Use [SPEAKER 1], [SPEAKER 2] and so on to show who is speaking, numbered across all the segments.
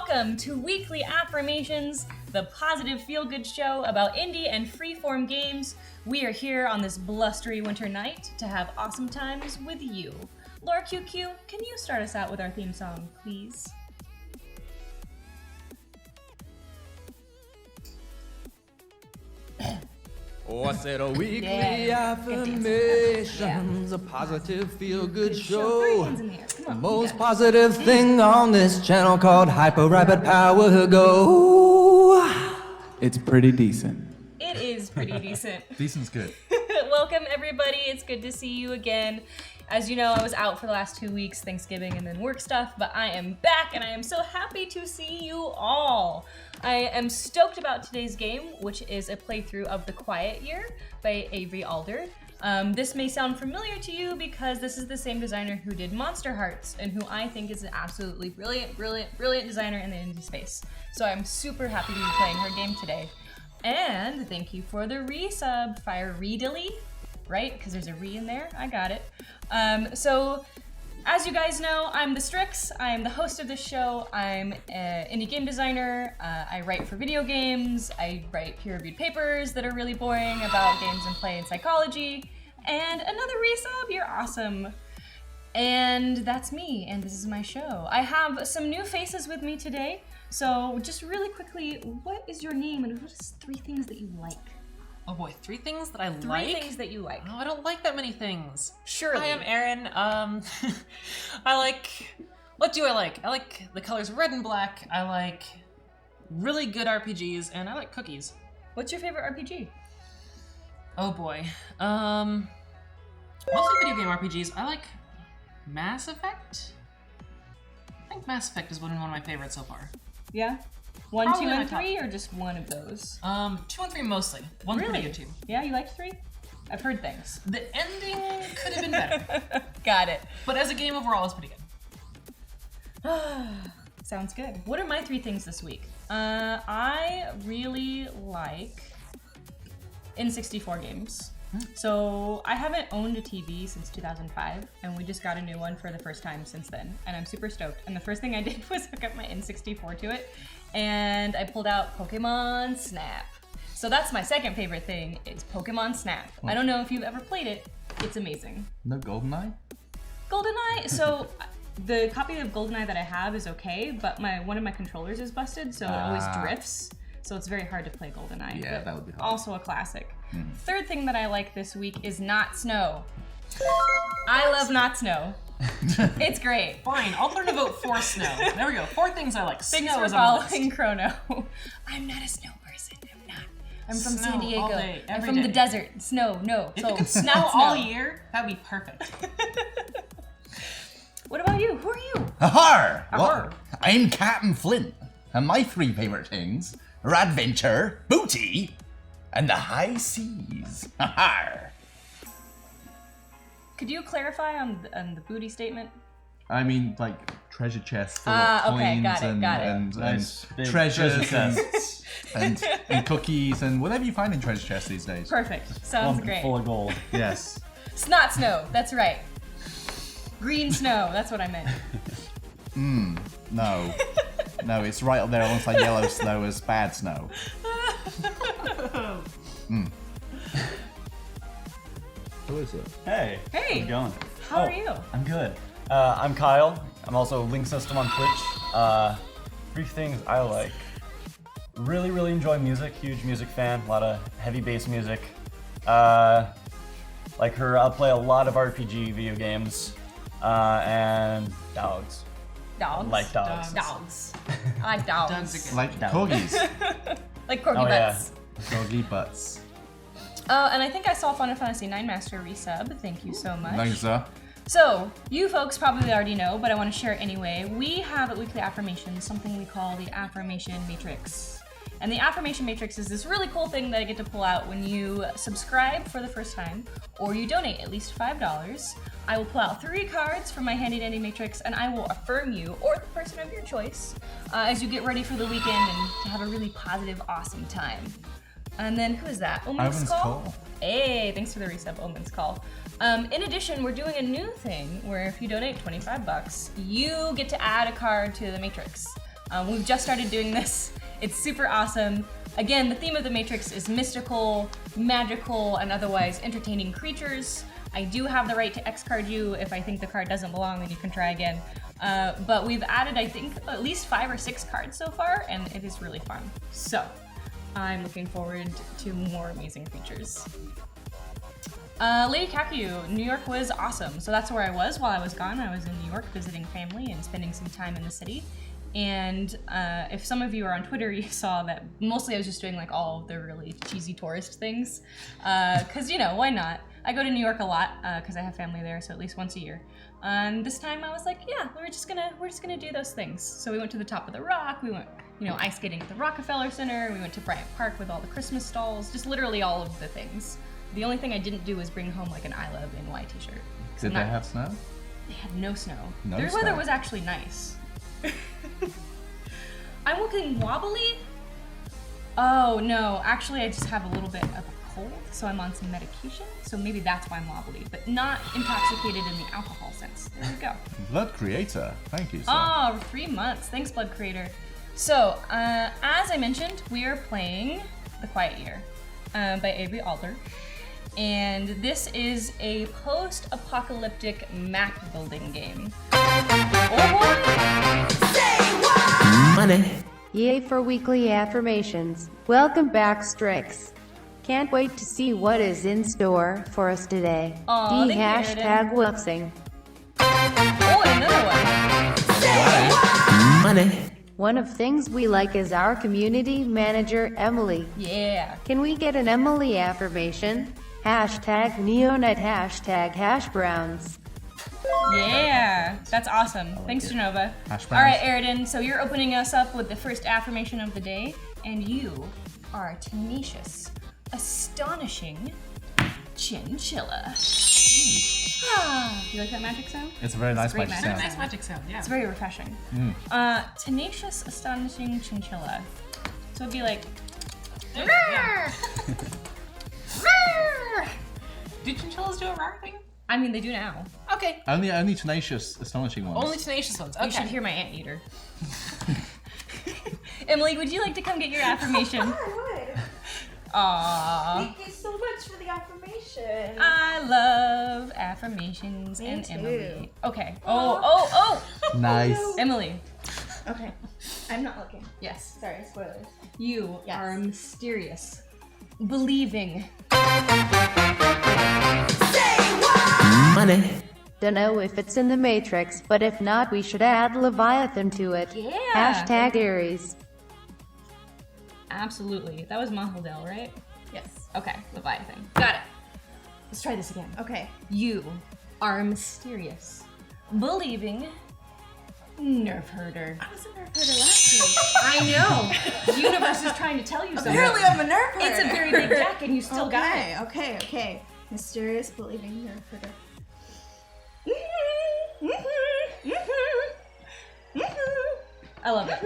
[SPEAKER 1] Welcome to Weekly Affirmations, the positive feel-good show about indie and freeform games. We are here on this blustery winter night to have awesome times with you. Laura QQ, can you start us out with our theme song, please?
[SPEAKER 2] Oh, I said a weekly affirmations, a positive feel-good show. The most positive thing on this channel called Hyper Rapid Power Go.
[SPEAKER 3] It's pretty decent.
[SPEAKER 1] It is pretty decent.
[SPEAKER 3] Decent's good.
[SPEAKER 1] Welcome everybody, it's good to see you again. As you know, I was out for the last 2 weeks, Thanksgiving and then work stuff, but I am back and I am so happy to see you all. I am stoked about today's game, which is a playthrough of The Quiet Year by Avery Alder. This may sound familiar to you because this is the same designer who did Monster Hearts and who I think is an absolutely brilliant designer in the indie space. So I'm super happy to be playing her game today. And thank you for the resub, Fire Readily, right? Because there's a re in there, I got it. So as you guys know, I'm the Strix, I am the host of this show, I'm an indie game designer, I write for video games, I write peer-reviewed papers that are really boring about games and play and psychology, and another resub, you're awesome. And that's me, and this is my show. I have some new faces with me today, so just really quickly, what is your name and what is 3 things that you like?
[SPEAKER 4] Oh boy, 3 things that I like?
[SPEAKER 1] 3 things that you like.
[SPEAKER 4] Oh, I don't like that many things.
[SPEAKER 1] Surely.
[SPEAKER 4] Hi, I'm Erin. What do I like? I like the colors red and black. I like really good RPGs, and I like cookies.
[SPEAKER 1] What's your favorite RPG?
[SPEAKER 4] Oh boy. Mostly video game RPGs. I like Mass Effect. I think Mass Effect has been one of my favorites so far.
[SPEAKER 1] Yeah? 1,
[SPEAKER 4] Probably
[SPEAKER 1] 2,
[SPEAKER 4] my
[SPEAKER 1] and
[SPEAKER 4] top.
[SPEAKER 1] 3, or just one of those?
[SPEAKER 4] 2 and 3 mostly. One's
[SPEAKER 1] Really?
[SPEAKER 4] pretty good too.
[SPEAKER 1] Yeah, you liked 3? I've heard things.
[SPEAKER 4] The ending could have been better,
[SPEAKER 1] Got it.
[SPEAKER 4] but as a game overall, it's pretty good.
[SPEAKER 1] Sounds good. What are my 3 things this week? I really like N64 games. So I haven't owned a TV since 2005, and we just got a new one for the first time since then, and I'm super stoked. And the first thing I did was hook up my N64 to it, and I pulled out Pokemon Snap. So that's my second favorite thing, is Pokemon Snap. I don't know if you've ever played it. It's amazing.
[SPEAKER 3] No GoldenEye?
[SPEAKER 1] GoldenEye, so the copy of GoldenEye that I have is okay, but one of my controllers is busted, so it always drifts. So it's very hard to play GoldenEye.
[SPEAKER 3] Yeah,
[SPEAKER 1] but
[SPEAKER 3] that would be hard.
[SPEAKER 1] Also a classic. Third thing that I like this week is Not Snow. I love Not Snow. It's great.
[SPEAKER 4] Fine, I'll turn to vote for snow. There we go. 4 things I like.
[SPEAKER 1] Thanks
[SPEAKER 4] Snow
[SPEAKER 1] for
[SPEAKER 4] is on the list.
[SPEAKER 1] following Chrono. I'm not a snow person. I'm not. I'm from
[SPEAKER 4] Snow
[SPEAKER 1] San Diego.
[SPEAKER 4] all day,
[SPEAKER 1] I'm
[SPEAKER 4] every
[SPEAKER 1] from the
[SPEAKER 4] day.
[SPEAKER 1] desert. Snow, no.
[SPEAKER 4] If
[SPEAKER 1] so
[SPEAKER 4] it could snow
[SPEAKER 1] not
[SPEAKER 4] all year, that'd be perfect.
[SPEAKER 1] What about you? Who are you?
[SPEAKER 5] Ahar! Well,
[SPEAKER 4] Ahar.
[SPEAKER 5] I'm Captain Flint, and my 3 favorite things are adventure, booty, and the high seas. Ahar!
[SPEAKER 1] Could you clarify on the booty statement?
[SPEAKER 3] I mean, like, treasure chests full of coins
[SPEAKER 1] okay, got it, got it.
[SPEAKER 3] and
[SPEAKER 6] Nice big
[SPEAKER 3] treasures
[SPEAKER 6] treasure
[SPEAKER 3] and cookies and whatever you find in treasure chests these days.
[SPEAKER 1] Perfect. Sounds
[SPEAKER 6] Lump
[SPEAKER 1] great.
[SPEAKER 6] full of gold.
[SPEAKER 3] Yes.
[SPEAKER 1] Snot snow. That's right. Green snow. That's what I meant.
[SPEAKER 3] No. No, it's right up there alongside yellow snow as bad snow.
[SPEAKER 6] Who is it? Hey.
[SPEAKER 1] Hey.
[SPEAKER 6] How's it going?
[SPEAKER 1] How are you?
[SPEAKER 6] I'm good. I'm Kyle. I'm also Lynxsystem on Twitch. 3 things I like. Really enjoy music. Huge music fan. A lot of heavy bass music. Like her, I'll play a lot of RPG video games. And dogs.
[SPEAKER 1] Dogs.
[SPEAKER 6] Like dogs.
[SPEAKER 1] Dogs. I like dogs.
[SPEAKER 4] Dogs are good.
[SPEAKER 3] Like
[SPEAKER 6] Down.
[SPEAKER 3] corgis.
[SPEAKER 1] Like corgi
[SPEAKER 6] Oh, yeah.
[SPEAKER 1] butts.
[SPEAKER 3] Corgi butts.
[SPEAKER 1] And I think I saw Final Fantasy IX Master resub. Thank you so much.
[SPEAKER 3] Thanks, sir.
[SPEAKER 1] So, you folks probably already know, but I want to share it anyway. We have at Weekly Affirmations something we call the Affirmation Matrix. And the Affirmation Matrix is this really cool thing that I get to pull out when you subscribe for the first time, or you donate at least $5. I will pull out 3 cards from my handy dandy matrix, and I will affirm you, or the person of your choice, as you get ready for the weekend and to have a really positive, awesome time. And then, who is that? Omen's Call? Hey, thanks for the resub, Omen's Call. In addition, we're doing a new thing where if you donate $25, you get to add a card to the matrix. We've just started doing this. It's super awesome. Again, the theme of the Matrix is mystical, magical, and otherwise entertaining creatures. I do have the right to X-card you. If I think the card doesn't belong, then you can try again. But we've added, I think, at least 5 or 6 cards so far, and it is really fun. So, I'm looking forward to more amazing creatures. Lady Kaku, New York was awesome. So that's where I was while I was gone. I was in New York visiting family and spending some time in the city. And if some of you are on Twitter, you saw that mostly I was just doing like all of the really cheesy tourist things. Cause you know, why not? I go to New York a lot because I have family there, so at least once a year. And this time I was like, yeah, we're just gonna do those things. So we went to the top of the rock. We went, you know, ice skating at the Rockefeller Center. We went to Bryant Park with all the Christmas stalls. Just literally all of the things. The only thing I didn't do was bring home like an I Love NY t-shirt.
[SPEAKER 3] Did they have snow?
[SPEAKER 1] They had no snow.
[SPEAKER 3] No
[SPEAKER 1] Their
[SPEAKER 3] snow.
[SPEAKER 1] weather was actually nice. I'm looking wobbly? Oh no, actually I just have a little bit of a cold, so I'm on some medication, so maybe that's why I'm wobbly, but not intoxicated in the alcohol sense. There we go.
[SPEAKER 3] Blood Creator. Thank you, sir.
[SPEAKER 1] Oh, 3 months. Thanks, Blood Creator. So, as I mentioned, we are playing The Quiet Year by Avery Alder. And this is a post-apocalyptic map building game. Oh boy!
[SPEAKER 7] Money. Yay for weekly affirmations. Welcome back, Strix. Can't wait to see what is in store for us today.
[SPEAKER 1] Aw,
[SPEAKER 7] The
[SPEAKER 1] thank you,
[SPEAKER 7] hashtag Wilksing.
[SPEAKER 1] Oh, and another one.
[SPEAKER 7] Money. One of things we like is our community manager, Emily.
[SPEAKER 1] Yeah.
[SPEAKER 7] Can we get an Emily affirmation? Hashtag Neonite, hashtag hash browns.
[SPEAKER 1] Yeah, that's awesome. Thanks, Genova.
[SPEAKER 3] Hash
[SPEAKER 1] All right,
[SPEAKER 3] browns.
[SPEAKER 1] Aridin, so you're opening us up with the first affirmation of the day, and you are tenacious, astonishing chinchilla. Ah, you like that magic sound?
[SPEAKER 3] It's a very nice
[SPEAKER 1] great
[SPEAKER 3] magic
[SPEAKER 1] magic.
[SPEAKER 3] sound.
[SPEAKER 4] Nice magic sound, yeah.
[SPEAKER 1] It's very refreshing. Tenacious, astonishing chinchilla. So it'd be like,
[SPEAKER 4] Yeah. Do chinchillas do a rar thing?
[SPEAKER 1] I mean, they do now.
[SPEAKER 4] Okay.
[SPEAKER 3] Only tenacious, astonishing ones.
[SPEAKER 4] Only tenacious ones.
[SPEAKER 1] You should
[SPEAKER 4] Okay.
[SPEAKER 1] hear my anteater. Emily, would you like to come get your affirmation? Aww.
[SPEAKER 8] Thank you so much for the affirmation.
[SPEAKER 1] I love affirmations and
[SPEAKER 8] too.
[SPEAKER 1] Emily. Okay. Oh.
[SPEAKER 3] Nice.
[SPEAKER 1] Emily.
[SPEAKER 8] Okay, I'm not looking.
[SPEAKER 1] Yes.
[SPEAKER 8] Sorry, spoilers.
[SPEAKER 1] You
[SPEAKER 8] Yes.
[SPEAKER 1] are mysterious, believing.
[SPEAKER 7] Money. Dunno if it's in the Matrix, but if not, we should add Leviathan to it.
[SPEAKER 1] Yeah.
[SPEAKER 7] Hashtag Aries.
[SPEAKER 1] Absolutely. That was Mahaldel, right?
[SPEAKER 8] Yes.
[SPEAKER 1] Okay. Leviathan. Got it. Let's try this again.
[SPEAKER 8] Okay.
[SPEAKER 1] You are mysterious, believing. Nerf herder.
[SPEAKER 8] I was a nerf herder last week.
[SPEAKER 1] I know. The universe is trying to tell you something.
[SPEAKER 8] Apparently, I'm a nerf herder.
[SPEAKER 1] It's a very big deck, and you still got it.
[SPEAKER 8] Okay. Mysterious, believing nerf herder.
[SPEAKER 1] I love it.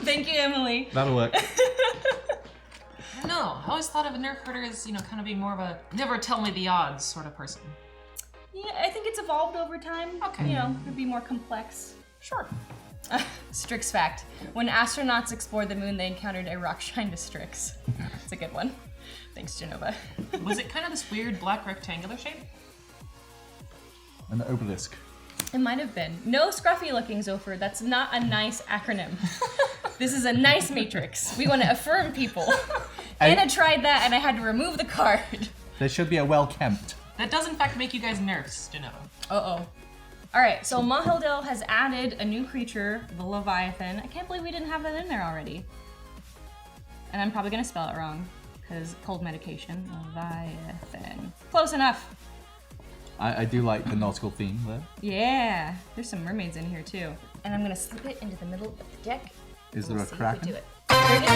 [SPEAKER 1] Thank you, Emily.
[SPEAKER 3] That'll work.
[SPEAKER 4] I don't know. I always thought of a nerf herder as, kind of being more of a never tell me the odds sort of person.
[SPEAKER 1] Yeah, I think it's evolved over time.
[SPEAKER 4] Okay.
[SPEAKER 1] You know, it'd be more complex.
[SPEAKER 4] Sure.
[SPEAKER 1] Strix fact. When astronauts explored the moon, they encountered a rock shrine to Strix. It's a good one. Thanks, Genova.
[SPEAKER 4] Was it kind of this weird black rectangular shape?
[SPEAKER 3] An obelisk.
[SPEAKER 1] It might have been. No scruffy looking, Zopher. That's not a nice acronym. This is a nice matrix. We want to affirm people. Anna tried that and I had to remove the card.
[SPEAKER 3] There should be a well-kempt.
[SPEAKER 4] That does in fact make you guys nerfs, Genova.
[SPEAKER 1] Uh-oh. Alright, so Mahildel has added a new creature, the Leviathan. I can't believe we didn't have that in there already. And I'm probably gonna spell it wrong, because cold medication. Leviathan. Close enough.
[SPEAKER 3] I do like the nautical theme there.
[SPEAKER 1] Yeah, there's some mermaids in here too. And I'm gonna slip it into the middle of the deck.
[SPEAKER 3] Is there
[SPEAKER 1] We'll
[SPEAKER 3] a
[SPEAKER 1] see if we
[SPEAKER 3] kraken?
[SPEAKER 1] do it. There is a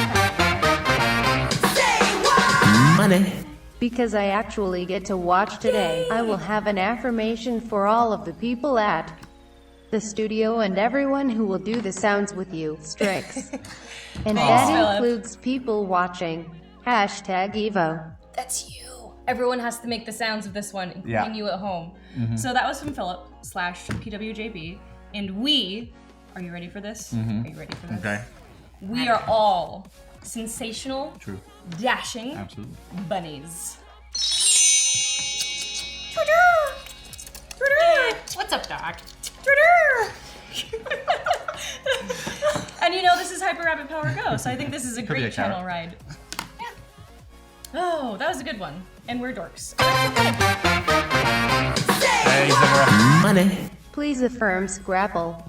[SPEAKER 1] kraken.
[SPEAKER 7] Money. Because I actually get to watch today, I will have an affirmation for all of the people at the studio and everyone who will do the sounds with you, Strix. And that
[SPEAKER 1] Philip.
[SPEAKER 7] includes people watching. Hashtag Evo.
[SPEAKER 1] That's you. Everyone has to make the sounds of this one, including
[SPEAKER 3] Yeah.
[SPEAKER 1] you at home. So that was from Philip / PWJB, and we Are you ready for this? Are you ready for this?
[SPEAKER 3] Okay.
[SPEAKER 1] We are all sensational,
[SPEAKER 3] True.
[SPEAKER 1] dashing
[SPEAKER 3] Absolutely.
[SPEAKER 1] bunnies.
[SPEAKER 4] What's up, Doc?
[SPEAKER 1] And you know this is Hyper Rabbit Power Go, so I think this is a
[SPEAKER 3] be
[SPEAKER 1] great
[SPEAKER 3] a
[SPEAKER 1] channel
[SPEAKER 3] carrot.
[SPEAKER 1] ride. Oh, that was a good one. And we're dorks.
[SPEAKER 3] Hey, Zara.
[SPEAKER 7] Please affirm Scrapple.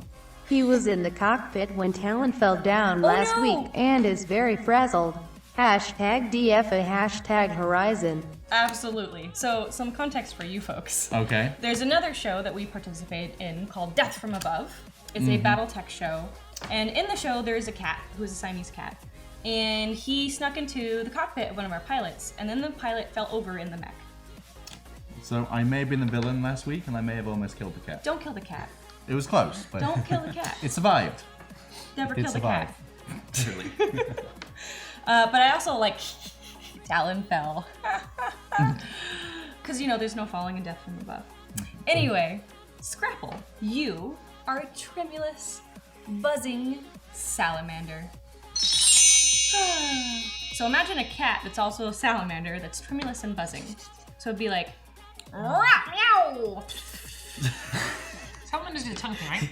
[SPEAKER 7] He was in the cockpit when Talon fell down last
[SPEAKER 1] no.
[SPEAKER 7] week and is very frazzled. Hashtag DFA, hashtag Horizon.
[SPEAKER 1] Absolutely. So, some context for you folks.
[SPEAKER 3] Okay.
[SPEAKER 1] There's another show that we participate in called Death from Above. It's a BattleTech show. And in the show, there's a cat who's a Siamese cat. And he snuck into the cockpit of one of our pilots. And then the pilot fell over in the mech.
[SPEAKER 3] So I may have been the villain last week, and I may have almost killed the cat.
[SPEAKER 1] Don't kill the cat.
[SPEAKER 3] It was close, but
[SPEAKER 1] Don't kill the cat.
[SPEAKER 3] it survived.
[SPEAKER 1] Never
[SPEAKER 3] It
[SPEAKER 1] kill the
[SPEAKER 3] survived.
[SPEAKER 1] cat.
[SPEAKER 3] Really.
[SPEAKER 1] But I also like Talon fell. Because, you know, there's no falling in Death from Above. Anyway, Scrapple, you are a tremulous, buzzing salamander. So imagine a cat that's also a salamander that's tremulous and buzzing. So it'd be like, "Rah, meow."
[SPEAKER 4] Salamanders do the tongue thing, right?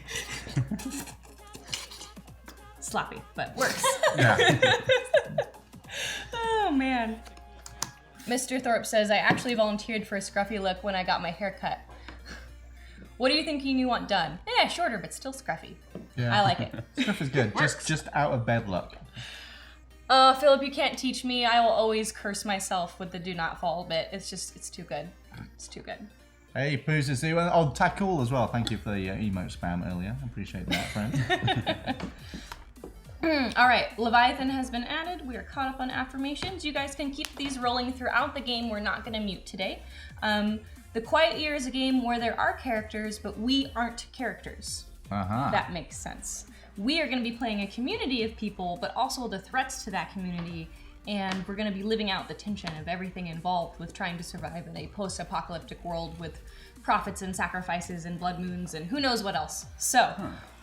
[SPEAKER 1] Sloppy, but works.
[SPEAKER 3] Yeah.
[SPEAKER 1] Oh man. Mr. Thorpe says, I actually volunteered for a scruffy look when I got my hair cut. What are you thinking you want done? Yeah, shorter, but still scruffy.
[SPEAKER 3] Yeah.
[SPEAKER 1] I like it.
[SPEAKER 3] Stuff is good. Just out of bed luck.
[SPEAKER 1] Philip, you can't teach me. I will always curse myself with the do not fall bit. It's too good. It's too good.
[SPEAKER 3] Hey, Poos is here. Oh, Tackle as well. Thank you for the emote spam earlier. I appreciate that, friend.
[SPEAKER 1] All right, Leviathan has been added. We are caught up on affirmations. You guys can keep these rolling throughout the game. We're not going to mute today. The Quiet Year is a game where there are characters, but we aren't characters.
[SPEAKER 3] Uh-huh.
[SPEAKER 1] That makes sense. We are going to be playing a community of people, but also the threats to that community, and we're going to be living out the tension of everything involved with trying to survive in a post-apocalyptic world with prophets and sacrifices and blood moons and who knows what else. So,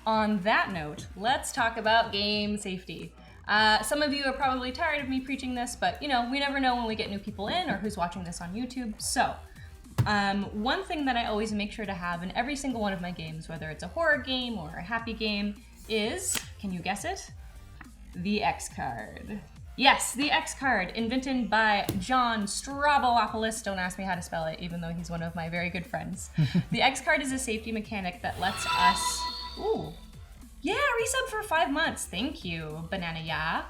[SPEAKER 1] on that note, let's talk about game safety. Some of you are probably tired of me preaching this, but you know, we never know when we get new people in or who's watching this on YouTube. So, one thing that I always make sure to have in every single one of my games, whether it's a horror game or a happy game, is, can you guess it? The X card. Yes, the X card, invented by John Strabolopoulos. Don't ask me how to spell it, even though he's one of my very good friends. The X card is a safety mechanic that lets us... Ooh. Yeah, resub for 5 months. Thank you, Banana Ya.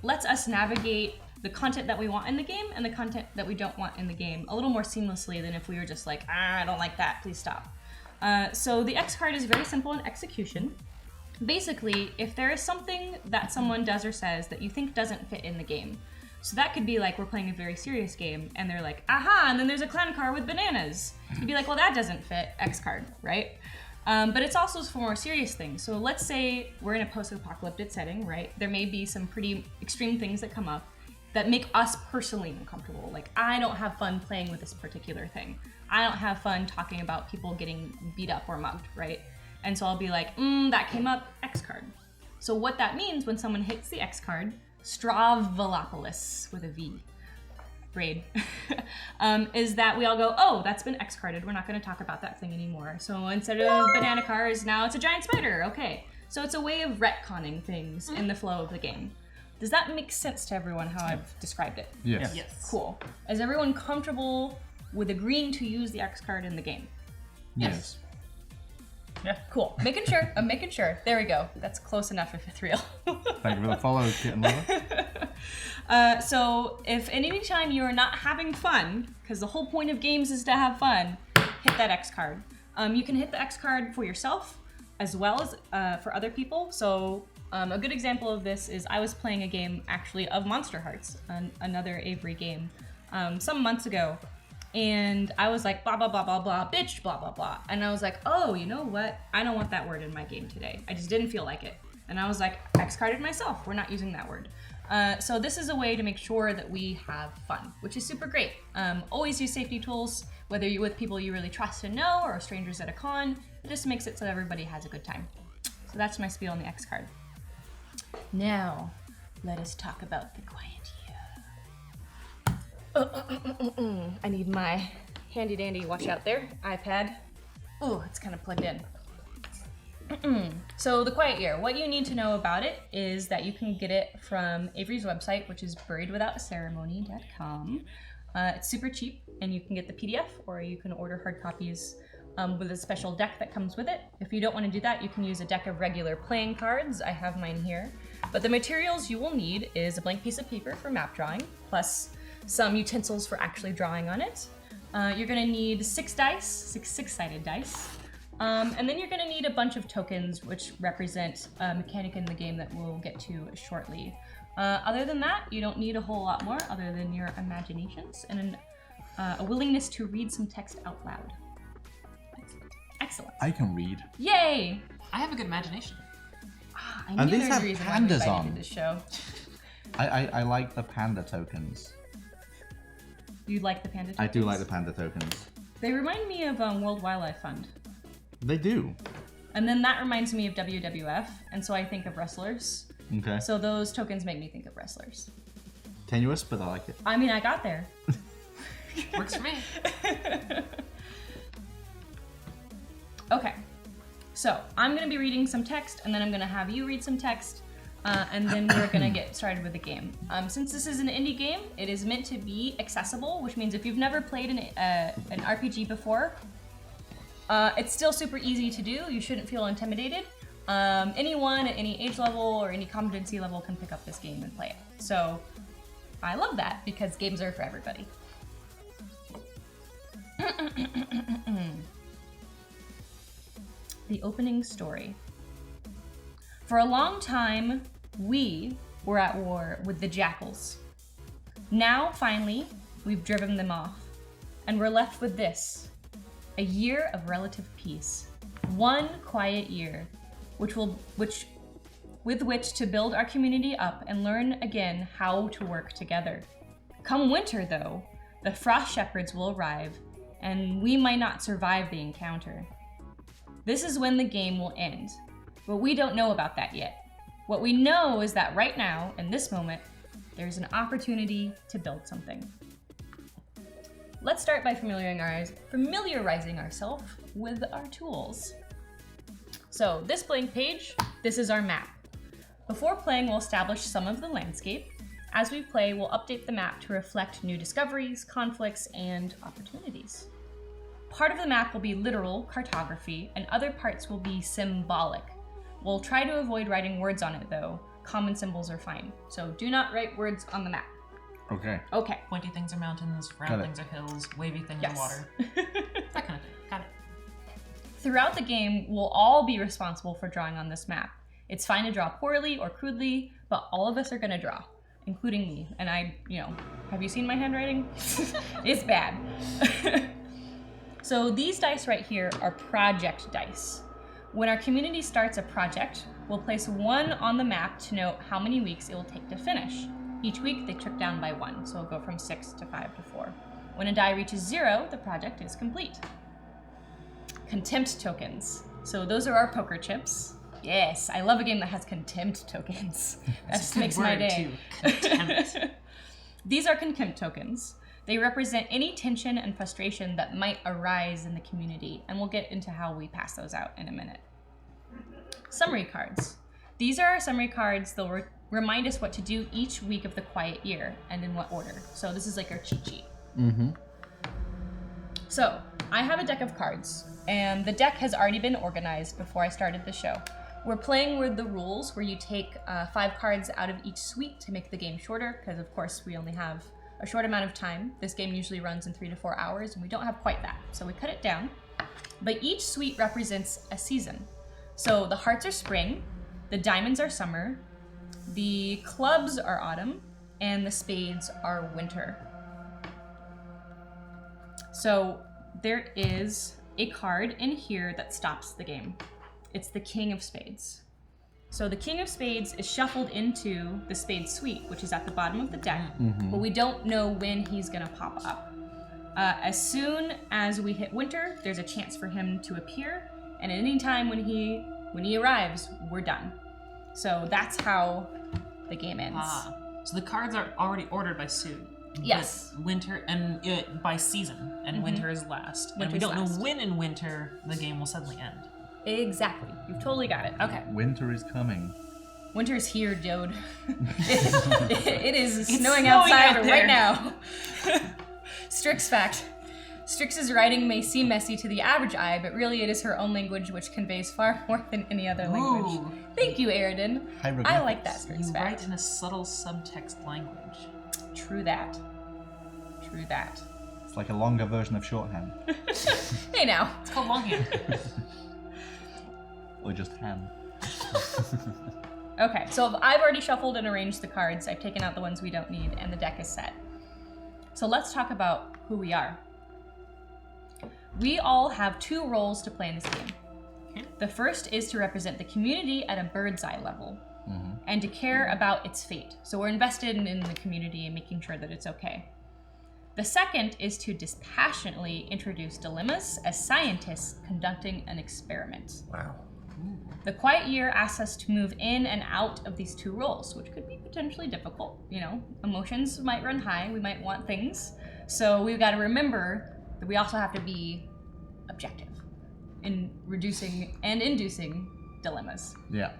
[SPEAKER 1] Lets us navigate the content that we want in the game and the content that we don't want in the game a little more seamlessly than if we were just like, I don't like that, please stop. So the X card is very simple in execution. Basically, if there is something that someone does or says that you think doesn't fit in the game, so that could be like we're playing a very serious game and they're like, aha, and then there's a clown car with bananas. You'd be like, well, that doesn't fit, X card, right? But it's also for more serious things. So let's say we're in a post-apocalyptic setting, right? There may be some pretty extreme things that come up that make us personally uncomfortable. Like, I don't have fun playing with this particular thing. I don't have fun talking about people getting beat up or mugged, right? And so I'll be like, that came up, X card. So what that means when someone hits the X card, Stravolopoulos with a V, braid, is that we all go, oh, that's been X carded. We're not going to talk about that thing anymore. So instead of banana cars, now it's a giant spider. Okay. So it's a way of retconning things in the flow of the game. Does that make sense to everyone how I've described it?
[SPEAKER 3] Yes.
[SPEAKER 4] Yes.
[SPEAKER 1] Cool. Is everyone comfortable with agreeing to use the X card in the game?
[SPEAKER 3] Yes.
[SPEAKER 4] Yeah.
[SPEAKER 1] Cool. Making sure. I'm making sure. There we go. That's close enough if it's real.
[SPEAKER 3] Thank you for the follow, Kitten Lover.
[SPEAKER 1] So if any time you are not having fun, because the whole point of games is to have fun, hit that X card. You can hit the X card for yourself as well as for other people. So a good example of this is I was playing a game actually of Monster Hearts, another Avery game, some months ago. And I was like, blah, blah, blah, blah, blah, bitch, blah, blah, blah. And I was like, oh, you know what? I don't want that word in my game today. I just didn't feel like it. And I was like, X-carded myself. We're not using that word. So this is a way to make sure that we have fun, which is super great. Always use safety tools, whether you're with people you really trust and know or strangers at a con. It just makes it so everybody has a good time. So that's my spiel on the X card. Now, let us talk about the quiet year. I need my handy dandy, watch out there, iPad. Oh, it's kind of plugged in. So the quiet year, what you need to know about it is that you can get it from Avery's website, which is buriedwithoutceremony.com. It's super cheap, and you can get the PDF, or you can order hard copies with a special deck that comes with it. If you don't want to do that, you can use a deck of regular playing cards. I have mine here. But the materials you will need is a blank piece of paper for map drawing, plus some utensils for actually drawing on it. You're going to need 6 dice, six-sided dice. And then you're going to need a bunch of tokens, which represent a mechanic in the game that we'll get to shortly. Other than that, you don't need a whole lot more other than your imaginations and a willingness to read some text out loud. Excellent.
[SPEAKER 3] I can read.
[SPEAKER 1] Yay!
[SPEAKER 4] I have a good imagination.
[SPEAKER 1] I
[SPEAKER 3] And
[SPEAKER 1] knew
[SPEAKER 3] these
[SPEAKER 1] there was
[SPEAKER 3] have
[SPEAKER 1] a reason why we
[SPEAKER 3] pandas
[SPEAKER 1] invited
[SPEAKER 3] on.
[SPEAKER 1] you to this show.
[SPEAKER 3] I like the panda tokens.
[SPEAKER 1] You like the panda tokens?
[SPEAKER 3] I do like the panda tokens.
[SPEAKER 1] They remind me of World Wildlife Fund.
[SPEAKER 3] They do.
[SPEAKER 1] And then that reminds me of WWF, and so I think of wrestlers.
[SPEAKER 3] Okay.
[SPEAKER 1] So those tokens make me think of wrestlers.
[SPEAKER 3] Tenuous, but I like it.
[SPEAKER 1] I mean, I got there.
[SPEAKER 4] Works for me.
[SPEAKER 1] Okay, so I'm gonna be reading some text, and then I'm gonna have you read some text, and then we're gonna get started with the game. Since this is an indie game, it is meant to be accessible, which means if you've never played an RPG before, it's still super easy to do. You shouldn't feel intimidated. Anyone at any age level or any competency level can pick up this game and play it. So I love that because games are for everybody. The opening story. For a long time, we were at war with the jackals. Now, finally, we've driven them off, and we're left with this: a year of relative peace. One quiet year, with which to build our community up and learn again how to work together. Come winter, though, the frost shepherds will arrive, and we might not survive the encounter. This is when the game will end, but we don't know about that yet. What we know is that right now, in this moment, there's an opportunity to build something. Let's start by familiarizing ourselves with our tools. So this blank page, this is our map. Before playing, we'll establish some of the landscape. As we play, we'll update the map to reflect new discoveries, conflicts, and opportunities. Part of the map will be literal cartography, and other parts will be symbolic. We'll try to avoid writing words on it, though. Common symbols are fine. So do not write words on the map.
[SPEAKER 3] Okay.
[SPEAKER 1] Okay.
[SPEAKER 4] Pointy things are mountains, round
[SPEAKER 3] Got it.
[SPEAKER 4] things are hills, wavy things
[SPEAKER 1] Yes.
[SPEAKER 4] are water. That kind of thing. Got it.
[SPEAKER 1] Throughout the game, we'll all be responsible for drawing on this map. It's fine to draw poorly or crudely, but all of us are gonna draw, including me. And have you seen my handwriting? It's bad. So these dice right here are project dice. When our community starts a project, we'll place one on the map to note how many weeks it will take to finish. Each week they trick down by 1, so it'll go from 6 to 5 to 4. When a die reaches 0, the project is complete. Contempt tokens. So those are our poker chips. Yes, I love a game that has contempt tokens. That just makes my day.
[SPEAKER 4] Contempt.
[SPEAKER 1] These are contempt tokens. They represent any tension and frustration that might arise in the community, and we'll get into how we pass those out in a minute. Summary cards. These are our summary cards. They'll remind us what to do each week of the quiet year and in what order. So this is like our cheat sheet.
[SPEAKER 3] Mm-hmm.
[SPEAKER 1] So I have a deck of cards, and the deck has already been organized before I started the show. We're playing with the rules where you take 5 cards out of each suite to make the game shorter, because of course we only have a short amount of time. This game usually runs in 3 to 4 hours, and we don't have quite that, so we cut it down. But each suite represents a season. So the hearts are spring, the diamonds are summer, the clubs are autumn, and the spades are winter. So there is a card in here that stops the game. It's the King of Spades. So the King of Spades is shuffled into the Spades suite, which is at the bottom of the deck, but we don't know when he's gonna pop up. As soon as we hit winter, there's a chance for him to appear, and at any time when When he arrives, we're done. So that's how the game ends.
[SPEAKER 4] So the cards are already ordered by Sue.
[SPEAKER 1] Yes.
[SPEAKER 4] But winter and by season, and winter is last. And we
[SPEAKER 1] Winter's
[SPEAKER 4] don't
[SPEAKER 1] last.
[SPEAKER 4] know when in winter the game will suddenly end.
[SPEAKER 1] Exactly. You've totally got it. Okay.
[SPEAKER 3] Winter is coming.
[SPEAKER 1] Winter's here, dude. It is snowing
[SPEAKER 4] snowing
[SPEAKER 1] outside
[SPEAKER 4] out
[SPEAKER 1] right
[SPEAKER 4] there.
[SPEAKER 1] now. Strix fact. Strix's writing may seem messy to the average eye, but really it is her own language which conveys far more than any other language.
[SPEAKER 4] Ooh.
[SPEAKER 1] Thank you, Aridin. I like that Strix
[SPEAKER 4] You
[SPEAKER 1] fact.
[SPEAKER 4] write in a subtle subtext language.
[SPEAKER 1] True that. True that.
[SPEAKER 3] It's like a longer version of shorthand.
[SPEAKER 1] Hey now.
[SPEAKER 4] It's called longhand.
[SPEAKER 3] Or just hand.
[SPEAKER 1] Okay, so I've already shuffled and arranged the cards. I've taken out the ones we don't need, and the deck is set. So let's talk about who we are. We all have 2 roles to play in this game.
[SPEAKER 4] Okay.
[SPEAKER 1] The first is to represent the community at a bird's eye level, and to care about its fate. So we're invested in the community and making sure that it's okay. The second is to dispassionately introduce dilemmas as scientists conducting an experiment.
[SPEAKER 5] Wow.
[SPEAKER 1] The quiet year asks us to move in and out of these 2 roles, which could be potentially difficult. You know, emotions might run high, we might want things. So we've got to remember that we also have to be objective in reducing and inducing dilemmas.
[SPEAKER 3] Yeah.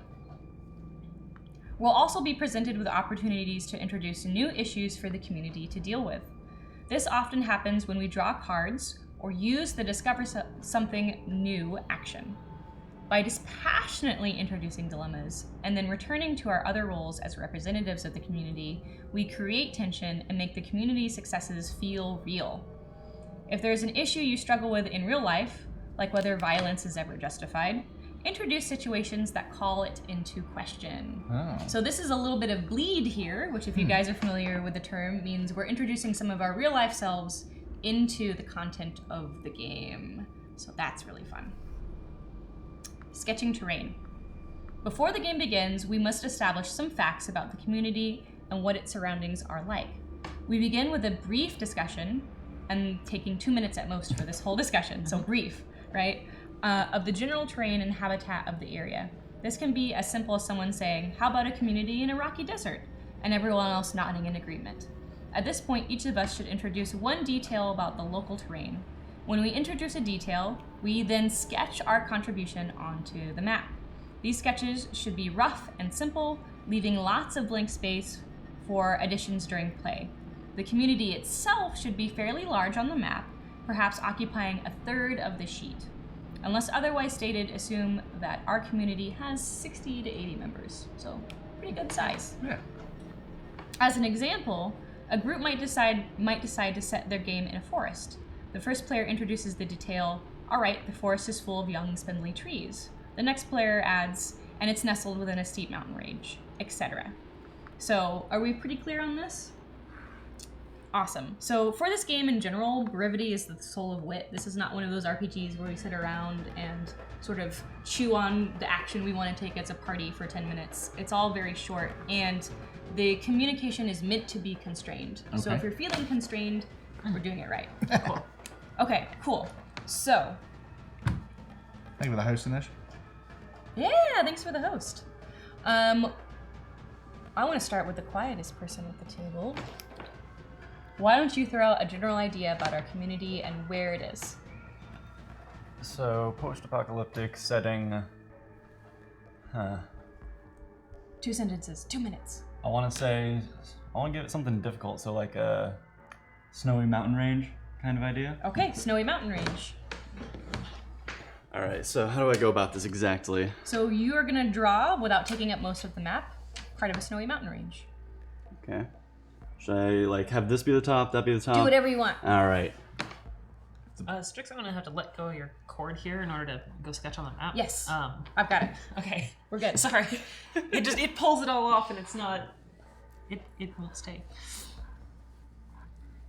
[SPEAKER 1] We'll also be presented with opportunities to introduce new issues for the community to deal with. This often happens when we draw cards or use the Discover Something New action. By dispassionately introducing dilemmas and then returning to our other roles as representatives of the community, we create tension and make the community's successes feel real. If there's an issue you struggle with in real life, like whether violence is ever justified, introduce situations that call it into question.
[SPEAKER 3] Oh.
[SPEAKER 1] So this is a little bit of bleed here, which if you guys are familiar with the term, means we're introducing some of our real life selves into the content of the game. So that's really fun. Sketching terrain. Before the game begins, we must establish some facts about the community and what its surroundings are like. We begin with a brief discussion, and taking 2 minutes at most for this whole discussion, so brief, right? Of the general terrain and habitat of the area. This can be as simple as someone saying, "How about a community in a rocky desert?" and everyone else nodding in agreement. At this point, each of us should introduce one detail about the local terrain. When we introduce a detail, we then sketch our contribution onto the map. These sketches should be rough and simple, leaving lots of blank space for additions during play. The community itself should be fairly large on the map, perhaps occupying a third of the sheet. Unless otherwise stated, assume that our community has 60 to 80 members, so pretty good size.
[SPEAKER 3] Yeah.
[SPEAKER 1] As an example, a group might decide to set their game in a forest. The first player introduces the detail, "All right, the forest is full of young, spindly trees." The next player adds, "and it's nestled within a steep mountain range," etc. So, are we pretty clear on this? Awesome. So for this game in general, brevity is the soul of wit. This is not one of those RPGs where we sit around and sort of chew on the action we want to take as a party for 10 minutes. It's all very short, and the communication is meant to be constrained. So
[SPEAKER 3] Okay.
[SPEAKER 1] if you're feeling constrained, we're doing it right. Cool. Okay, cool. So,
[SPEAKER 3] Thank you for the hosting this.
[SPEAKER 1] yeah, thanks for the host. I want to start with the quietest person at the table. Why don't you throw out a general idea about our community and where it is?
[SPEAKER 6] So, post-apocalyptic setting.
[SPEAKER 1] 2 sentences, 2 minutes.
[SPEAKER 6] I want to give it something difficult, so like a snowy mountain range kind of idea.
[SPEAKER 1] Okay, snowy mountain range.
[SPEAKER 6] All right, so how do I go about this exactly?
[SPEAKER 1] So you are gonna draw, without taking up most of the map, part of a snowy mountain range.
[SPEAKER 6] Okay. Should I like have this be the top, that be the top?
[SPEAKER 1] Do whatever you want.
[SPEAKER 6] All right.
[SPEAKER 4] Strix, I'm gonna have to let go of your cord here in order to go sketch on the map.
[SPEAKER 1] Yes, I've got it.
[SPEAKER 4] Okay.
[SPEAKER 1] We're good.
[SPEAKER 4] Sorry. It pulls it all off and it's not. It won't stay.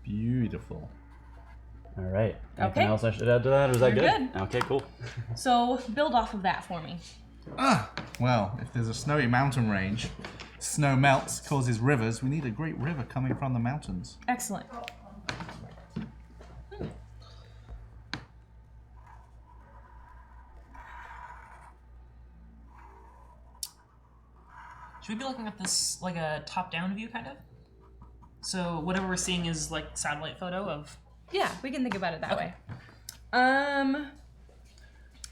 [SPEAKER 3] Beautiful.
[SPEAKER 6] All right. Anything
[SPEAKER 1] Okay.
[SPEAKER 6] else I should add to that, or is that
[SPEAKER 1] You're
[SPEAKER 6] good?
[SPEAKER 1] good.
[SPEAKER 6] Okay, cool.
[SPEAKER 1] So build off of that for me.
[SPEAKER 3] Well, if there's a snowy mountain range, snow melts, causes rivers, we need a great river coming from the mountains.
[SPEAKER 1] Excellent.
[SPEAKER 4] Should we be looking at this like a top-down view, kind of? So whatever we're seeing is like satellite photo of.
[SPEAKER 1] Yeah, we can think about it that way.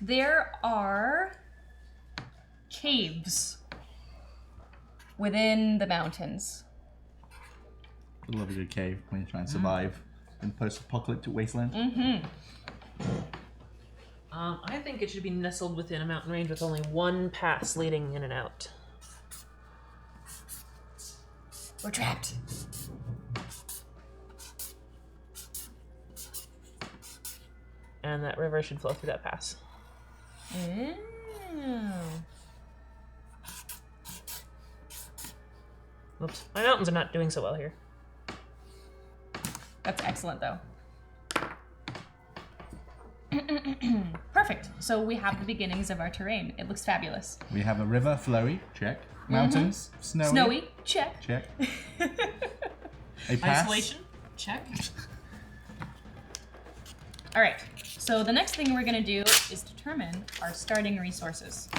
[SPEAKER 1] There are caves within the mountains.
[SPEAKER 3] I love a good cave when you're trying to survive in post-apocalyptic wasteland.
[SPEAKER 4] I think it should be nestled within a mountain range with only one pass leading in and out.
[SPEAKER 1] We're trapped.
[SPEAKER 4] And that river should flow through that pass. Oops, my mountains are not doing so well here.
[SPEAKER 1] That's excellent, though. Perfect. So we have the beginnings of our terrain. It looks fabulous.
[SPEAKER 3] We have a river, flowy, check. Mountains, snowy,
[SPEAKER 1] Snowy, check.
[SPEAKER 3] check. A pass.
[SPEAKER 4] Isolation, check.
[SPEAKER 1] All right. So the next thing we're going to do is determine our starting resources.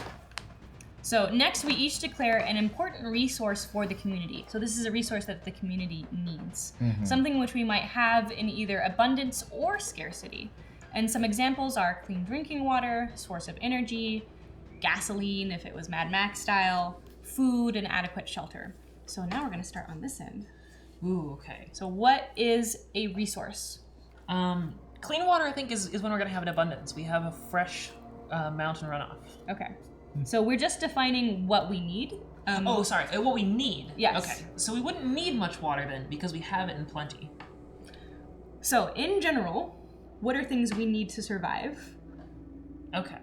[SPEAKER 1] So next, we each declare an important resource for the community. So this is a resource that the community needs. Something which we might have in either abundance or scarcity. And some examples are clean drinking water, source of energy, gasoline if it was Mad Max style, food, and adequate shelter. So now we're going to start on this end.
[SPEAKER 4] Ooh, okay.
[SPEAKER 1] So what is a resource?
[SPEAKER 4] Clean water, I think, is when we're gonna have an abundance. We have a fresh mountain runoff.
[SPEAKER 1] Okay. So we're just defining what we need.
[SPEAKER 4] Oh, sorry, what we need.
[SPEAKER 1] Yes.
[SPEAKER 4] Okay, so we wouldn't need much water then because we have it in plenty.
[SPEAKER 1] So in general, what are things we need to survive?
[SPEAKER 4] Okay.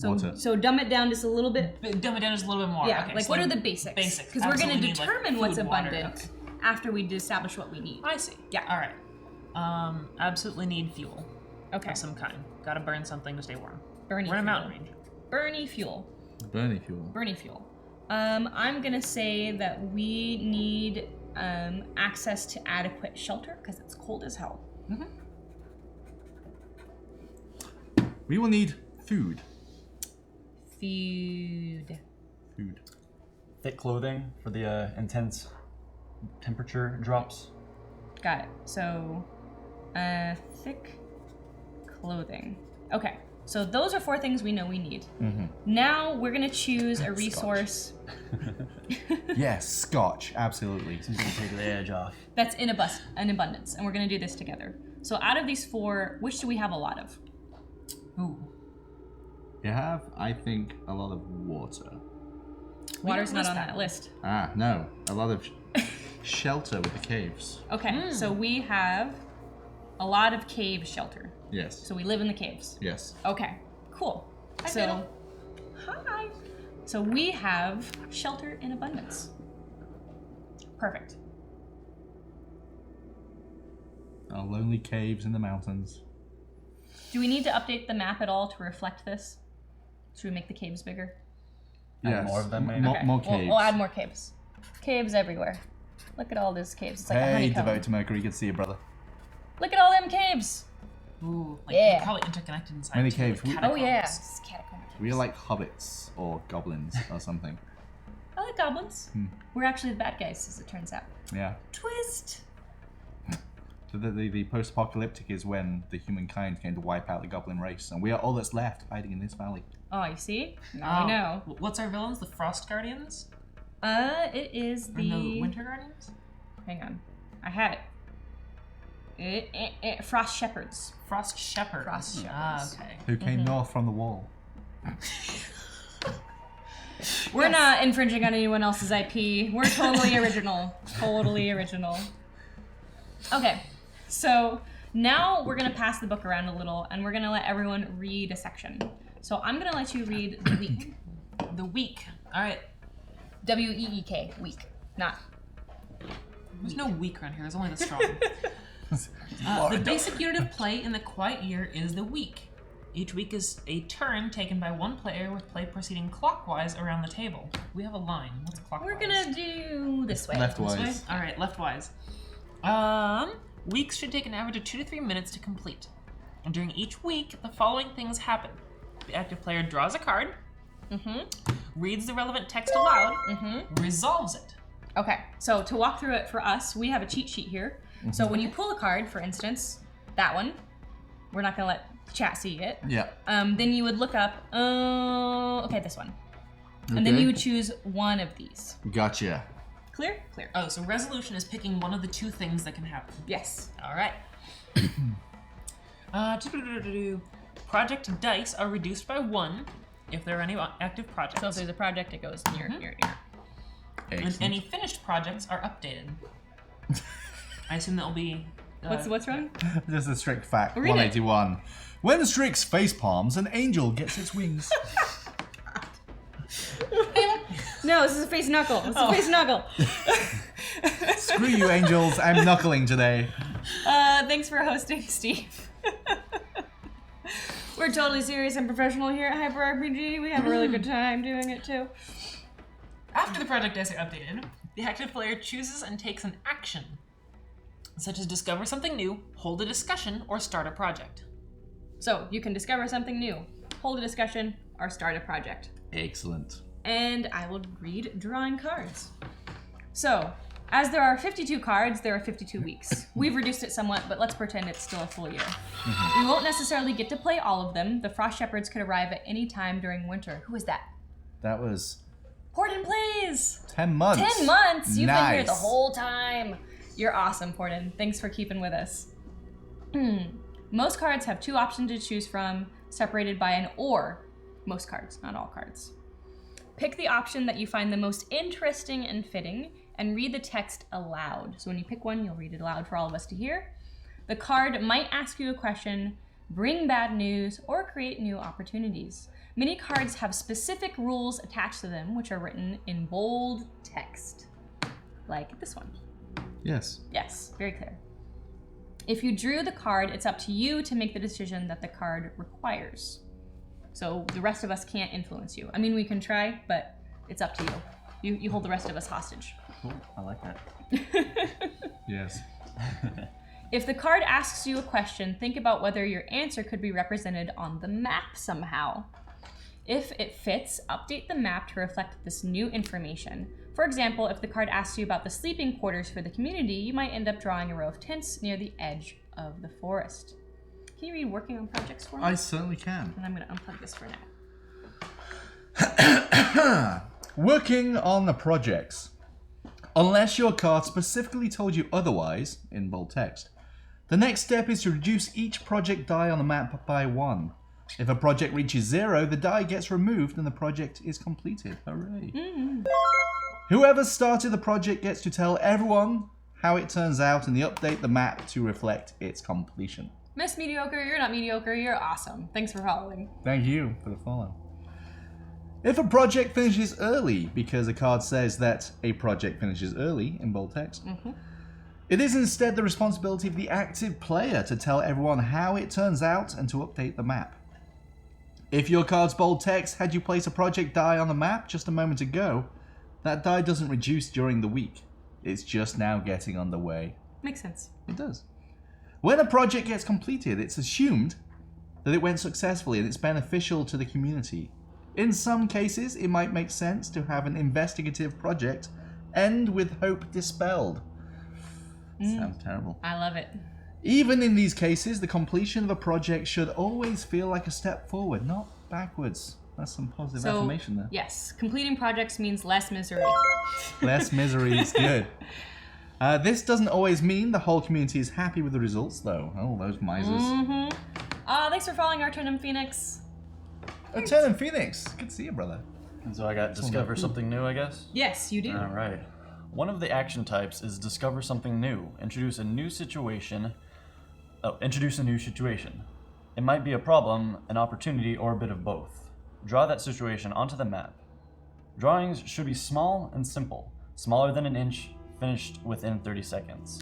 [SPEAKER 3] Water.
[SPEAKER 1] So dumb it down just a little bit.
[SPEAKER 4] Dumb it down just a little bit more.
[SPEAKER 1] Yeah,
[SPEAKER 4] Okay,
[SPEAKER 1] like
[SPEAKER 4] so
[SPEAKER 1] what are the basics?
[SPEAKER 4] Basics.
[SPEAKER 1] Because we're going to
[SPEAKER 4] Absolutely need, like,
[SPEAKER 1] determine what's
[SPEAKER 4] food, water.
[SPEAKER 1] abundant
[SPEAKER 4] Okay.
[SPEAKER 1] after we establish what we need.
[SPEAKER 4] I see.
[SPEAKER 1] Yeah.
[SPEAKER 4] All right. Absolutely need fuel
[SPEAKER 1] Okay.
[SPEAKER 4] of some kind. Gotta burn something to stay warm.
[SPEAKER 1] Bernie
[SPEAKER 4] We're in a
[SPEAKER 1] fuel.
[SPEAKER 4] mountain range.
[SPEAKER 1] Bernie fuel.
[SPEAKER 3] Burning fuel.
[SPEAKER 1] Bernie fuel. I'm going to say that we need access to adequate shelter because it's cold as hell.
[SPEAKER 3] We will need food.
[SPEAKER 1] Food.
[SPEAKER 3] Food.
[SPEAKER 6] Thick clothing for the intense temperature drops.
[SPEAKER 1] Got it. So, thick clothing. Okay. So those are 4 things we know we need. Now we're gonna choose a resource
[SPEAKER 3] Yes, scotch, absolutely.
[SPEAKER 6] Seems to take the edge off.
[SPEAKER 1] that's in abundance, and we're gonna do this together. So out of these 4, which do we have a lot of?
[SPEAKER 4] Ooh.
[SPEAKER 3] You have, I think, a lot of water.
[SPEAKER 1] Water's not
[SPEAKER 4] list
[SPEAKER 1] on
[SPEAKER 4] that
[SPEAKER 1] that
[SPEAKER 4] one.
[SPEAKER 1] list.
[SPEAKER 3] Ah, no. A lot of shelter with the caves.
[SPEAKER 1] Okay, so we have a lot of cave shelter.
[SPEAKER 3] Yes.
[SPEAKER 1] So we live in the caves.
[SPEAKER 3] Yes.
[SPEAKER 1] Okay, cool.
[SPEAKER 4] Hi,
[SPEAKER 1] so,
[SPEAKER 4] Fiddle.
[SPEAKER 1] hi. So we have shelter in abundance. Perfect.
[SPEAKER 3] Our lonely caves in the mountains.
[SPEAKER 1] Do we need to update the map at all to reflect this? Should we make the caves bigger?
[SPEAKER 6] Add more of them, maybe?
[SPEAKER 3] More,
[SPEAKER 1] Okay,
[SPEAKER 3] more caves.
[SPEAKER 1] We'll add more caves. Caves everywhere. Look at all these caves. It's like a
[SPEAKER 3] Hey,
[SPEAKER 1] honeycomb.
[SPEAKER 3] devoted to Mercury, good to see you, brother.
[SPEAKER 1] Look at all them caves.
[SPEAKER 4] Ooh. Like,
[SPEAKER 1] Yeah.
[SPEAKER 4] they're probably interconnected inside.
[SPEAKER 3] Many
[SPEAKER 4] too,
[SPEAKER 3] caves.
[SPEAKER 4] like
[SPEAKER 3] We-
[SPEAKER 1] Oh yeah.
[SPEAKER 4] catacombs.
[SPEAKER 1] It's catacomb caves.
[SPEAKER 3] We are like hobbits or goblins or something.
[SPEAKER 1] I like goblins. We're actually the bad guys, as it turns out.
[SPEAKER 3] Yeah.
[SPEAKER 1] Twist.
[SPEAKER 3] So the post-apocalyptic is when the humankind came to wipe out the goblin race, and we are all that's left hiding in this valley.
[SPEAKER 1] Oh, you see? Now I know.
[SPEAKER 4] What's our villains? The Frost Guardians?
[SPEAKER 1] It is
[SPEAKER 4] Or
[SPEAKER 1] the.
[SPEAKER 4] no, Winter Guardians?
[SPEAKER 1] Hang on. I had it. Frost Shepherds.
[SPEAKER 4] Frost Shepherds.
[SPEAKER 1] Frost
[SPEAKER 4] Ah,
[SPEAKER 1] Shepherds.
[SPEAKER 4] okay.
[SPEAKER 3] Who came north from the wall?
[SPEAKER 1] We're not infringing on anyone else's IP. We're totally original. Totally original. Okay, so now we're gonna pass the book around a little and we're gonna let everyone read a section. So I'm gonna let you read the week.
[SPEAKER 4] The week. All right.
[SPEAKER 1] W-E-E-K, week. Not.
[SPEAKER 4] There's no weak around here. There's only the strong. The basic unit of play in the quiet year is the week. Each week is a turn taken by one player with play proceeding clockwise around the table. We have a line. What's clockwise?
[SPEAKER 1] We're gonna do this way.
[SPEAKER 3] Leftwise.
[SPEAKER 4] This way? All right, leftwise. Weeks should take an average of 2 to 3 minutes to complete. And during each week, the following things happen. The active player draws a card. reads the relevant text aloud, resolves it.
[SPEAKER 1] Okay, so to walk through it for us, we have a cheat sheet here. So when you pull a card, for instance, that one, we're not gonna let chat see it.
[SPEAKER 3] Yeah.
[SPEAKER 1] Then you would look up, okay, this one. And then you would choose one of these.
[SPEAKER 3] Gotcha.
[SPEAKER 1] Clear? Clear.
[SPEAKER 4] Oh, so resolution is picking one of the two things that can happen.
[SPEAKER 1] Yes.
[SPEAKER 4] All right. Project dice are reduced by 1 if there are any active projects.
[SPEAKER 1] So if there's a project, it goes near.
[SPEAKER 4] And any finished projects are updated. I assume that will be...
[SPEAKER 1] What's wrong?
[SPEAKER 3] This is a Strix fact,
[SPEAKER 1] Read it.
[SPEAKER 3] 181. When Strix face palms, an angel gets its wings.
[SPEAKER 1] No, this is a face knuckle. This is a face knuckle.
[SPEAKER 3] Screw you, angels. I'm knuckling today.
[SPEAKER 1] Thanks for hosting, Steve. We're totally serious and professional here at Hyper RPG. We have a really good time doing it too.
[SPEAKER 4] After the project dice are updated, the active player chooses and takes an action, such as discover something new, hold a discussion, or start a project.
[SPEAKER 1] So you can discover something new, hold a discussion, or start a project.
[SPEAKER 3] Excellent.
[SPEAKER 1] And I will read drawing cards. So, as there are 52 cards, there are 52 weeks. We've reduced it somewhat, but let's pretend it's still a full year. We won't necessarily get to play all of them. The Frost Shepherds could arrive at any time during winter. Who is that?
[SPEAKER 3] That was
[SPEAKER 1] Porden Plays!
[SPEAKER 3] 10 months.
[SPEAKER 1] 10 months! You've been here the
[SPEAKER 3] Nice.
[SPEAKER 1] whole time. You're awesome, Porden. Thanks for keeping with us. Most cards have 2 options to choose from, separated by an or. Most cards, not all cards. Pick the option that you find the most interesting and fitting, and read the text aloud. So when you pick one, you'll read it aloud for all of us to hear. The card might ask you a question, bring bad news, or create new opportunities. Many cards have specific rules attached to them, which are written in bold text. Like this one.
[SPEAKER 3] Yes.
[SPEAKER 1] Yes, very clear. If you drew the card, it's up to you to make the decision that the card requires. So the rest of us can't influence you. I mean, we can try, but it's up to you. You hold the rest of us hostage.
[SPEAKER 6] Cool. I like that.
[SPEAKER 3] Yes.
[SPEAKER 1] If the card asks you a question, think about whether your answer could be represented on the map somehow. If it fits, update the map to reflect this new information. For example, if the card asks you about the sleeping quarters for the community, you might end up drawing a row of tents near the edge of the forest. Can you read working on projects for me?
[SPEAKER 3] I certainly can.
[SPEAKER 1] And I'm going to unplug this for now.
[SPEAKER 3] Working on the projects. Unless your card specifically told you otherwise, in bold text, the next step is to reduce each project die on the map by 1. If a project reaches 0, the die gets removed and the project is completed. Hooray. Whoever started the project gets to tell everyone how it turns out and update the map to reflect its completion.
[SPEAKER 1] Miss Mediocre, you're not mediocre, you're awesome. Thanks for following.
[SPEAKER 3] Thank you for the follow. If a project finishes early, because a card says that a project finishes early in bold text, it is instead the responsibility of the active player to tell everyone how it turns out and to update the map. If your card's bold text had you place a project die on the map just a moment ago, that die doesn't reduce during the week. It's just now getting underway.
[SPEAKER 1] Makes sense.
[SPEAKER 3] It does. When a project gets completed, it's assumed that it went successfully and it's beneficial to the community. In some cases, it might make sense to have an investigative project end with hope dispelled. Sounds terrible.
[SPEAKER 1] I love it.
[SPEAKER 3] Even in these cases, the completion of a project should always feel like a step forward, not backwards. That's some positive affirmation there.
[SPEAKER 1] Yes, completing projects means less misery.
[SPEAKER 3] Less misery is good. This doesn't always mean the whole community is happy with the results, though. Oh, those misers.
[SPEAKER 1] Thanks for following Arturnum Phoenix.
[SPEAKER 3] Turn Phoenix. Good to see you, brother.
[SPEAKER 6] And so I got discover something new, I guess?
[SPEAKER 1] Yes, you do.
[SPEAKER 6] All right. One of the action types is discover something new. Introduce a new situation. Introduce a new situation. It might be a problem, an opportunity, or a bit of both. Draw that situation onto the map. Drawings should be small and simple. Smaller than an inch, finished within 30 seconds.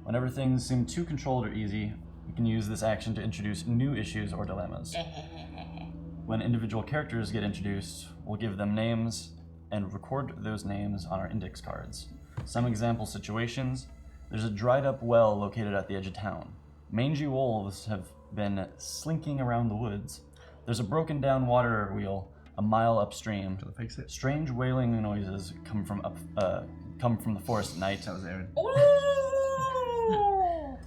[SPEAKER 6] Whenever things seem too controlled or easy, you can use this action to introduce new issues or dilemmas. When individual characters get introduced, we'll give them names and record those names on our index cards. Some example situations: there's a dried up well located at the edge of town. Mangy wolves have been slinking around the woods. There's a broken down water wheel a mile upstream.
[SPEAKER 3] Shall I fix it?
[SPEAKER 6] Strange wailing noises come from the forest at night.
[SPEAKER 3] That was Erin.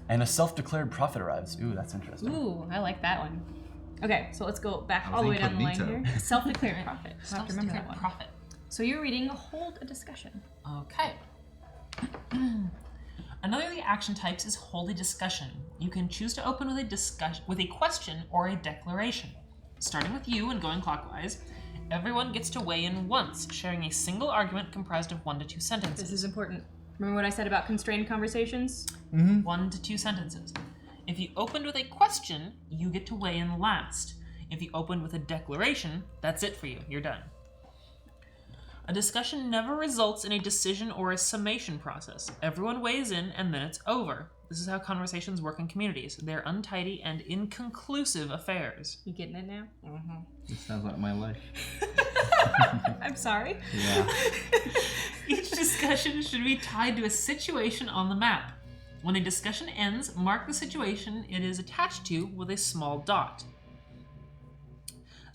[SPEAKER 6] And a self-declared prophet arrives. Ooh, that's interesting.
[SPEAKER 1] Ooh, I like that one. Okay, so let's go back
[SPEAKER 3] That
[SPEAKER 1] all the
[SPEAKER 3] was
[SPEAKER 1] way down the line
[SPEAKER 3] incognito.
[SPEAKER 1] here. Self-declared prophet. I have to remember that
[SPEAKER 4] Self-declared
[SPEAKER 1] one.
[SPEAKER 4] prophet.
[SPEAKER 1] So you're reading Hold a Discussion.
[SPEAKER 4] Okay. Another of the action types is hold a discussion. You can choose to open with a question or a declaration. Starting with you and going clockwise, everyone gets to weigh in once, sharing a single argument comprised of 1 to 2 sentences.
[SPEAKER 1] This is important. Remember what I said about constrained conversations?
[SPEAKER 4] 1 to 2 sentences. If you opened with a question, you get to weigh in last. If you opened with a declaration, that's it for you. You're done. A discussion never results in a decision or a summation process. Everyone weighs in and then it's over. This is how conversations work in communities. They're untidy and inconclusive affairs.
[SPEAKER 1] You getting it now?
[SPEAKER 3] This sounds like my life.
[SPEAKER 1] I'm sorry.
[SPEAKER 3] Yeah.
[SPEAKER 4] Each discussion should be tied to a situation on the map. When a discussion ends, mark the situation it is attached to with a small dot.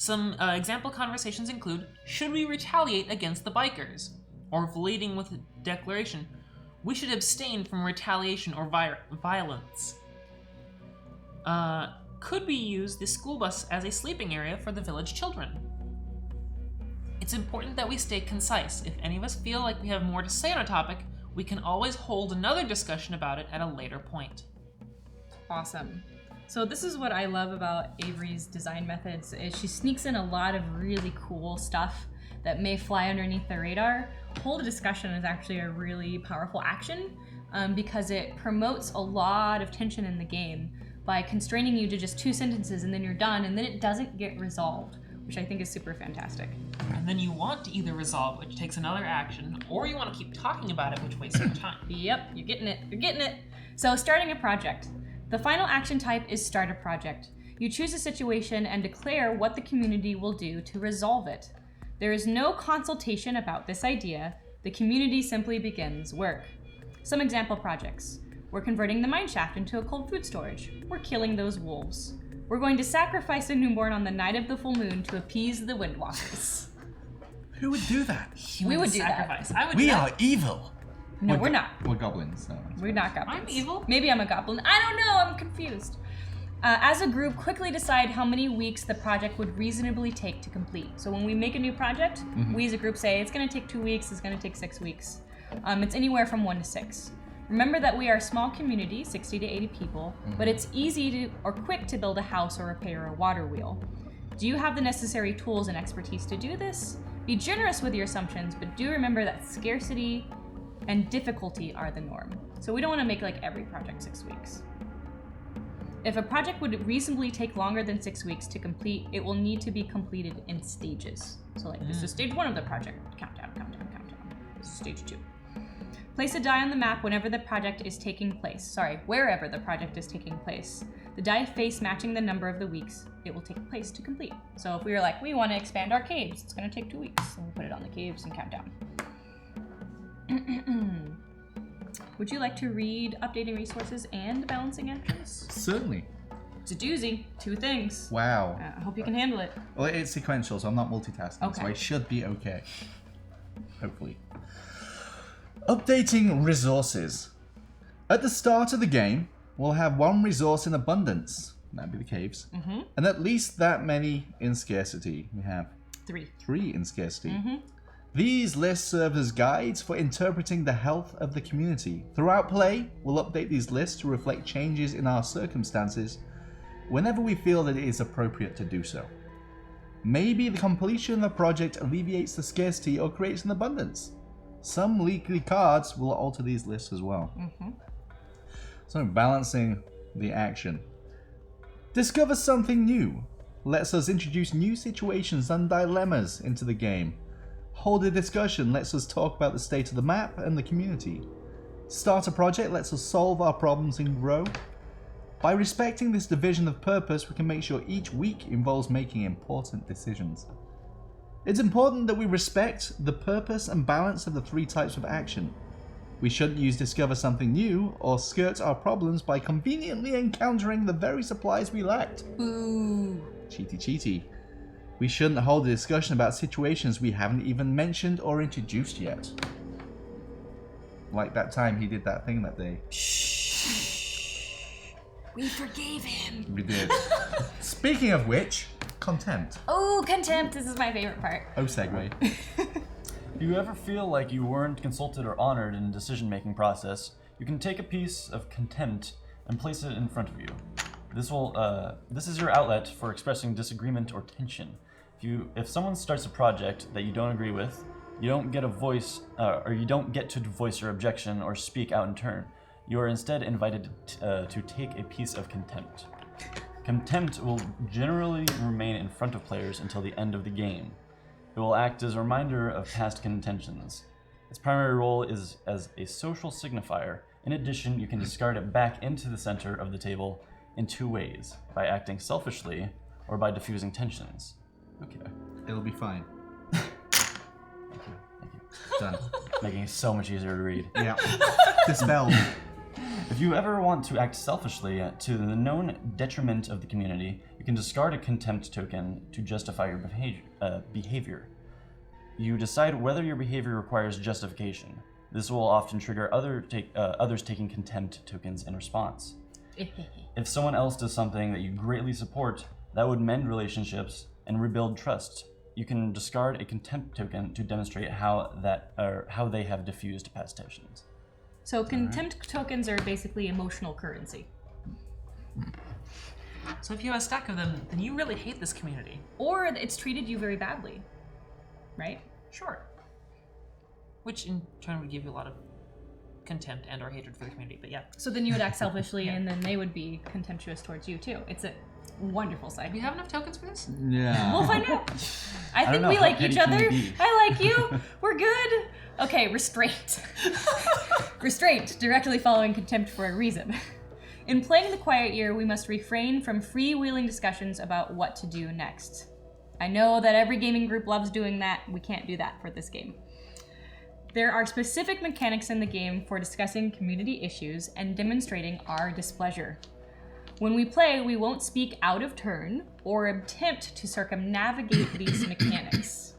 [SPEAKER 4] Some example conversations include, should we retaliate against the bikers? Or leading with a declaration, we should abstain from retaliation or violence. Could we use the school bus as a sleeping area for the village children? It's important that we stay concise. If any of us feel like we have more to say on a topic, we can always hold another discussion about it at a later point.
[SPEAKER 1] Awesome. So this is what I love about Avery's design methods, is she sneaks in a lot of really cool stuff that may fly underneath the radar. Hold a discussion is actually a really powerful action because it promotes a lot of tension in the game by constraining you to just 2 sentences and then you're done, and then it doesn't get resolved, which I think is super fantastic.
[SPEAKER 4] And then you want to either resolve, which takes another action, or you want to keep talking about it, which wastes your time.
[SPEAKER 1] Yep, you're getting it. You're getting it. So starting a project. The final action type is start a project. You choose a situation and declare what the community will do to resolve it. There is no consultation about this idea. The community simply begins work. Some example projects. We're converting the mine shaft into a cold food storage. We're killing those wolves. We're going to sacrifice a newborn on the night of the full moon to appease the windwalkers.
[SPEAKER 3] Who would do that?
[SPEAKER 1] We would do
[SPEAKER 4] Sacrifice. I would
[SPEAKER 5] We
[SPEAKER 4] do
[SPEAKER 5] are
[SPEAKER 4] that.
[SPEAKER 5] evil.
[SPEAKER 1] No, we're not.
[SPEAKER 3] We're goblins. So
[SPEAKER 1] We're not goblins.
[SPEAKER 4] I'm evil.
[SPEAKER 1] Maybe I'm a goblin. I don't know. I'm confused. As a group, quickly decide how many weeks the project would reasonably take to complete. So when we make a new project, we as a group say it's going to take 2 weeks, it's going to take 6 weeks. It's anywhere from 1 to 6. Remember that we are a small community, 60 to 80 people, but it's easy or quick to build a house or repair a water wheel. Do you have the necessary tools and expertise to do this? Be generous with your assumptions, but do remember that scarcity and difficulty are the norm. So we don't want to make like every project 6 weeks. If a project would reasonably take longer than 6 weeks to complete, it will need to be completed in stages. So like this is stage 1 of the project. Countdown, countdown, countdown. This is stage 2. Place a die on the map whenever the project is taking place. Sorry, wherever the project is taking place. The die face matching the number of the weeks it will take place to complete. So if we were like, we want to expand our caves, it's going to take 2 weeks. And we put it on the caves and count down. Would you like to read updating resources and balancing actions?
[SPEAKER 3] certainly.
[SPEAKER 1] It's a doozy. 2 things.
[SPEAKER 3] Wow.
[SPEAKER 1] I hope you can handle it.
[SPEAKER 3] Well, it's sequential, so I'm not multitasking,
[SPEAKER 1] Okay.
[SPEAKER 3] so I should be okay. Hopefully. Updating resources. At the start of the game, we'll have 1 resource in abundance. That'd be the caves. And at least that many in scarcity. We have
[SPEAKER 1] 3.
[SPEAKER 3] 3 in scarcity. These lists serve as guides for interpreting the health of the community. Throughout play, we'll update these lists to reflect changes in our circumstances whenever we feel that it is appropriate to do so. Maybe the completion of the project alleviates the scarcity or creates an abundance. Some leaky cards will alter these lists as well. So balancing the action. Discover something new. Lets us introduce new situations and dilemmas into the game. Hold a discussion lets us talk about the state of the map and the community. Start a project lets us solve our problems and grow. By respecting this division of purpose, we can make sure each week involves making important decisions. It's important that we respect the purpose and balance of the 3 types of action. We shouldn't use discover something new or skirt our problems by conveniently encountering the very supplies we lacked.
[SPEAKER 1] Boo.
[SPEAKER 3] Cheaty cheaty. We shouldn't hold a discussion about situations we haven't even mentioned or introduced yet. Like that time he did that thing that day.
[SPEAKER 1] We forgave him.
[SPEAKER 3] We did. Speaking of which, contempt.
[SPEAKER 1] Oh, contempt. This is my favorite part.
[SPEAKER 3] Oh, segue.
[SPEAKER 6] If you ever feel like you weren't consulted or honored in the decision-making process, you can take a piece of contempt and place it in front of you. This is your outlet for expressing disagreement or tension. If someone starts a project that you don't agree with, you don't get a voice, or you don't get to voice your objection or speak out in turn. You are instead invited to take a piece of contempt. Contempt will generally remain in front of players until the end of the game. It will act as a reminder of past contentions. Its primary role is as a social signifier. In addition, you can discard it back into the center of the table in two ways, by acting selfishly or by diffusing tensions. Okay.
[SPEAKER 3] It'll be fine.
[SPEAKER 6] Thank you.
[SPEAKER 3] Done.
[SPEAKER 6] Making it so much easier to read.
[SPEAKER 3] Yeah. Dispelled.
[SPEAKER 6] If you ever want to act selfishly to the known detriment of the community, you can discard a contempt token to justify your behavior. You decide whether your behavior requires justification. This will often trigger others taking contempt tokens in response. If someone else does something that you greatly support, that would mend relationships and rebuild trust. You can discard a contempt token to demonstrate how they have diffused past tensions.
[SPEAKER 1] So contempt tokens are basically emotional currency.
[SPEAKER 4] So if you have a stack of them, then you really hate this community.
[SPEAKER 1] Or it's treated you very badly, right?
[SPEAKER 4] Sure. Which in turn would give you a lot of contempt and or hatred for the community, but yeah.
[SPEAKER 1] So then you would act selfishly and then they would be contemptuous towards you too. It's a wonderful side.
[SPEAKER 4] Do you have enough tokens for this?
[SPEAKER 3] Yeah.
[SPEAKER 1] We'll find out. I
[SPEAKER 6] don't
[SPEAKER 1] think
[SPEAKER 6] know,
[SPEAKER 1] we
[SPEAKER 6] how
[SPEAKER 1] like
[SPEAKER 6] petty
[SPEAKER 1] each
[SPEAKER 6] can we
[SPEAKER 1] other.
[SPEAKER 6] be?
[SPEAKER 1] I like you. We're good. Okay, restraint. Restraint, directly following contempt for a reason. In playing the Quiet Year, we must refrain from freewheeling discussions about what to do next. I know that every gaming group loves doing that. We can't do that for this game. There are specific mechanics in the game for discussing community issues and demonstrating our displeasure. When we play, we won't speak out of turn or attempt to circumnavigate these mechanics.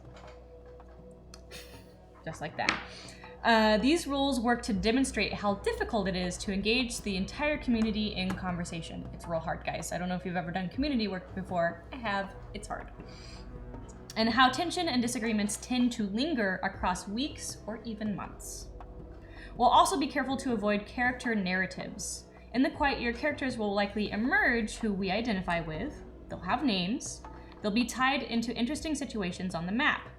[SPEAKER 1] Just like that. These rules work to demonstrate how difficult it is to engage the entire community in conversation. It's real hard, guys. I don't know if you've ever done community work before. I have. It's hard. And how tension and disagreements tend to linger across weeks or even months. We'll also be careful to avoid character narratives. In the Quiet Year, characters will likely emerge who we identify with. They'll have names. They'll be tied into interesting situations on the map.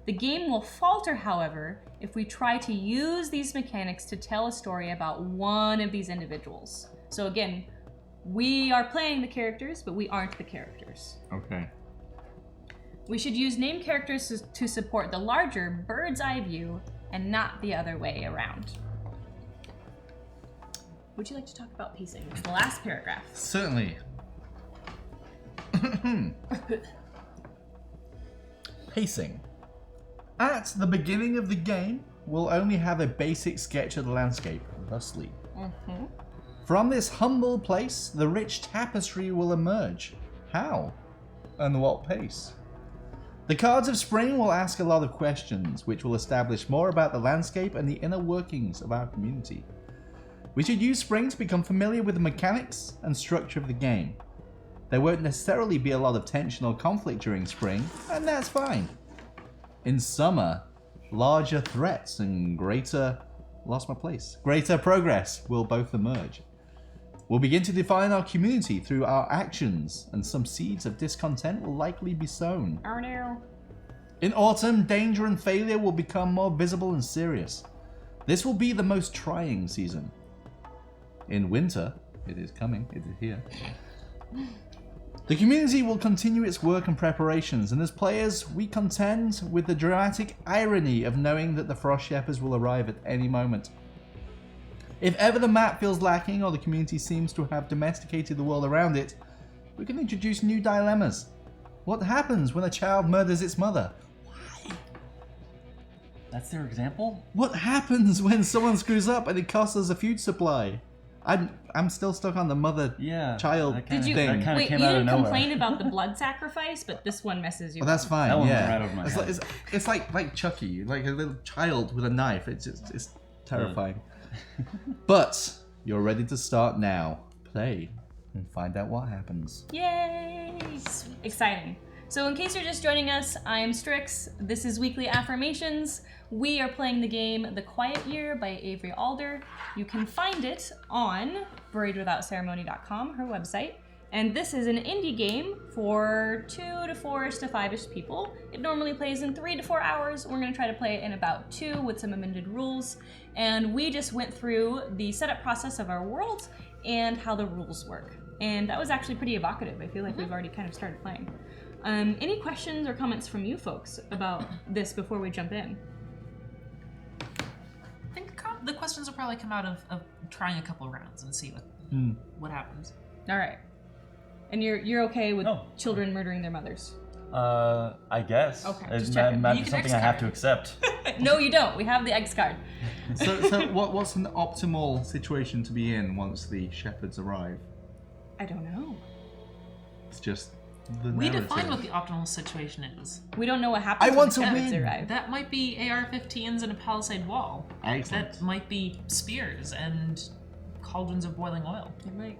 [SPEAKER 1] The game will falter, however, if we try to use these mechanics to tell a story about one of these individuals. So again, we are playing the characters, but we aren't the characters.
[SPEAKER 3] Okay.
[SPEAKER 1] We should use named characters to support the larger bird's eye view and not the other way around. Would you like to talk about pacing? It's the last paragraph.
[SPEAKER 3] Certainly. Pacing. At the beginning of the game, we'll only have a basic sketch of the landscape, thusly. From this humble place, the rich tapestry will emerge. How? And what pace? The cards of spring will ask a lot of questions, which will establish more about the landscape and the inner workings of our community. We should use spring to become familiar with the mechanics and structure of the game. There won't necessarily be a lot of tension or conflict during spring, and that's fine. In summer, larger threats and greater progress will both emerge. We'll begin to define our community through our actions, and some seeds of discontent will likely be sown.
[SPEAKER 1] Oh no.
[SPEAKER 3] In autumn, danger and failure will become more visible and serious. This will be the most trying season. In winter, it is coming, it is here. The community will continue its work and preparations, and as players, we contend with the dramatic irony of knowing that the Frost Shepherds will arrive at any moment. If ever the map feels lacking or the community seems to have domesticated the world around it, we can introduce new dilemmas. What happens when a child murders its mother?
[SPEAKER 6] That's their example?
[SPEAKER 3] What happens when someone screws up and it costs us a food supply? I'm still stuck on the mother-child
[SPEAKER 6] that
[SPEAKER 1] Did you
[SPEAKER 3] thing.
[SPEAKER 6] kinda
[SPEAKER 1] wait? You
[SPEAKER 6] came out of
[SPEAKER 1] didn't
[SPEAKER 6] nowhere.
[SPEAKER 1] complain about the blood sacrifice, but this one messes you.
[SPEAKER 3] Well, that's
[SPEAKER 1] up.
[SPEAKER 3] fine.
[SPEAKER 6] That one went
[SPEAKER 3] yeah,
[SPEAKER 6] right over my head.
[SPEAKER 3] it's like Chucky, like a little child with a knife. It's terrifying. But you're ready to start now. Play and find out what happens.
[SPEAKER 1] Yay! Exciting. So in case you're just joining us, I am Strix. This is Weekly Affirmations. We are playing the game The Quiet Year by Avery Alder. You can find it on buriedwithoutceremony.com, her website. And this is an indie game for 2 to 4ish to 5ish people. It normally plays in 3 to 4 hours. We're going to try to play it in about 2 with some amended rules. And we just went through the setup process of our world and how the rules work. And that was actually pretty evocative. I feel like we've already kind of started playing. Any questions or comments from you folks about this before we jump in?
[SPEAKER 4] I think the questions will probably come out of trying a couple rounds and see what happens.
[SPEAKER 1] All right. And you're okay with
[SPEAKER 6] Oh.
[SPEAKER 1] children murdering their mothers?
[SPEAKER 6] I guess.
[SPEAKER 1] Okay,
[SPEAKER 6] It
[SPEAKER 1] just
[SPEAKER 6] might
[SPEAKER 1] checking.
[SPEAKER 6] might
[SPEAKER 4] You
[SPEAKER 6] be
[SPEAKER 4] can
[SPEAKER 6] something I have to accept.
[SPEAKER 1] No, you don't. We have the X card.
[SPEAKER 3] So what's an optimal situation to be in once the shepherds arrive?
[SPEAKER 1] I don't know.
[SPEAKER 3] It's just the
[SPEAKER 4] We
[SPEAKER 3] narrative.
[SPEAKER 4] define what the optimal situation is.
[SPEAKER 1] We don't know what happens
[SPEAKER 3] I
[SPEAKER 1] when
[SPEAKER 3] want
[SPEAKER 1] the
[SPEAKER 3] to
[SPEAKER 1] shepherds
[SPEAKER 3] win.
[SPEAKER 1] arrive.
[SPEAKER 4] That might be AR-15s and a palisade wall.
[SPEAKER 3] Excellent.
[SPEAKER 4] That might be spears and cauldrons of boiling oil.
[SPEAKER 1] It might.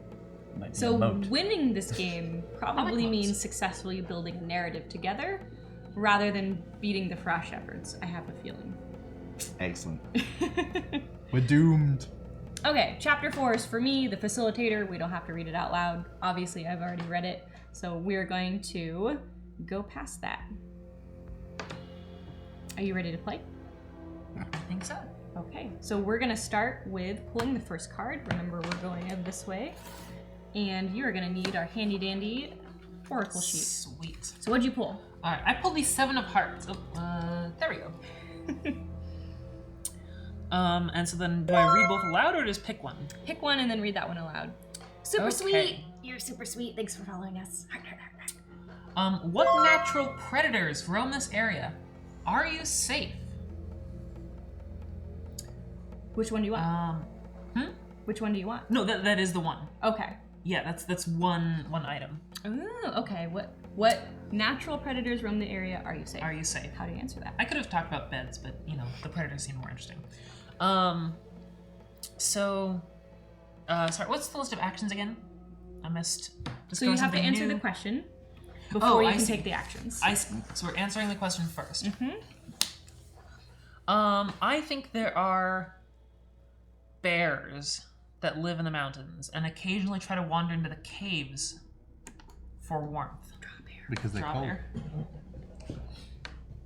[SPEAKER 6] Might be
[SPEAKER 1] So
[SPEAKER 6] a moat.
[SPEAKER 1] winning this game probably
[SPEAKER 4] moats.
[SPEAKER 1] means successfully building a narrative together rather than beating the Frost Shepherds, I have a feeling.
[SPEAKER 3] Excellent. We're doomed.
[SPEAKER 1] Okay, chapter 4 is for me, the facilitator. We don't have to read it out loud. Obviously, I've already read it. So we're going to go past that. Are you ready to play?
[SPEAKER 4] I think so.
[SPEAKER 1] Okay, so we're gonna start with pulling the first card. Remember, we're going this way. And you're gonna need our handy dandy oracle sheet.
[SPEAKER 4] Sweet.
[SPEAKER 1] So what'd you pull?
[SPEAKER 4] All right, I pulled the 7 of Hearts. Oh, there we go. And so then do I read both aloud or just pick one?
[SPEAKER 1] Pick one and then read that one aloud. Super
[SPEAKER 4] Okay.
[SPEAKER 1] sweet! You're super sweet. Thanks for following us.
[SPEAKER 4] What natural predators roam this area? Are you safe?
[SPEAKER 1] Which one do you want? Which one do you want?
[SPEAKER 4] No, that is the one.
[SPEAKER 1] Okay.
[SPEAKER 4] Yeah, that's one item.
[SPEAKER 1] Ooh, okay. What natural predators roam the area? Are you safe?
[SPEAKER 4] Are you safe?
[SPEAKER 1] How do you answer that?
[SPEAKER 4] I could have talked about beds, but the predators seem more interesting. Sorry, what's the list of actions again? I missed.
[SPEAKER 1] So you have to answer the question before you
[SPEAKER 4] I
[SPEAKER 1] can
[SPEAKER 4] see.
[SPEAKER 1] take the actions.
[SPEAKER 4] I see. So we're answering the question first.
[SPEAKER 1] Mm-hmm.
[SPEAKER 4] I think there are bears that live in the mountains and occasionally try to wander into the caves for warmth.
[SPEAKER 3] Because they're
[SPEAKER 4] Draw
[SPEAKER 3] cold.
[SPEAKER 4] bear.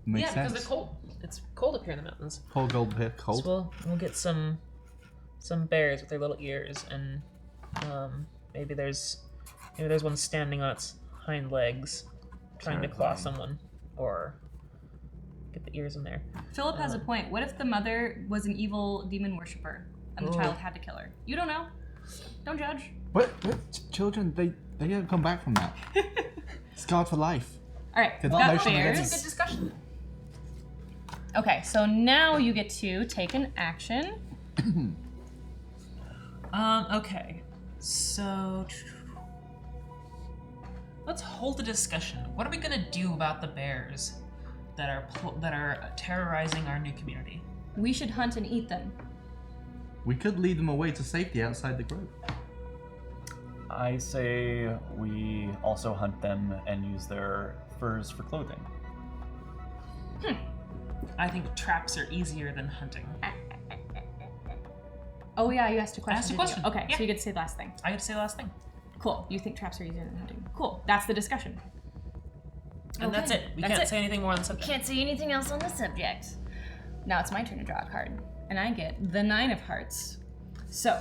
[SPEAKER 3] Makes
[SPEAKER 4] Yeah,
[SPEAKER 3] sense.
[SPEAKER 4] because they're cold. It's cold up here in the mountains.
[SPEAKER 3] Cold, gold, pit, cold.
[SPEAKER 4] So we'll get some bears with their little ears, and maybe there's one standing on its hind legs, trying to claw someone, or get the ears in there.
[SPEAKER 1] Philip has a point. What if the mother was an evil demon worshiper and the child had to kill her? You don't know. Don't judge.
[SPEAKER 3] But children, they don't come back from that. Scarred for life.
[SPEAKER 1] All right,
[SPEAKER 3] Good
[SPEAKER 1] we've got
[SPEAKER 3] notion
[SPEAKER 1] bears.
[SPEAKER 3] against-
[SPEAKER 4] Good discussion.
[SPEAKER 1] Okay, so now you get to take an action.
[SPEAKER 4] Okay. So let's hold a discussion. What are we gonna do about the bears that are terrorizing our new community?
[SPEAKER 1] We should hunt and eat them.
[SPEAKER 3] We could lead them away to safety outside the grove.
[SPEAKER 6] I say we also hunt them and use their furs for clothing.
[SPEAKER 4] I think traps are easier than hunting.
[SPEAKER 1] Oh yeah, you asked a question.
[SPEAKER 4] asked a
[SPEAKER 1] didn't
[SPEAKER 4] question.
[SPEAKER 1] you? Okay,
[SPEAKER 4] Yeah.
[SPEAKER 1] so you get to say the last thing.
[SPEAKER 4] I get to say the last thing.
[SPEAKER 1] Cool. You think traps are easier than hunting. Cool. That's the discussion.
[SPEAKER 4] And that's it. We
[SPEAKER 1] That's
[SPEAKER 4] can't
[SPEAKER 1] it.
[SPEAKER 4] say anything more on the subject.
[SPEAKER 1] Can't say anything else on the subject. Now it's my turn to draw a card. And I get the 9 of Hearts. So,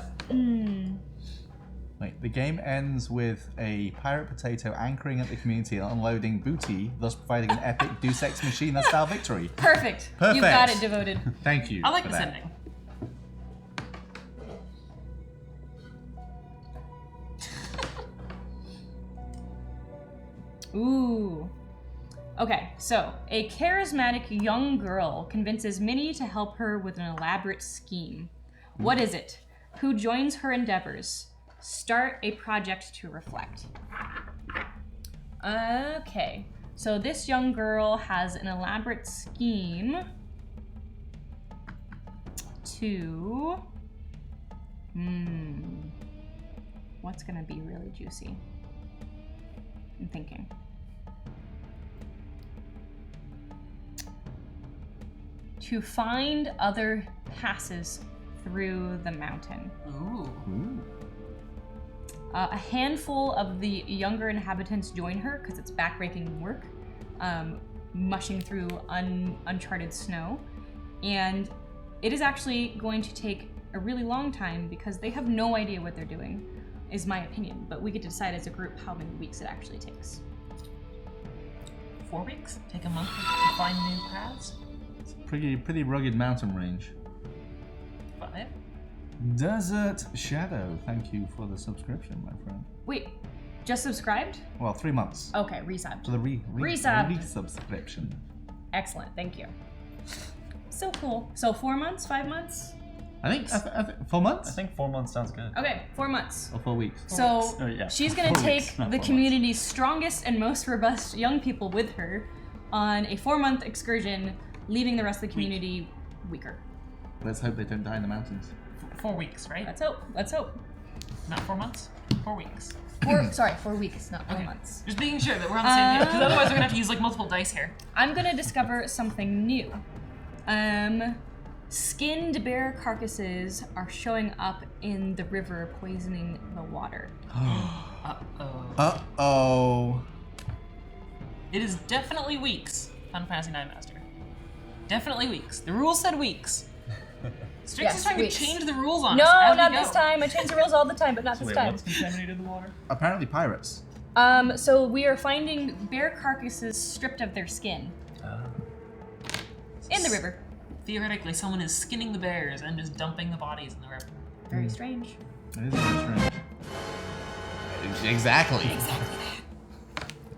[SPEAKER 3] Wait, the game ends with a pirate potato anchoring at the community and unloading booty, thus providing an epic Deus Ex Machina style victory.
[SPEAKER 1] perfect.
[SPEAKER 3] Perfect.
[SPEAKER 1] You got it, Devoted.
[SPEAKER 3] Thank you.
[SPEAKER 4] I like
[SPEAKER 3] for
[SPEAKER 4] this
[SPEAKER 3] that.
[SPEAKER 4] ending.
[SPEAKER 1] Ooh. Okay, so a charismatic young girl convinces Minnie to help her with an elaborate scheme. What is it? who joins her endeavors. Start a project to reflect. Okay, so this young girl has an elaborate scheme to... What's gonna be really juicy? I'm thinking. To find other passes through the mountain.
[SPEAKER 4] Ooh.
[SPEAKER 1] A handful of the younger inhabitants join her because it's backbreaking work, mushing through uncharted snow. And it is actually going to take a really long time because they have no idea what they're doing, is my opinion. But we get to decide as a group how many weeks it actually takes.
[SPEAKER 4] 4 weeks? Take a month to find new paths?
[SPEAKER 3] It's a pretty rugged mountain range.
[SPEAKER 4] 5?
[SPEAKER 3] Desert Shadow, thank you for the subscription, my friend.
[SPEAKER 1] Wait, just subscribed?
[SPEAKER 3] Well, 3 months.
[SPEAKER 1] Okay, resubbed.
[SPEAKER 3] For the
[SPEAKER 1] Resubbed.
[SPEAKER 3] resubscription.
[SPEAKER 1] Excellent, thank you. So cool. So 4 months, 5 months?
[SPEAKER 3] I think 4 months?
[SPEAKER 6] I think 4 months sounds good.
[SPEAKER 1] Okay, 4 months.
[SPEAKER 3] Or 4 weeks.
[SPEAKER 1] So
[SPEAKER 6] Oh, yeah.
[SPEAKER 1] she's gonna
[SPEAKER 6] 4
[SPEAKER 1] take
[SPEAKER 6] weeks, not
[SPEAKER 1] the
[SPEAKER 6] 4
[SPEAKER 1] community's strongest and most robust young people with her on a 4-month excursion, leaving the rest of the community weaker.
[SPEAKER 3] Let's hope they don't die in the mountains.
[SPEAKER 4] 4 weeks, right?
[SPEAKER 1] Let's hope. Let's hope.
[SPEAKER 4] Not 4 months? 4 weeks.
[SPEAKER 1] 4 weeks, not 4 months.
[SPEAKER 4] Just making sure that we're on the same page, because otherwise we're gonna have to use like multiple dice here.
[SPEAKER 1] I'm gonna discover something new. Skinned bear carcasses are showing up in the river, poisoning the water.
[SPEAKER 4] Uh-oh.
[SPEAKER 3] Uh-oh.
[SPEAKER 4] It is definitely weeks, Final Fantasy IX Master. Definitely weeks. The rules said weeks. Strix is trying
[SPEAKER 1] weeks.
[SPEAKER 4] to change the rules on us.
[SPEAKER 1] No,
[SPEAKER 4] as we
[SPEAKER 1] not
[SPEAKER 4] go.
[SPEAKER 1] this time. I change the rules all the time, but not this time.
[SPEAKER 6] What's contaminated the water?
[SPEAKER 3] Apparently pirates.
[SPEAKER 1] So we are finding bear carcasses stripped of their skin in the river.
[SPEAKER 4] Theoretically, someone is skinning the bears and just dumping the bodies in the river.
[SPEAKER 1] Very strange.
[SPEAKER 3] It is very strange.
[SPEAKER 5] Exactly.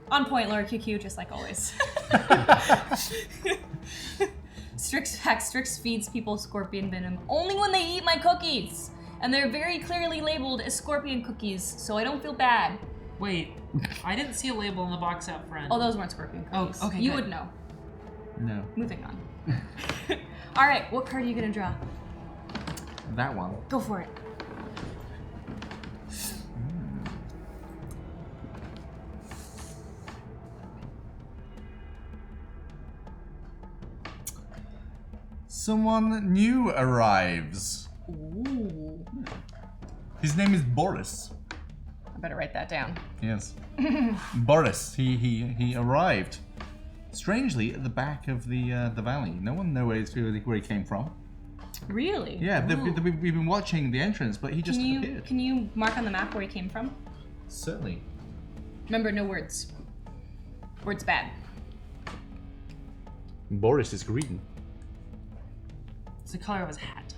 [SPEAKER 1] On point, Laura QQ, just like always. Strix feeds people scorpion venom only when they eat my cookies, and they're very clearly labeled as scorpion cookies, so I don't feel bad.
[SPEAKER 4] Wait, I didn't see a label on the box out front.
[SPEAKER 1] Oh, those weren't scorpion
[SPEAKER 4] Oh,
[SPEAKER 1] cookies.
[SPEAKER 4] okay,
[SPEAKER 1] You
[SPEAKER 4] good.
[SPEAKER 1] would know.
[SPEAKER 3] No.
[SPEAKER 1] Moving on. All right, what card are you gonna draw?
[SPEAKER 3] That one.
[SPEAKER 1] Go for it.
[SPEAKER 3] Someone new arrives.
[SPEAKER 1] Ooh.
[SPEAKER 3] His name is Boris.
[SPEAKER 1] I better write that down.
[SPEAKER 3] Yes. Boris. He arrived. Strangely, at the back of the valley. No one knows where he came from.
[SPEAKER 1] Really?
[SPEAKER 3] Yeah, we've been watching the entrance, but he just appeared.
[SPEAKER 1] Can you mark on the map where he came from?
[SPEAKER 3] Certainly.
[SPEAKER 1] Remember, no words. Words bad.
[SPEAKER 3] Boris is green.
[SPEAKER 4] It's the color of his hat.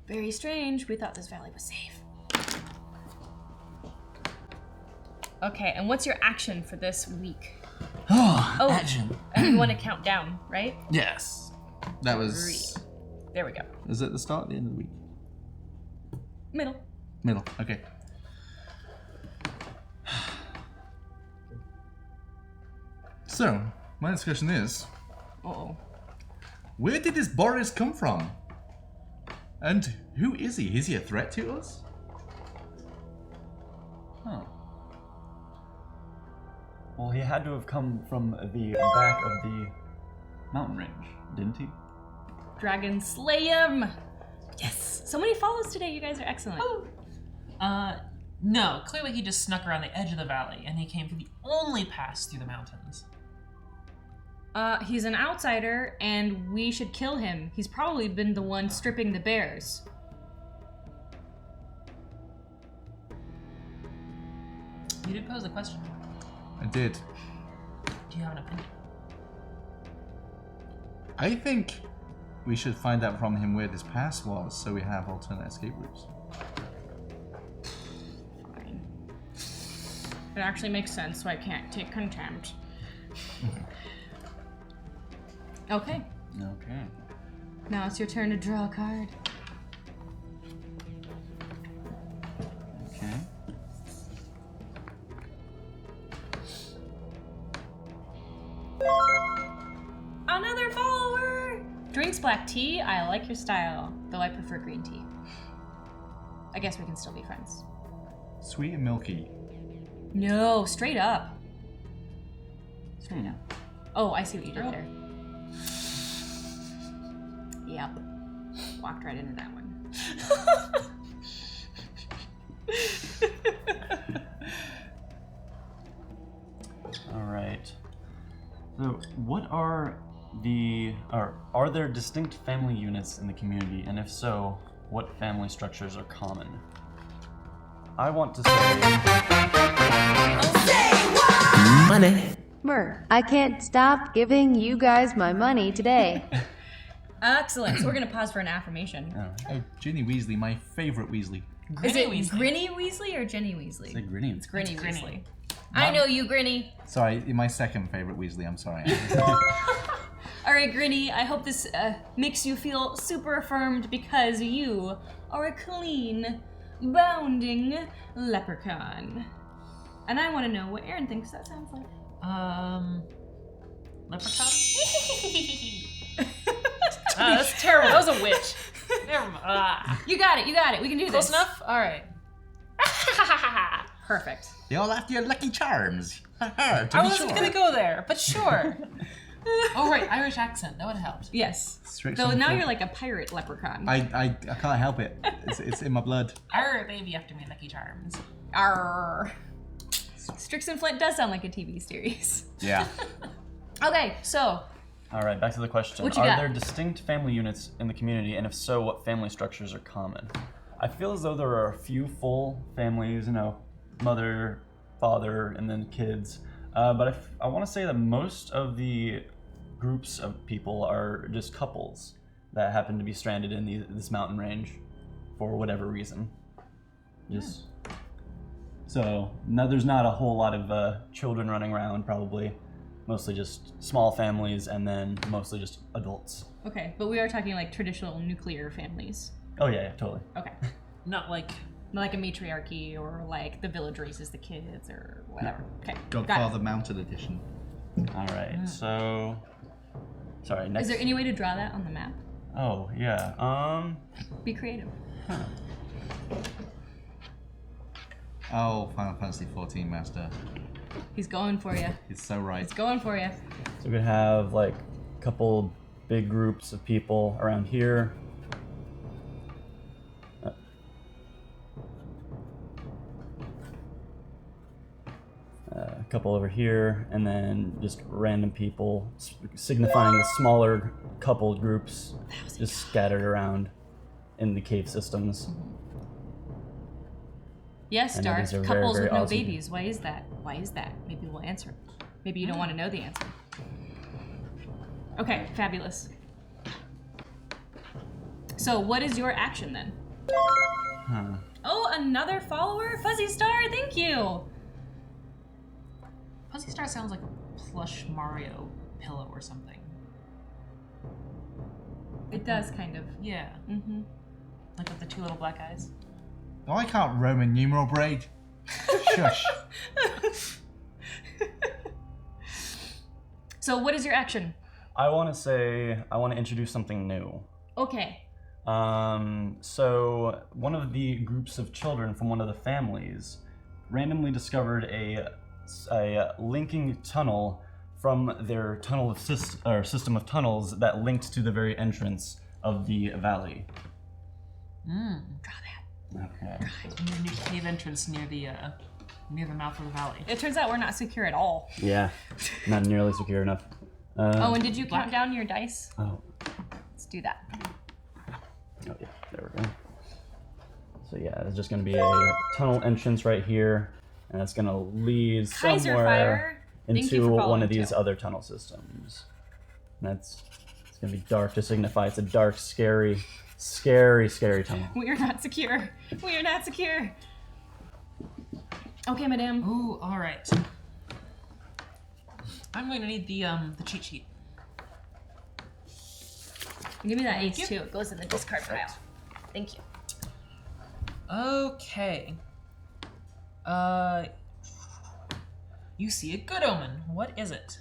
[SPEAKER 1] Very strange. We thought this valley was safe. Okay, and what's your action for this week?
[SPEAKER 5] Oh, action.
[SPEAKER 1] And you want to count down, right?
[SPEAKER 5] Yes.
[SPEAKER 3] That was.
[SPEAKER 1] There we go.
[SPEAKER 3] Is it the start or the end of the week?
[SPEAKER 1] Middle.
[SPEAKER 3] Middle. Okay. So, my next question is,
[SPEAKER 1] Uh-oh.
[SPEAKER 3] where did this Boris come from? And who is he? Is he a threat to us?
[SPEAKER 6] Huh. Well, he had to have come from the back of the mountain range, didn't he?
[SPEAKER 1] Dragon slay him! Yes! So many follows today, you guys are excellent.
[SPEAKER 4] No, clearly he just snuck around the edge of the valley and he came through the only pass through the mountains.
[SPEAKER 1] He's an outsider, and we should kill him. He's probably been the one stripping the bears.
[SPEAKER 4] You did pose the question.
[SPEAKER 3] I did.
[SPEAKER 4] Do you have an opinion?
[SPEAKER 3] I think we should find out from him where this pass was, so we have alternate escape routes.
[SPEAKER 1] Fine. It actually makes sense, so I can't take contempt. Okay.
[SPEAKER 6] Okay.
[SPEAKER 1] Now it's your turn to draw a card.
[SPEAKER 6] Okay.
[SPEAKER 1] Another follower! Drinks black tea. I like your style, though I prefer green tea. I guess we can still be friends.
[SPEAKER 3] Sweet and milky.
[SPEAKER 1] No, straight up. Straight up. Oh, I see what you did there. Yep. Walked right into that one.
[SPEAKER 6] All right. So, what are there distinct family units in the community, and if so, what family structures are common? I want to say
[SPEAKER 5] Money.
[SPEAKER 7] I can't stop giving you guys my money today.
[SPEAKER 1] Excellent. So we're gonna pause for an affirmation.
[SPEAKER 3] Oh, Ginny Weasley, my favorite Weasley.
[SPEAKER 1] Is it
[SPEAKER 4] Weasley.
[SPEAKER 1] Grinny Weasley or Jenny Weasley?
[SPEAKER 6] say Grinny.
[SPEAKER 1] It's Grinny
[SPEAKER 4] It's Grinny.
[SPEAKER 1] Weasley. I know you, Grinny.
[SPEAKER 3] Sorry, my second favorite Weasley. I'm sorry.
[SPEAKER 1] All right, Grinny. I hope this makes you feel super affirmed because you are a clean, bounding leprechaun. And I want to know what Erin thinks that sounds like.
[SPEAKER 4] Leprechaun? That's terrible. That was a witch. Never mind.
[SPEAKER 1] You got it. You got it. We can do
[SPEAKER 4] Close
[SPEAKER 1] this.
[SPEAKER 4] enough? All right.
[SPEAKER 1] Perfect.
[SPEAKER 5] They all after your lucky charms.
[SPEAKER 4] I wasn't gonna go there, but sure. Oh right, Irish accent. That would have helped.
[SPEAKER 1] Yes.
[SPEAKER 3] Strix
[SPEAKER 1] So
[SPEAKER 3] and
[SPEAKER 1] now
[SPEAKER 3] full-
[SPEAKER 1] you're like a pirate leprechaun.
[SPEAKER 3] I can't help it. It's in my blood.
[SPEAKER 4] Arr, baby, after me, Lucky Charms.
[SPEAKER 1] Arr. Strix and Flint does sound like a TV series.
[SPEAKER 3] Yeah.
[SPEAKER 1] Okay, so
[SPEAKER 6] All right, back to the question.
[SPEAKER 1] What you
[SPEAKER 6] Are
[SPEAKER 1] got?
[SPEAKER 6] there distinct family units in the community, and if so, what family structures are common? I feel as though there are a few full families, mother, father, and then kids. But I want to say that most of the groups of people are just couples that happen to be stranded in this mountain range for whatever reason. Just so no, there's not a whole lot of children running around, probably. Mostly just small families, and then mostly just adults.
[SPEAKER 1] okay, but we are talking like traditional nuclear families.
[SPEAKER 6] Oh yeah, totally.
[SPEAKER 1] Okay.
[SPEAKER 4] Not like
[SPEAKER 1] Like a matriarchy or like the village raises the kids or whatever. Okay. Got
[SPEAKER 3] Godfather
[SPEAKER 1] it.
[SPEAKER 3] Mounted Edition.
[SPEAKER 6] All right, so sorry. Next.
[SPEAKER 1] Is there any way to draw that on the map?
[SPEAKER 6] Oh yeah.
[SPEAKER 1] Be creative.
[SPEAKER 3] Oh, Final Fantasy 14 Master.
[SPEAKER 1] He's going for you.
[SPEAKER 3] He's so right.
[SPEAKER 1] He's going for you.
[SPEAKER 6] So we could have like a couple big groups of people around here. A couple over here, and then just random people, signifying the smaller coupled groups just scattered around in the cave systems.
[SPEAKER 1] Yes,
[SPEAKER 6] I know
[SPEAKER 1] Dark.
[SPEAKER 6] these are
[SPEAKER 1] Couples
[SPEAKER 6] very,
[SPEAKER 1] with
[SPEAKER 6] very
[SPEAKER 1] no
[SPEAKER 6] awesome.
[SPEAKER 1] babies. Why is that? Why is that? Maybe we'll answer. Maybe you don't want to know the answer. Okay, fabulous. So what is your action then? Oh, another follower? Fuzzy Star, thank you.
[SPEAKER 4] Fuzzy Star sounds like a plush Mario pillow or something.
[SPEAKER 1] It does kind of.
[SPEAKER 4] Yeah.
[SPEAKER 1] Mm-hmm.
[SPEAKER 4] Like with the two little black eyes.
[SPEAKER 3] Oh, I can't Roman numeral braid. Shush.
[SPEAKER 1] So what is your action?
[SPEAKER 6] I want to introduce something new.
[SPEAKER 1] Okay.
[SPEAKER 6] So one of the groups of children from one of the families randomly discovered a linking tunnel from their system of tunnels that linked to the very entrance of the valley.
[SPEAKER 4] Draw
[SPEAKER 1] that.
[SPEAKER 6] Okay.
[SPEAKER 4] Near the new cave entrance near the mouth of the valley.
[SPEAKER 1] It turns out we're not secure at all.
[SPEAKER 6] Yeah, not nearly secure enough.
[SPEAKER 1] Oh, and did you count down your dice?
[SPEAKER 6] Oh.
[SPEAKER 1] Let's do that.
[SPEAKER 6] Oh yeah, there we go. So yeah, there's just gonna be a tunnel entrance right here, and it's gonna lead
[SPEAKER 1] Kaiser
[SPEAKER 6] somewhere
[SPEAKER 1] Fire. Thank you
[SPEAKER 6] into
[SPEAKER 1] for
[SPEAKER 6] one
[SPEAKER 1] following
[SPEAKER 6] of these
[SPEAKER 1] too.
[SPEAKER 6] other tunnel systems. And it's gonna be dark to signify it's a dark, scary tunnel.
[SPEAKER 1] We are not secure. We are not secure. Okay, madame.
[SPEAKER 4] Ooh, all right. I'm going to need the cheat sheet.
[SPEAKER 1] Give me that ace too. It goes in the discard pile. Thank you.
[SPEAKER 4] Okay. You see a good omen. What is it?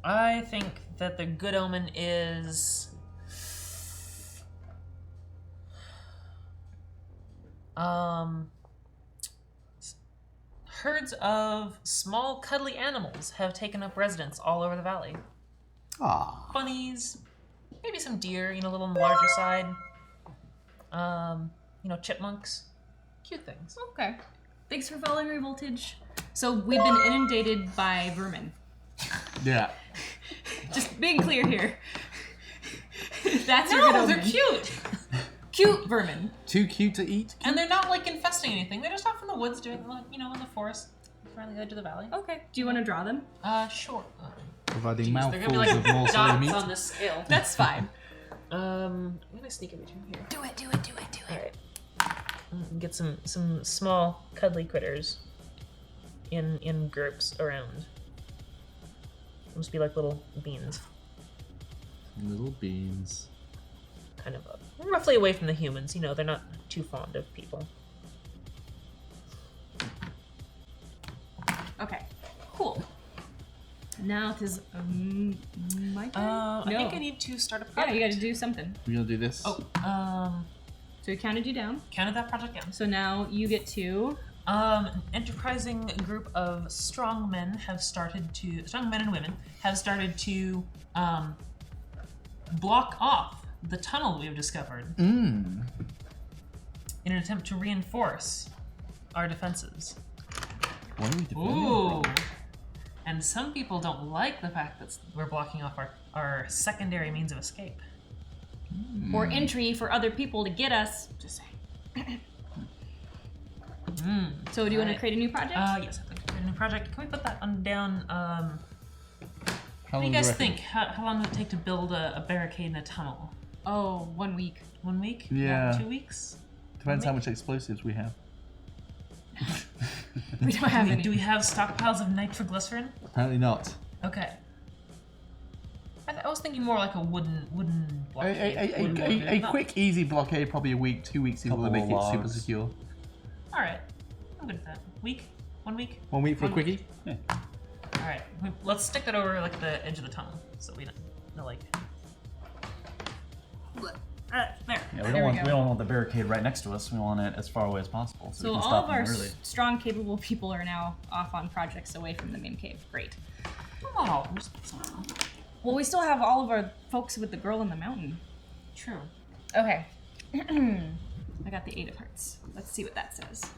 [SPEAKER 4] I think that the good omen is herds of small cuddly animals have taken up residence all over the valley.
[SPEAKER 3] Ah.
[SPEAKER 4] Bunnies, maybe some deer, a little on the larger side. Chipmunks. Cute things.
[SPEAKER 1] Okay. Thanks for following Revoltage. So we've been inundated by vermin.
[SPEAKER 3] Yeah.
[SPEAKER 1] Just being clear here. That's your good
[SPEAKER 4] No,
[SPEAKER 1] omen.
[SPEAKER 4] they're cute.
[SPEAKER 1] Cute vermin.
[SPEAKER 3] Too cute to eat?
[SPEAKER 4] And they're not like infesting anything. They're just off in the woods doing, in the forest, around the edge of the valley.
[SPEAKER 1] Okay. Do you want to draw them?
[SPEAKER 4] Sure.
[SPEAKER 3] Providing
[SPEAKER 4] They're gonna be
[SPEAKER 3] mouthfuls
[SPEAKER 4] like
[SPEAKER 3] of morsel
[SPEAKER 4] dots
[SPEAKER 3] meat.
[SPEAKER 4] on this scale.
[SPEAKER 1] That's fine.
[SPEAKER 4] I'm gonna sneak in between here.
[SPEAKER 1] Do it.
[SPEAKER 4] All right. Get some small cuddly critters in groups around. Must be like little beans,
[SPEAKER 3] Little beans.
[SPEAKER 4] kind of roughly away from the humans. They're not too fond of people.
[SPEAKER 1] Okay. Cool. Now it is my turn.
[SPEAKER 4] I think I need to start a
[SPEAKER 1] Yeah,
[SPEAKER 4] project.
[SPEAKER 1] you got to do something.
[SPEAKER 3] We're gonna do this.
[SPEAKER 4] Oh,
[SPEAKER 1] So we counted you down.
[SPEAKER 4] counted that project down.
[SPEAKER 1] So now you get to.
[SPEAKER 4] An enterprising group of strong men and women have started to block off the tunnel we have discovered in an attempt to reinforce our defenses.
[SPEAKER 3] What are we defending?
[SPEAKER 4] Ooh. And some people don't like the fact that we're blocking off our secondary means of escape.
[SPEAKER 1] Or entry for other people to get us.
[SPEAKER 4] Just saying.
[SPEAKER 1] So do you want to
[SPEAKER 4] Alright.
[SPEAKER 1] create a new project?
[SPEAKER 4] Yes, I'd like to create a new project. Can we put that on down?
[SPEAKER 3] How
[SPEAKER 4] What do you
[SPEAKER 3] long
[SPEAKER 4] guys
[SPEAKER 3] reckon?
[SPEAKER 4] think? How long would it take to build a barricade in a tunnel?
[SPEAKER 1] Oh, 1 week.
[SPEAKER 4] 1 week?
[SPEAKER 3] Yeah.
[SPEAKER 4] 2 weeks?
[SPEAKER 3] Depends how much explosives we have.
[SPEAKER 1] We don't have any.
[SPEAKER 4] Do we have stockpiles of nitroglycerin?
[SPEAKER 3] Apparently not.
[SPEAKER 4] Okay. I was thinking more like a wooden blockade.
[SPEAKER 3] A quick, easy blockade, probably a week, 2 weeks, will
[SPEAKER 6] Couple
[SPEAKER 3] make
[SPEAKER 6] of
[SPEAKER 3] it super
[SPEAKER 6] logs.
[SPEAKER 3] secure.
[SPEAKER 4] All right, I'm good with that. Week? 1 week?
[SPEAKER 3] 1 week for a quickie? Yeah.
[SPEAKER 4] All right, let's stick that over like the edge of the tunnel so we don't like. There.
[SPEAKER 6] Yeah, we
[SPEAKER 1] There
[SPEAKER 6] don't
[SPEAKER 1] we go.
[SPEAKER 6] want the barricade right next to us. We want it as far away as possible, so,
[SPEAKER 1] So
[SPEAKER 6] we can
[SPEAKER 1] all
[SPEAKER 6] stop
[SPEAKER 1] of
[SPEAKER 6] them
[SPEAKER 1] our
[SPEAKER 6] early.
[SPEAKER 1] strong, capable people are now off on projects away from the main cave. Great.
[SPEAKER 4] Oh,
[SPEAKER 1] Well, we still have all of our folks with the girl in the mountain.
[SPEAKER 4] true.
[SPEAKER 1] Okay. I got the 8 of hearts. Let's see what that says.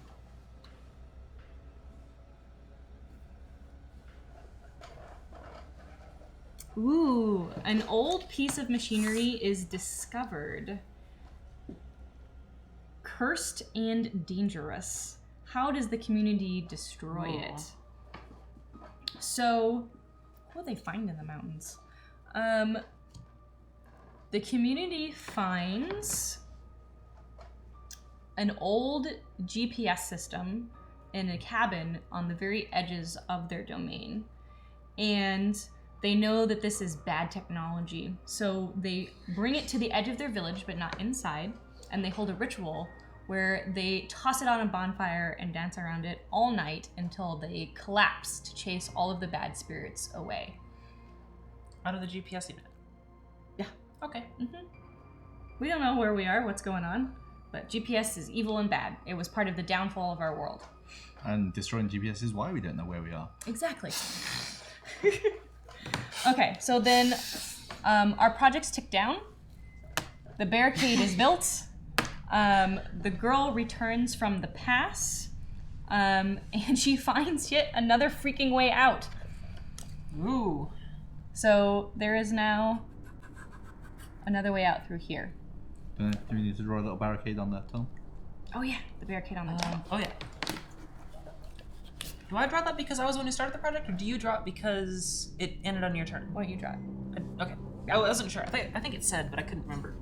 [SPEAKER 1] Ooh, an old piece of machinery is discovered. Cursed and dangerous. How does the community destroy it? So, what do they find in the mountains? The community finds an old GPS system in a cabin on the very edges of their domain. And they know that this is bad technology. So they bring it to the edge of their village, but not inside. And they hold a ritual where they toss it on a bonfire and dance around it all night until they collapse to chase all of the bad spirits away.
[SPEAKER 4] Out of the GPS unit.
[SPEAKER 1] Yeah.
[SPEAKER 4] Okay.
[SPEAKER 1] We don't know where we are, what's going on, but GPS is evil and bad. It was part of the downfall of our world.
[SPEAKER 3] And destroying GPS is why we don't know where we are.
[SPEAKER 1] Exactly. Okay, so then our projects tick down. The barricade is built. The girl returns from the pass, and she finds yet another freaking way out.
[SPEAKER 4] Ooh.
[SPEAKER 1] So there is now another way out through here.
[SPEAKER 3] Do we need to draw a little barricade on that tunnel?
[SPEAKER 1] Oh yeah, the barricade on the tunnel.
[SPEAKER 4] Oh yeah. Do I draw that because I was the one who started the project, or do you draw it because it ended on your turn?
[SPEAKER 1] Why don't you draw it?
[SPEAKER 4] Okay. I wasn't sure. I think it said, but I couldn't remember.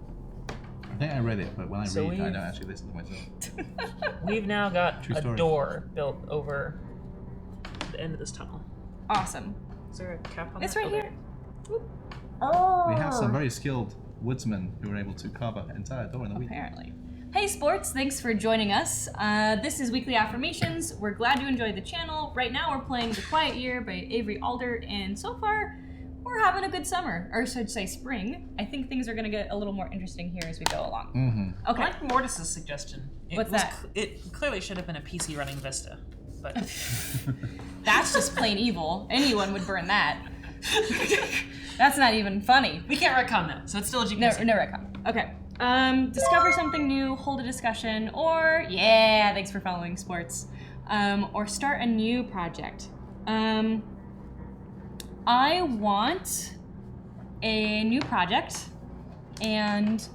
[SPEAKER 3] I think I read it, but when I
[SPEAKER 4] So
[SPEAKER 3] read, I
[SPEAKER 4] we've-
[SPEAKER 3] don't actually listen to myself.
[SPEAKER 4] We've now got
[SPEAKER 3] True
[SPEAKER 4] a
[SPEAKER 3] story.
[SPEAKER 4] door built over the end of this tunnel.
[SPEAKER 1] Awesome.
[SPEAKER 4] Is there a cap on
[SPEAKER 1] It's
[SPEAKER 4] that?
[SPEAKER 1] right
[SPEAKER 4] Okay.
[SPEAKER 1] here. Oh.
[SPEAKER 3] We have some very skilled woodsmen who are able to carve an entire door in a week.
[SPEAKER 1] Apparently. Hey sports, thanks for joining us. This is Weekly Affirmations. We're glad you enjoyed the channel. Right now we're playing The Quiet Year by Avery Alder, and so far we're having a good summer, or should I say spring. I think things are gonna get a little more interesting here as we go along.
[SPEAKER 3] Mm-hmm.
[SPEAKER 1] Okay.
[SPEAKER 4] I like Mortis's suggestion.
[SPEAKER 1] What's that?
[SPEAKER 4] It clearly should have been a PC running Vista, but
[SPEAKER 1] That's just plain evil. Anyone would burn that. That's not even funny.
[SPEAKER 4] we can't retcon that, so it's still a
[SPEAKER 1] No,
[SPEAKER 4] GPC.
[SPEAKER 1] no retcon. Okay. Discover something new, hold a discussion, or yeah, thanks for following sports. Or start a new project. I want a new project, and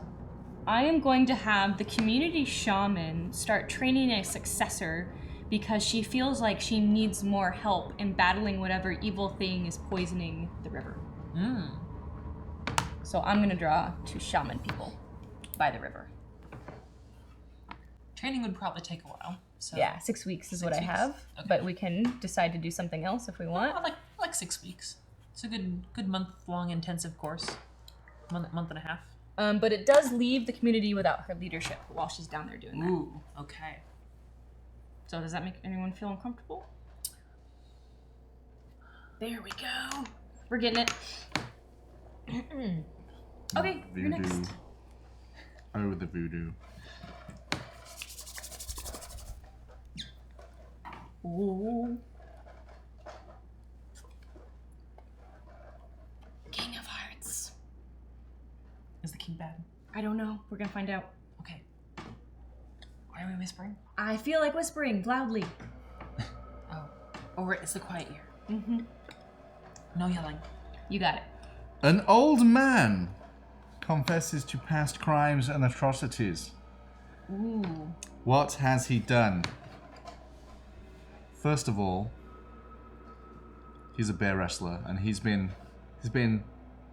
[SPEAKER 1] I am going to have the community shaman start training a successor because she feels like she needs more help in battling whatever evil thing is poisoning the river. So I'm gonna draw 2 shaman people by the river.
[SPEAKER 4] Training would probably take a while. So
[SPEAKER 1] Yeah, 6 weeks is what I
[SPEAKER 4] 6 weeks.
[SPEAKER 1] have,
[SPEAKER 4] Okay.
[SPEAKER 1] but we can decide to do something else if we want.
[SPEAKER 4] I like 6 weeks. It's a good month-long intensive course. Month and a half.
[SPEAKER 1] But it does leave the community without her leadership while she's down there doing that.
[SPEAKER 4] Ooh, okay.
[SPEAKER 1] So does that make anyone feel uncomfortable? There we go. We're getting it. Okay, you're next.
[SPEAKER 3] Voodoo. Oh, the voodoo.
[SPEAKER 1] Ooh. King of Hearts.
[SPEAKER 4] Is the king bad?
[SPEAKER 1] I don't know. We're gonna find out.
[SPEAKER 4] Okay. Why are we whispering?
[SPEAKER 1] I feel like whispering loudly.
[SPEAKER 4] Oh. Oh, right, it's the quiet year.
[SPEAKER 1] Mm-hmm.
[SPEAKER 4] No yelling.
[SPEAKER 1] You got it.
[SPEAKER 3] An old man confesses to past crimes and atrocities.
[SPEAKER 1] Ooh.
[SPEAKER 3] What has he done? First of all, he's a bear wrestler, and he's been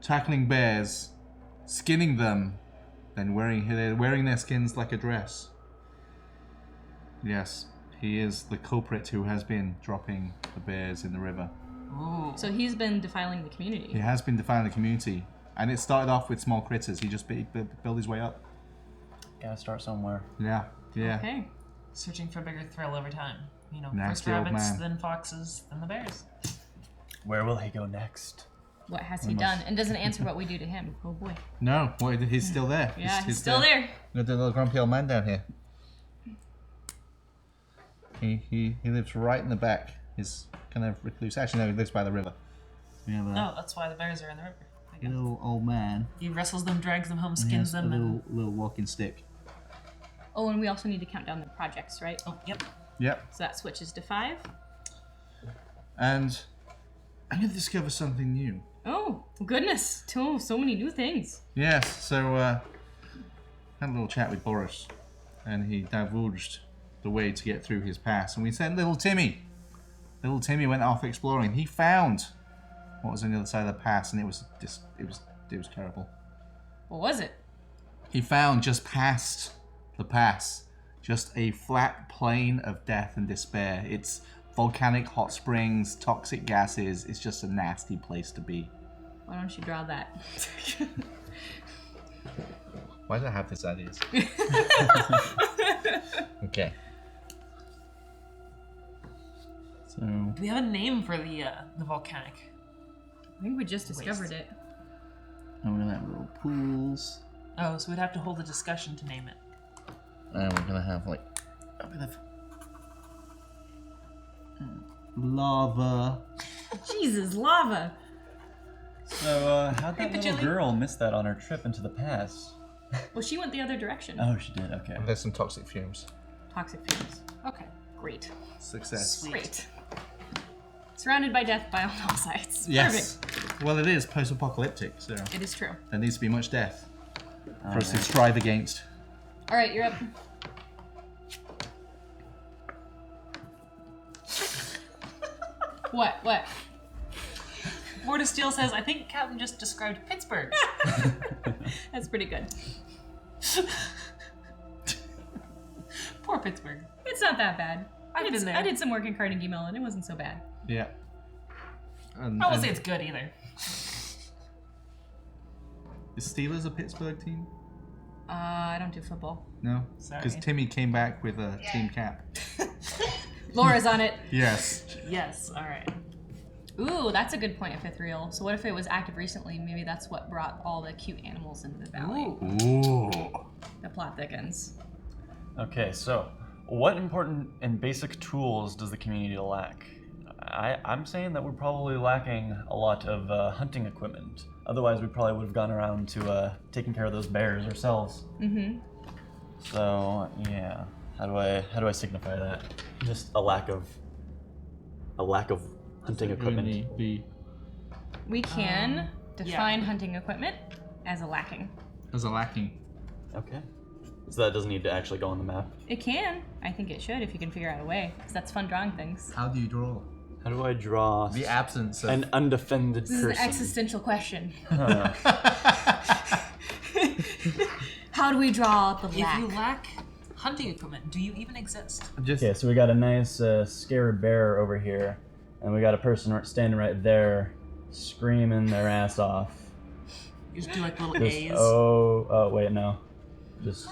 [SPEAKER 3] tackling bears, skinning them, then wearing their skins like a dress. Yes, he is the culprit who has been dropping the bears in the river.
[SPEAKER 4] Ooh.
[SPEAKER 1] So he's been defiling the
[SPEAKER 3] He
[SPEAKER 1] community.
[SPEAKER 3] has been defiling the community, and it started off with small critters. He just built his way up.
[SPEAKER 6] Gotta start somewhere.
[SPEAKER 3] Yeah.
[SPEAKER 1] Okay.
[SPEAKER 4] Searching for bigger thrill over time. You know,
[SPEAKER 3] Nasty
[SPEAKER 4] first
[SPEAKER 3] old
[SPEAKER 4] rabbits,
[SPEAKER 3] man.
[SPEAKER 4] then foxes, then the bears.
[SPEAKER 6] Where will he go next?
[SPEAKER 1] What has he done? And doesn't answer what we do to him. Oh boy.
[SPEAKER 3] No, he's still there.
[SPEAKER 1] Yeah, he's still there.
[SPEAKER 3] Got the little grumpy old man down here. He lives right in the back. He's kind of recluse. Actually, no, he lives by the river. We have a
[SPEAKER 4] No, that's why the bears are in the river. I guess.
[SPEAKER 3] little old man.
[SPEAKER 4] He wrestles them, drags them home,
[SPEAKER 3] and he
[SPEAKER 4] skins
[SPEAKER 3] has
[SPEAKER 4] them,
[SPEAKER 3] a
[SPEAKER 4] and...
[SPEAKER 3] little walking stick.
[SPEAKER 1] Oh, and we also need to count down the projects, right?
[SPEAKER 4] Oh, yep.
[SPEAKER 3] Yep.
[SPEAKER 1] So that switches to 5.
[SPEAKER 3] And I'm going to discover something new.
[SPEAKER 1] Oh, goodness. So many new things.
[SPEAKER 3] Yes, so had a little chat with Boris, and he divulged the way to get through his past. And we sent little Timmy. Little Timmy went off exploring. He found what was on the other side of the pass, and it was terrible.
[SPEAKER 1] What was it?
[SPEAKER 3] He found just past the pass, just a flat plain of death and despair. It's volcanic hot springs, toxic gases. It's just a nasty place to be.
[SPEAKER 1] Why don't you draw that?
[SPEAKER 3] Why did I have this ideas? Okay. So
[SPEAKER 4] Do we have a name for the volcanic?
[SPEAKER 1] I think we just discovered it.
[SPEAKER 3] I'm gonna have little pools,
[SPEAKER 4] Oh, so we'd have to hold a discussion to name it.
[SPEAKER 3] and we're gonna have like a bit of lava.
[SPEAKER 1] Jesus, lava.
[SPEAKER 6] So, how'd that little
[SPEAKER 4] Chili.
[SPEAKER 6] girl miss that on her trip into the past?
[SPEAKER 1] Well, she went the other direction.
[SPEAKER 6] Oh, she did, okay.
[SPEAKER 3] There's some toxic fumes.
[SPEAKER 1] Toxic fumes.
[SPEAKER 4] Okay.
[SPEAKER 1] Great.
[SPEAKER 3] Success.
[SPEAKER 4] Sweet.
[SPEAKER 1] Great. Surrounded by death by all sides.
[SPEAKER 3] Yes.
[SPEAKER 1] Perfect.
[SPEAKER 3] Well, it is post-apocalyptic, so
[SPEAKER 1] It is true.
[SPEAKER 3] there needs to be much death for us to strive against.
[SPEAKER 1] All right, you're up. What?
[SPEAKER 4] Mortis Steel says, I think Captain just described Pittsburgh.
[SPEAKER 1] That's pretty good.
[SPEAKER 4] Poor Pittsburgh.
[SPEAKER 1] It's not that bad.
[SPEAKER 4] I've been there.
[SPEAKER 1] I did some work in Carnegie Mellon. It wasn't so bad.
[SPEAKER 3] Yeah. And,
[SPEAKER 4] I won't say it's good either.
[SPEAKER 3] is Steelers a Pittsburgh team?
[SPEAKER 1] I don't do football.
[SPEAKER 3] No?
[SPEAKER 4] Sorry.
[SPEAKER 3] Because Timmy came back with a team cap.
[SPEAKER 1] Laura's on it.
[SPEAKER 3] Yes.
[SPEAKER 4] Yes, alright.
[SPEAKER 1] Ooh, that's a good point, fifth reel. So what if it was active recently? Maybe that's what brought all the cute animals into the valley.
[SPEAKER 3] Ooh.
[SPEAKER 1] The plot thickens.
[SPEAKER 6] Okay, so what important and basic tools does the community lack? I'm saying that we're probably lacking a lot of hunting equipment. Otherwise, we probably would have gone around to taking care of those bears ourselves.
[SPEAKER 1] Mm-hmm.
[SPEAKER 6] So yeah, how do I signify that? Just a lack of hunting equipment.
[SPEAKER 1] We can define hunting equipment as a lacking.
[SPEAKER 3] As a lacking.
[SPEAKER 6] Okay. So that doesn't need to actually go on the map.
[SPEAKER 1] It can. I think it should if you can figure out a way. Because that's fun drawing things.
[SPEAKER 3] How do you draw?
[SPEAKER 6] How do I draw
[SPEAKER 3] The absence of...
[SPEAKER 6] an undefended
[SPEAKER 1] This is
[SPEAKER 6] person?
[SPEAKER 1] an existential question. How do we draw the lack?
[SPEAKER 4] If you lack hunting equipment, do you even exist?
[SPEAKER 3] Just
[SPEAKER 6] Okay, so we got a nice scared bear over here, and we got a person standing right there, screaming their ass off.
[SPEAKER 4] You just do like little
[SPEAKER 6] Just,
[SPEAKER 4] A's.
[SPEAKER 6] oh wait, no, just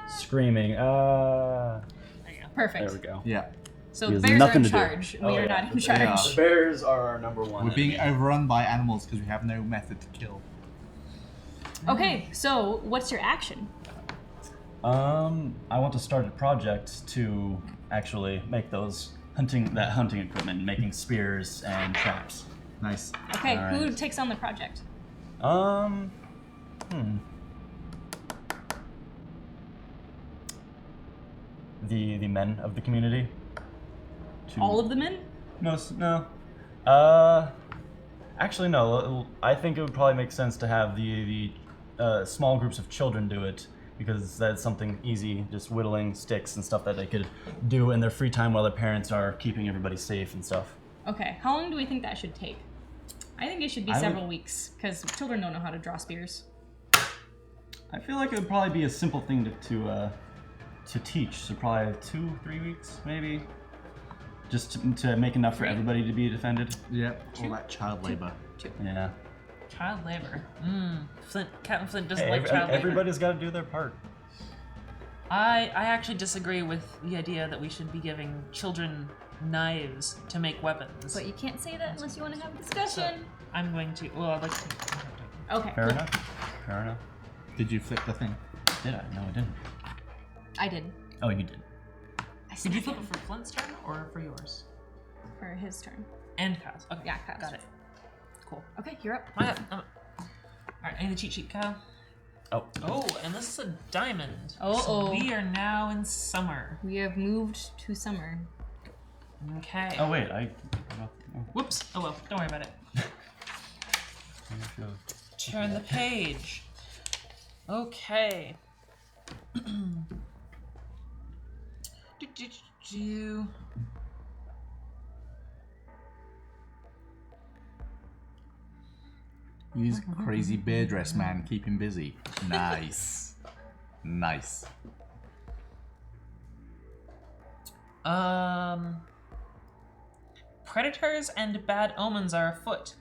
[SPEAKER 6] screaming.
[SPEAKER 4] There you go.
[SPEAKER 1] Perfect.
[SPEAKER 6] There we go.
[SPEAKER 3] Yeah.
[SPEAKER 1] So
[SPEAKER 6] He has
[SPEAKER 1] bears are
[SPEAKER 6] nothing
[SPEAKER 1] in
[SPEAKER 6] to do.
[SPEAKER 1] charge. We
[SPEAKER 6] Oh,
[SPEAKER 1] are
[SPEAKER 6] yeah.
[SPEAKER 1] not in charge.
[SPEAKER 3] Yeah.
[SPEAKER 6] The bears are our number one.
[SPEAKER 3] We're being
[SPEAKER 6] enemy.
[SPEAKER 3] overrun by animals because we have no method to kill.
[SPEAKER 1] Okay, so what's your action?
[SPEAKER 6] I want to start a project to actually make that hunting equipment, making spears and traps.
[SPEAKER 3] Nice.
[SPEAKER 1] Okay,
[SPEAKER 6] All
[SPEAKER 1] who
[SPEAKER 6] right.
[SPEAKER 1] takes on the project?
[SPEAKER 6] The men of the community.
[SPEAKER 1] All of the men?
[SPEAKER 6] No. Actually, no. I think it would probably make sense to have the small groups of children do it, because that's something easy, just whittling sticks and stuff that they could do in their free time while their parents are keeping everybody safe and stuff.
[SPEAKER 1] Okay, how long do we think that should take? I think it should be
[SPEAKER 6] I would-
[SPEAKER 1] several weeks, because children don't know how to draw spears.
[SPEAKER 6] I feel like it would probably be a simple thing to teach, so probably 2-3 weeks, maybe. Just to make enough for everybody to be defended.
[SPEAKER 3] Yep. All that child labor.
[SPEAKER 6] Yeah.
[SPEAKER 4] Child labor. Captain Flint doesn't
[SPEAKER 6] Hey,
[SPEAKER 4] like child labor.
[SPEAKER 6] everybody's got to do their part.
[SPEAKER 4] I actually disagree with the idea that we should be giving children knives to make weapons.
[SPEAKER 1] But you can't say that unless you want to have a discussion.
[SPEAKER 4] I'm going to. Well, I'd like to.
[SPEAKER 1] Okay,
[SPEAKER 6] Fair
[SPEAKER 1] cool.
[SPEAKER 6] enough. Fair enough.
[SPEAKER 3] Did you flip the thing?
[SPEAKER 6] Did I? No, I didn't.
[SPEAKER 1] I did.
[SPEAKER 6] Oh, you did.
[SPEAKER 4] Did you flip it for Flint's turn or for yours?
[SPEAKER 1] For his turn.
[SPEAKER 4] And Kyle's. Okay.
[SPEAKER 1] Yeah, Kyle's.
[SPEAKER 4] Got it. Cool.
[SPEAKER 1] Okay, you're up.
[SPEAKER 4] Alright, I need the cheat sheet, Kyle.
[SPEAKER 6] Oh.
[SPEAKER 4] Oh, and this is a diamond.
[SPEAKER 1] Uh-oh.
[SPEAKER 4] So we are now in summer.
[SPEAKER 1] We have moved to summer.
[SPEAKER 4] Okay.
[SPEAKER 6] Oh wait,
[SPEAKER 4] Whoops. Oh well, don't worry about it. Turn the page. Okay. Do.
[SPEAKER 3] Use crazy bear dress man. Keep him busy. Nice. Nice.
[SPEAKER 4] Predators and bad omens are afoot.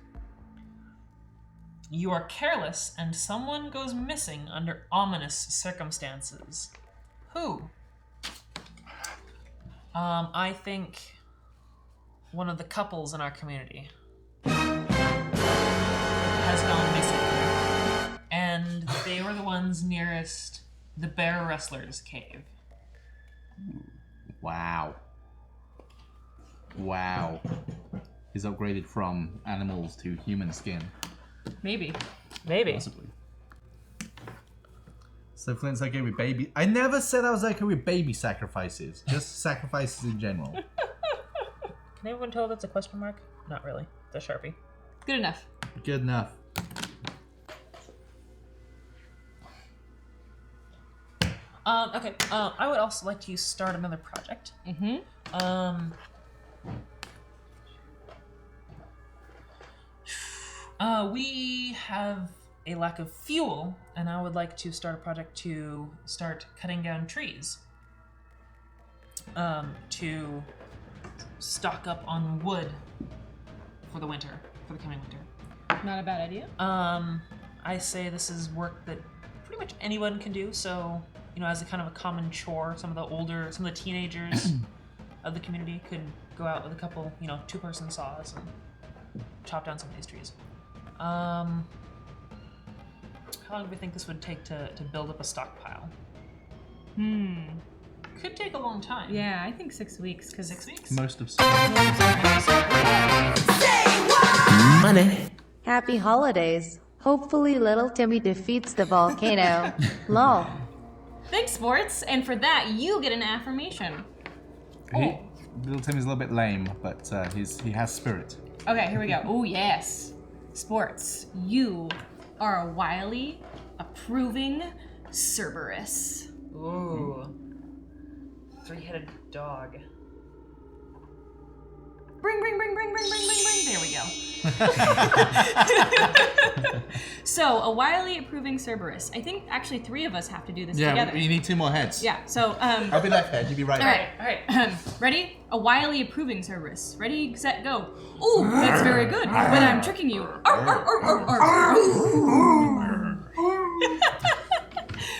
[SPEAKER 4] You are careless and someone goes missing under ominous circumstances. Who? I think one of the couples in our community has gone missing. And they were the ones nearest the bear wrestler's cave.
[SPEAKER 3] Wow. Wow. He's upgraded from animals to human skin.
[SPEAKER 1] Maybe.
[SPEAKER 4] Maybe.
[SPEAKER 6] possibly.
[SPEAKER 3] So Flint's okay with baby. I never said I was okay with baby sacrifices. Just sacrifices in general.
[SPEAKER 4] Can everyone tell that's a question mark? Not really. The Sharpie.
[SPEAKER 1] Good enough.
[SPEAKER 3] Good enough.
[SPEAKER 4] Okay. I would also like to start another project. We have a lack of fuel, and I would like to start a project to start cutting down trees. To stock up on wood for the winter, for the coming winter.
[SPEAKER 1] Not a bad idea.
[SPEAKER 4] I say this is work that pretty much anyone can do. So, as a kind of a common chore, some of the teenagers of the community could go out with a couple, 2-person saws and chop down some of these trees. How long do we think this would take to build up a stockpile? Could take a long time.
[SPEAKER 1] Yeah, I think 6 weeks.
[SPEAKER 4] 6 weeks?
[SPEAKER 3] Most of
[SPEAKER 7] Money. Happy holidays. Hopefully little Timmy defeats the volcano. Lol.
[SPEAKER 1] Thanks, sports. And for that, you get an affirmation.
[SPEAKER 3] Little Timmy's a little bit lame, but he has spirit.
[SPEAKER 1] Okay, here we go. Oh, yes. Sports, you are a wily, approving Cerberus.
[SPEAKER 4] Ooh. 3-headed dog.
[SPEAKER 1] Bring. There we go. So, a wily, approving Cerberus. I think actually 3 of us have to do this together.
[SPEAKER 3] Yeah, you need 2 more heads.
[SPEAKER 1] Yeah, so,
[SPEAKER 3] I'll be left head, you be right head.
[SPEAKER 1] All right. Ready? A wily, approving Cerberus. Ready, set, go. Ooh, that's very good. But I'm tricking you.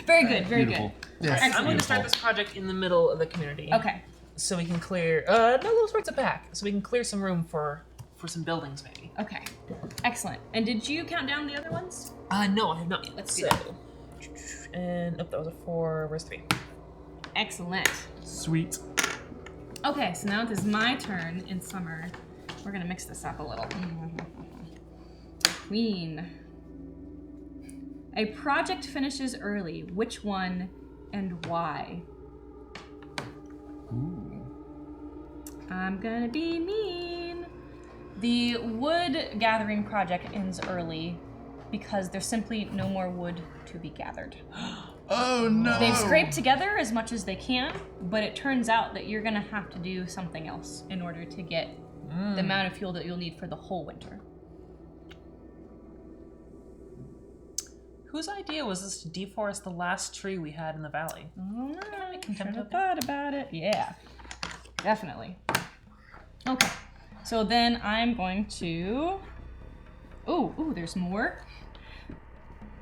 [SPEAKER 1] Very good, very
[SPEAKER 3] Beautiful.
[SPEAKER 1] good.
[SPEAKER 3] Yes.
[SPEAKER 4] I'm going to start this project in the middle of the community.
[SPEAKER 1] Okay.
[SPEAKER 4] So we can clear, no, towards the back. So we can clear some room for some buildings, maybe.
[SPEAKER 1] Okay. Excellent. And did you count down the other ones?
[SPEAKER 4] No, I have not yet.
[SPEAKER 1] Let's do that.
[SPEAKER 4] And, that was a 4, where's 3?
[SPEAKER 1] Excellent.
[SPEAKER 3] Sweet.
[SPEAKER 1] Okay, so now it is my turn in summer. We're gonna mix this up a little. Queen. A project finishes early. Which one and why?
[SPEAKER 3] Ooh.
[SPEAKER 1] I'm gonna be mean. The wood gathering project ends early because there's simply no more wood to be gathered.
[SPEAKER 3] Oh no!
[SPEAKER 1] They've scraped together as much as they can, but it turns out that you're gonna have to do something else in order to get the amount of fuel that you'll need for the whole winter.
[SPEAKER 4] Whose idea was this to deforest the last tree we had in the valley?
[SPEAKER 1] Oh, I
[SPEAKER 4] contempt
[SPEAKER 1] should have
[SPEAKER 4] token?
[SPEAKER 1] thought about it. Yeah, definitely. Okay, so then I'm going to... Ooh, there's more.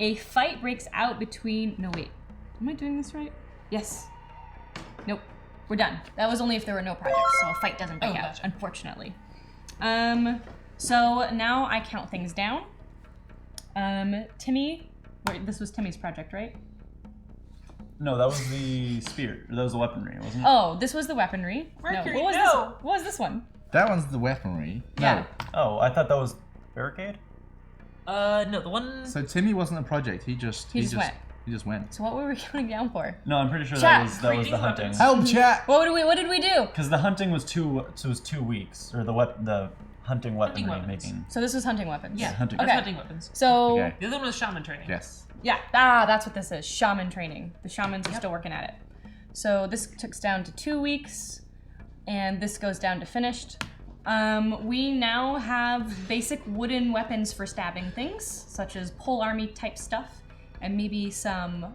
[SPEAKER 1] A fight breaks out between... No, wait. Am I doing this right? Yes. Nope. We're done. That was only if there were no projects, so a fight doesn't break out,
[SPEAKER 4] gotcha.
[SPEAKER 1] unfortunately. So now I count things down. Timmy... Wait, this was Timmy's project, right?
[SPEAKER 6] No, that was the spear. That was the weaponry, wasn't it?
[SPEAKER 1] Oh, this was the weaponry.
[SPEAKER 4] Mercury,
[SPEAKER 1] no. What was
[SPEAKER 4] no.
[SPEAKER 1] this? What was this one?
[SPEAKER 3] That one's the weaponry.
[SPEAKER 1] Yeah.
[SPEAKER 6] Oh, I thought that was barricade?
[SPEAKER 4] No, the one...
[SPEAKER 3] So Timmy wasn't a project. He just
[SPEAKER 1] went.
[SPEAKER 3] He just went.
[SPEAKER 1] So what were we counting down for?
[SPEAKER 6] No, I'm pretty sure
[SPEAKER 1] Chat.
[SPEAKER 6] that was the hunting.
[SPEAKER 4] weapons.
[SPEAKER 3] Help, chat.
[SPEAKER 1] What did we do?
[SPEAKER 6] Because the hunting was 2 weeks, or the hunting weaponry
[SPEAKER 4] weapons.
[SPEAKER 6] making.
[SPEAKER 1] So this was hunting weapons.
[SPEAKER 4] Yeah,
[SPEAKER 6] hunting.
[SPEAKER 4] that's
[SPEAKER 1] Okay.
[SPEAKER 4] hunting weapons.
[SPEAKER 1] So
[SPEAKER 3] Okay.
[SPEAKER 4] The other one was shaman training.
[SPEAKER 3] Yes.
[SPEAKER 1] yeah, that's what this is. Shaman training. The shamans are still working at it. So this took us down to 2 weeks, and this goes down to finished. We now have basic wooden weapons for stabbing things, such as pole army type stuff, and maybe some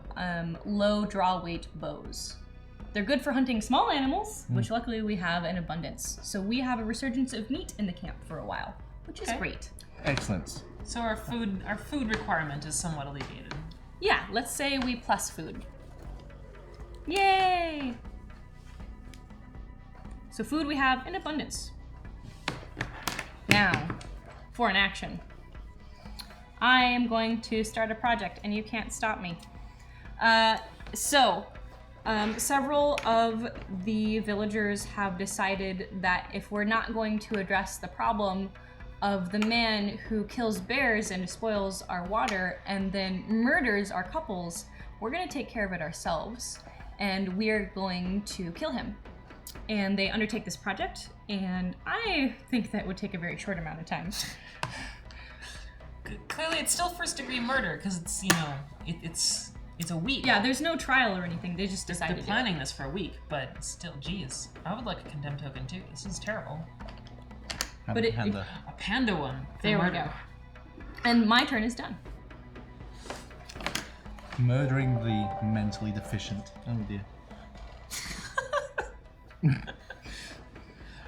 [SPEAKER 1] low draw weight bows. They're good for hunting small animals, which luckily we have in abundance. So we have a resurgence of meat in the camp for a while, which is
[SPEAKER 4] Okay.
[SPEAKER 1] great.
[SPEAKER 3] Excellent.
[SPEAKER 4] So our food requirement is somewhat alleviated.
[SPEAKER 1] Yeah, let's say we plus food. Yay! So food we have in abundance. Now, for an action. I am going to start a project and you can't stop me. Several of the villagers have decided that if we're not going to address the problem of the man who kills bears and spoils our water and then murders our couples, we're gonna take care of it ourselves and we're going to kill him. And they undertake this project, and I think that would take a very short amount of time.
[SPEAKER 4] Clearly, it's still first-degree murder because it's it's a week.
[SPEAKER 1] Yeah, there's no trial or anything. They just
[SPEAKER 4] They're
[SPEAKER 1] decided to do it.
[SPEAKER 4] planning this for a week, but still, geez, I would like a condemned token too. This is terrible.
[SPEAKER 1] But it-
[SPEAKER 3] Panda.
[SPEAKER 4] A panda one. For
[SPEAKER 1] There we
[SPEAKER 4] murder.
[SPEAKER 1] go. And my turn is done.
[SPEAKER 3] Murdering the mentally deficient. Oh dear.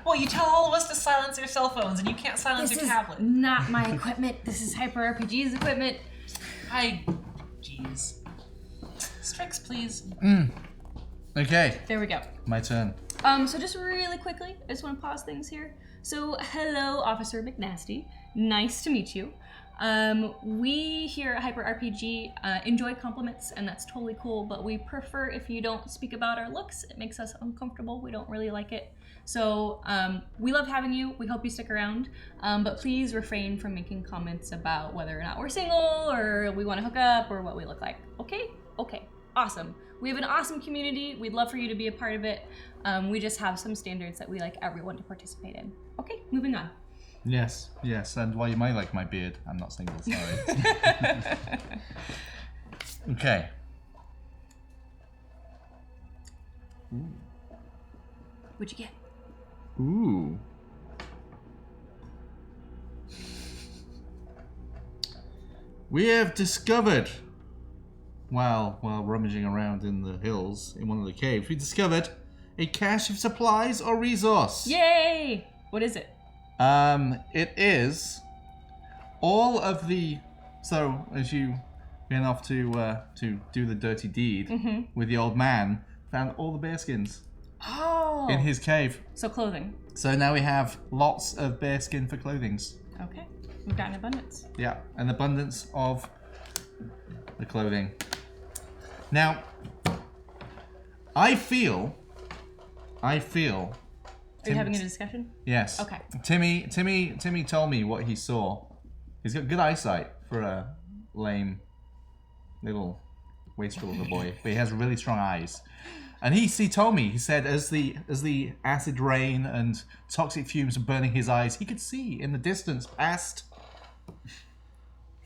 [SPEAKER 4] Well, you tell all of us to silence your cell phones, and you can't silence
[SPEAKER 1] This
[SPEAKER 4] your
[SPEAKER 1] is
[SPEAKER 4] tablet.
[SPEAKER 1] not my equipment. This is Hyper RPG's equipment.
[SPEAKER 4] Jeez. Strix, please.
[SPEAKER 3] Okay,
[SPEAKER 1] There we go.
[SPEAKER 3] my turn.
[SPEAKER 1] So just really quickly, I just want to pause things here. So, hello, Officer McNasty. Nice to meet you. We here at Hyper RPG enjoy compliments, and that's totally cool, but we prefer if you don't speak about our looks. It makes us uncomfortable. We don't really like it. So, we love having you. We hope you stick around, but please refrain from making comments about whether or not we're single, or we want to hook up, or what we look like. Okay? Okay. Awesome. We have an awesome community. We'd love for you to be a part of it. We just have some standards that we like everyone to participate in. Okay, moving on.
[SPEAKER 3] Yes, and while you might like my beard, I'm not single, sorry. Okay.
[SPEAKER 1] What'd you get?
[SPEAKER 3] Ooh. We have discovered, while rummaging around in the hills in one of the caves, we discovered a cache of supplies or resource.
[SPEAKER 1] Yay! What is it?
[SPEAKER 3] It is all of the. So as you went off to do the dirty deed with the old man, found all the bear skins
[SPEAKER 1] Oh!
[SPEAKER 3] in his cave.
[SPEAKER 1] So clothing.
[SPEAKER 3] So now we have lots of bear skin for clothings.
[SPEAKER 1] Okay. We've got an abundance.
[SPEAKER 3] Yeah, an abundance of the clothing. Now, I feel.
[SPEAKER 1] Are you having a discussion?
[SPEAKER 3] Yes.
[SPEAKER 1] Okay.
[SPEAKER 3] Timmy told me what he saw. He's got good eyesight for a lame little wastrel of a boy, but he has really strong eyes. And he told me, he said, as the acid rain and toxic fumes were burning his eyes, he could see in the distance past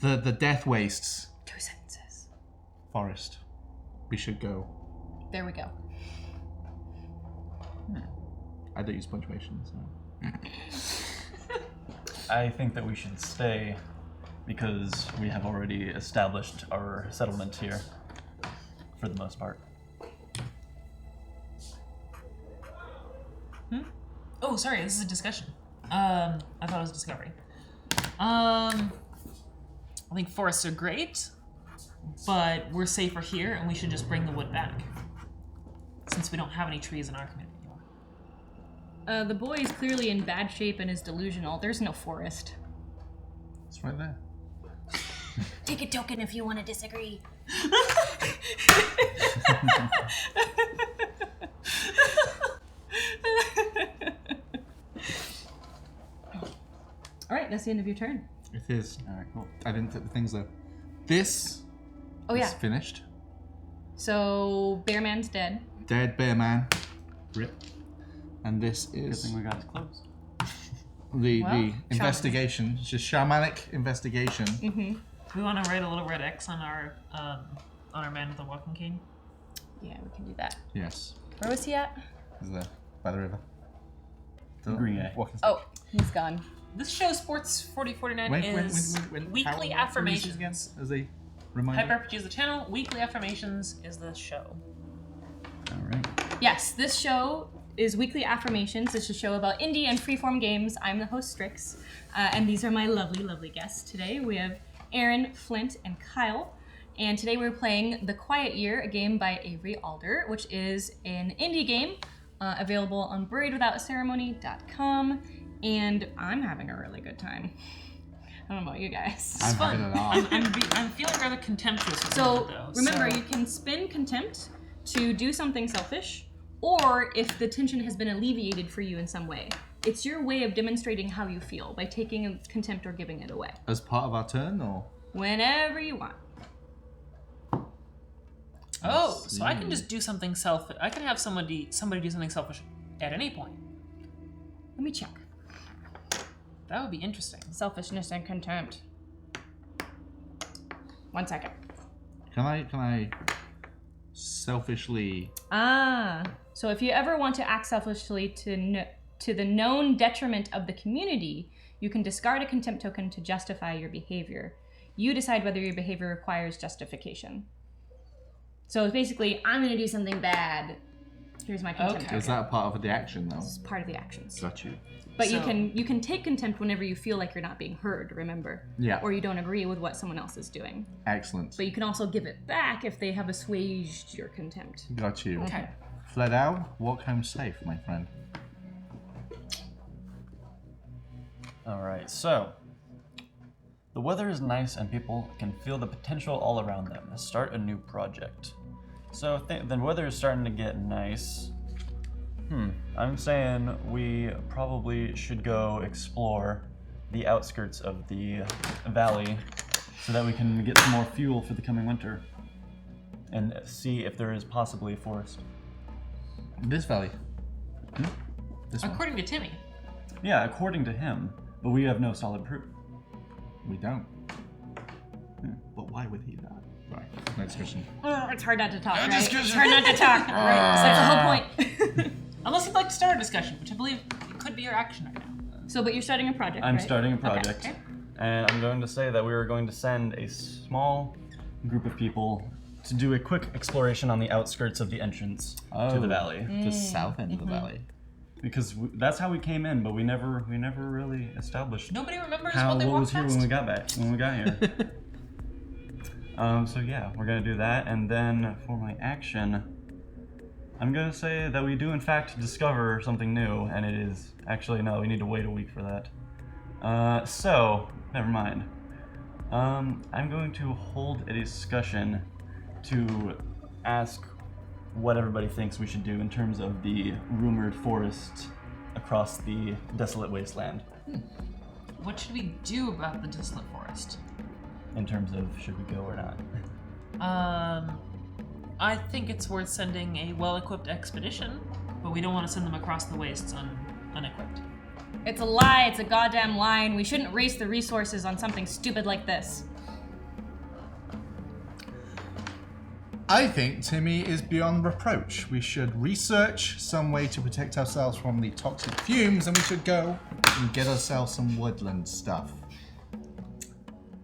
[SPEAKER 3] the death wastes.
[SPEAKER 1] 2 sentences.
[SPEAKER 3] Forest. We should go.
[SPEAKER 1] There we go.
[SPEAKER 3] I don't use punctuation, so.
[SPEAKER 6] I think that we should stay because we have already established our settlement here for the most part.
[SPEAKER 4] Oh, sorry, this is a discussion. I thought it was discovery. I think forests are great, but we're safer here, and we should just bring the wood back. Since we don't have any trees in our community anymore.
[SPEAKER 1] The boy is clearly in bad shape and is delusional. There's no forest.
[SPEAKER 3] It's right there.
[SPEAKER 1] Take a token if you want to disagree. All right, that's the end of your turn.
[SPEAKER 3] It is. Alright, cool. I didn't take the things though. This
[SPEAKER 1] Oh yeah.
[SPEAKER 3] is finished.
[SPEAKER 1] So Bearman's dead.
[SPEAKER 3] Dead bear man. Rip. And this
[SPEAKER 6] Good
[SPEAKER 3] is
[SPEAKER 6] thing we got his clothes.
[SPEAKER 3] the investigation. It's just shamanic investigation.
[SPEAKER 1] Mm-hmm.
[SPEAKER 4] We want to write a little red X on our man with the walking cane.
[SPEAKER 1] Yeah, we can do that.
[SPEAKER 3] Yes.
[SPEAKER 1] Where was he at?
[SPEAKER 3] Is there by the river.
[SPEAKER 6] Green guy.
[SPEAKER 3] Walking stick.
[SPEAKER 1] Oh, he's gone.
[SPEAKER 4] This show, Sports 4049,
[SPEAKER 3] When-
[SPEAKER 4] weekly
[SPEAKER 3] how-
[SPEAKER 4] affirmations.
[SPEAKER 3] again, as a reminder.
[SPEAKER 4] Hyper RPG is the channel. Weekly affirmations is the show.
[SPEAKER 3] Alright.
[SPEAKER 1] Yes, this show is Weekly Affirmations. It's a show about indie and freeform games. I'm the host, Strix, and these are my lovely, lovely guests today. We have Erin, Flint, and Kyle. And today we're playing The Quiet Year, a game by Avery Alder, which is an indie game available on BuriedWithoutCeremony.com. And I'm having a really good time. I don't know about you guys.
[SPEAKER 3] I'm having it all.
[SPEAKER 4] I'm feeling rather contemptuous with
[SPEAKER 1] So
[SPEAKER 4] it, though.
[SPEAKER 1] remember,
[SPEAKER 4] so-
[SPEAKER 1] you can spin contempt to do something selfish, or if the tension has been alleviated for you in some way. It's your way of demonstrating how you feel by taking contempt or giving it away.
[SPEAKER 3] As part of our turn, or?
[SPEAKER 1] Whenever you want.
[SPEAKER 4] Oh, so I can just do something selfish. I can have somebody do something selfish at any point.
[SPEAKER 1] Let me check.
[SPEAKER 4] That would be interesting.
[SPEAKER 1] Selfishness and contempt. 1 second.
[SPEAKER 3] Can I selfishly?
[SPEAKER 1] So if you ever want to act selfishly to the known detriment of the community, you can discard a contempt token to justify your behavior. You decide whether your behavior requires justification. So it's basically, I'm going to do something bad Here's my contempt.
[SPEAKER 4] Okay.
[SPEAKER 3] Is that part of the action, though?
[SPEAKER 1] It's part of the actions.
[SPEAKER 3] Got you.
[SPEAKER 1] But
[SPEAKER 4] So-
[SPEAKER 1] you can take contempt whenever you feel like you're not being heard, remember?
[SPEAKER 3] Yeah.
[SPEAKER 1] Or you don't agree with what someone else is doing.
[SPEAKER 3] Excellent.
[SPEAKER 1] But you can also give it back if they have assuaged your contempt.
[SPEAKER 3] Got you.
[SPEAKER 4] Okay.
[SPEAKER 3] Fled out, walk home safe, my friend.
[SPEAKER 6] Alright, so the weather is nice and people can feel the potential all around them. Start a new project. So the weather is starting to get nice. I'm saying we probably should go explore the outskirts of the valley so that we can get some more fuel for the coming winter and see if there is possibly a forest.
[SPEAKER 3] This valley. This one.
[SPEAKER 4] According to Timmy.
[SPEAKER 6] Yeah, according to him, but we have no solid proof.
[SPEAKER 3] We don't. But why would he that? Right. Next question.
[SPEAKER 1] It's hard not to talk, right? It's hard not to talk. Right. So that's the whole point.
[SPEAKER 4] Unless you'd like to start a discussion, which I believe it could be your action right now.
[SPEAKER 1] So, but you're starting a project,
[SPEAKER 6] I'm
[SPEAKER 1] right?
[SPEAKER 6] starting a project,
[SPEAKER 4] Okay.
[SPEAKER 6] and I'm going to say that we are going to send a small group of people to do a quick exploration on the outskirts of the entrance to the valley.
[SPEAKER 3] The south end of the valley.
[SPEAKER 6] Because that's how we came in, but we never really established
[SPEAKER 4] Nobody remembers
[SPEAKER 6] what
[SPEAKER 4] they
[SPEAKER 6] was
[SPEAKER 4] walked
[SPEAKER 6] here
[SPEAKER 4] past?
[SPEAKER 6] when we got here. So yeah, we're gonna do that, and then for my action, I'm gonna say that we do in fact discover something new, and it is actually no, we need to wait a week for that. So never mind. I'm going to hold a discussion to ask what everybody thinks we should do in terms of the rumored forest across the desolate wasteland.
[SPEAKER 4] What should we do about the desolate forest?
[SPEAKER 6] In terms of should we go or not?
[SPEAKER 4] I think it's worth sending a well-equipped expedition, but we don't want to send them across the wastes unequipped.
[SPEAKER 1] It's a lie. It's a goddamn lie. And we shouldn't waste the resources on something stupid like this.
[SPEAKER 3] I think Timmy is beyond reproach. We should research some way to protect ourselves from the toxic fumes, and we should go and get ourselves some woodland stuff.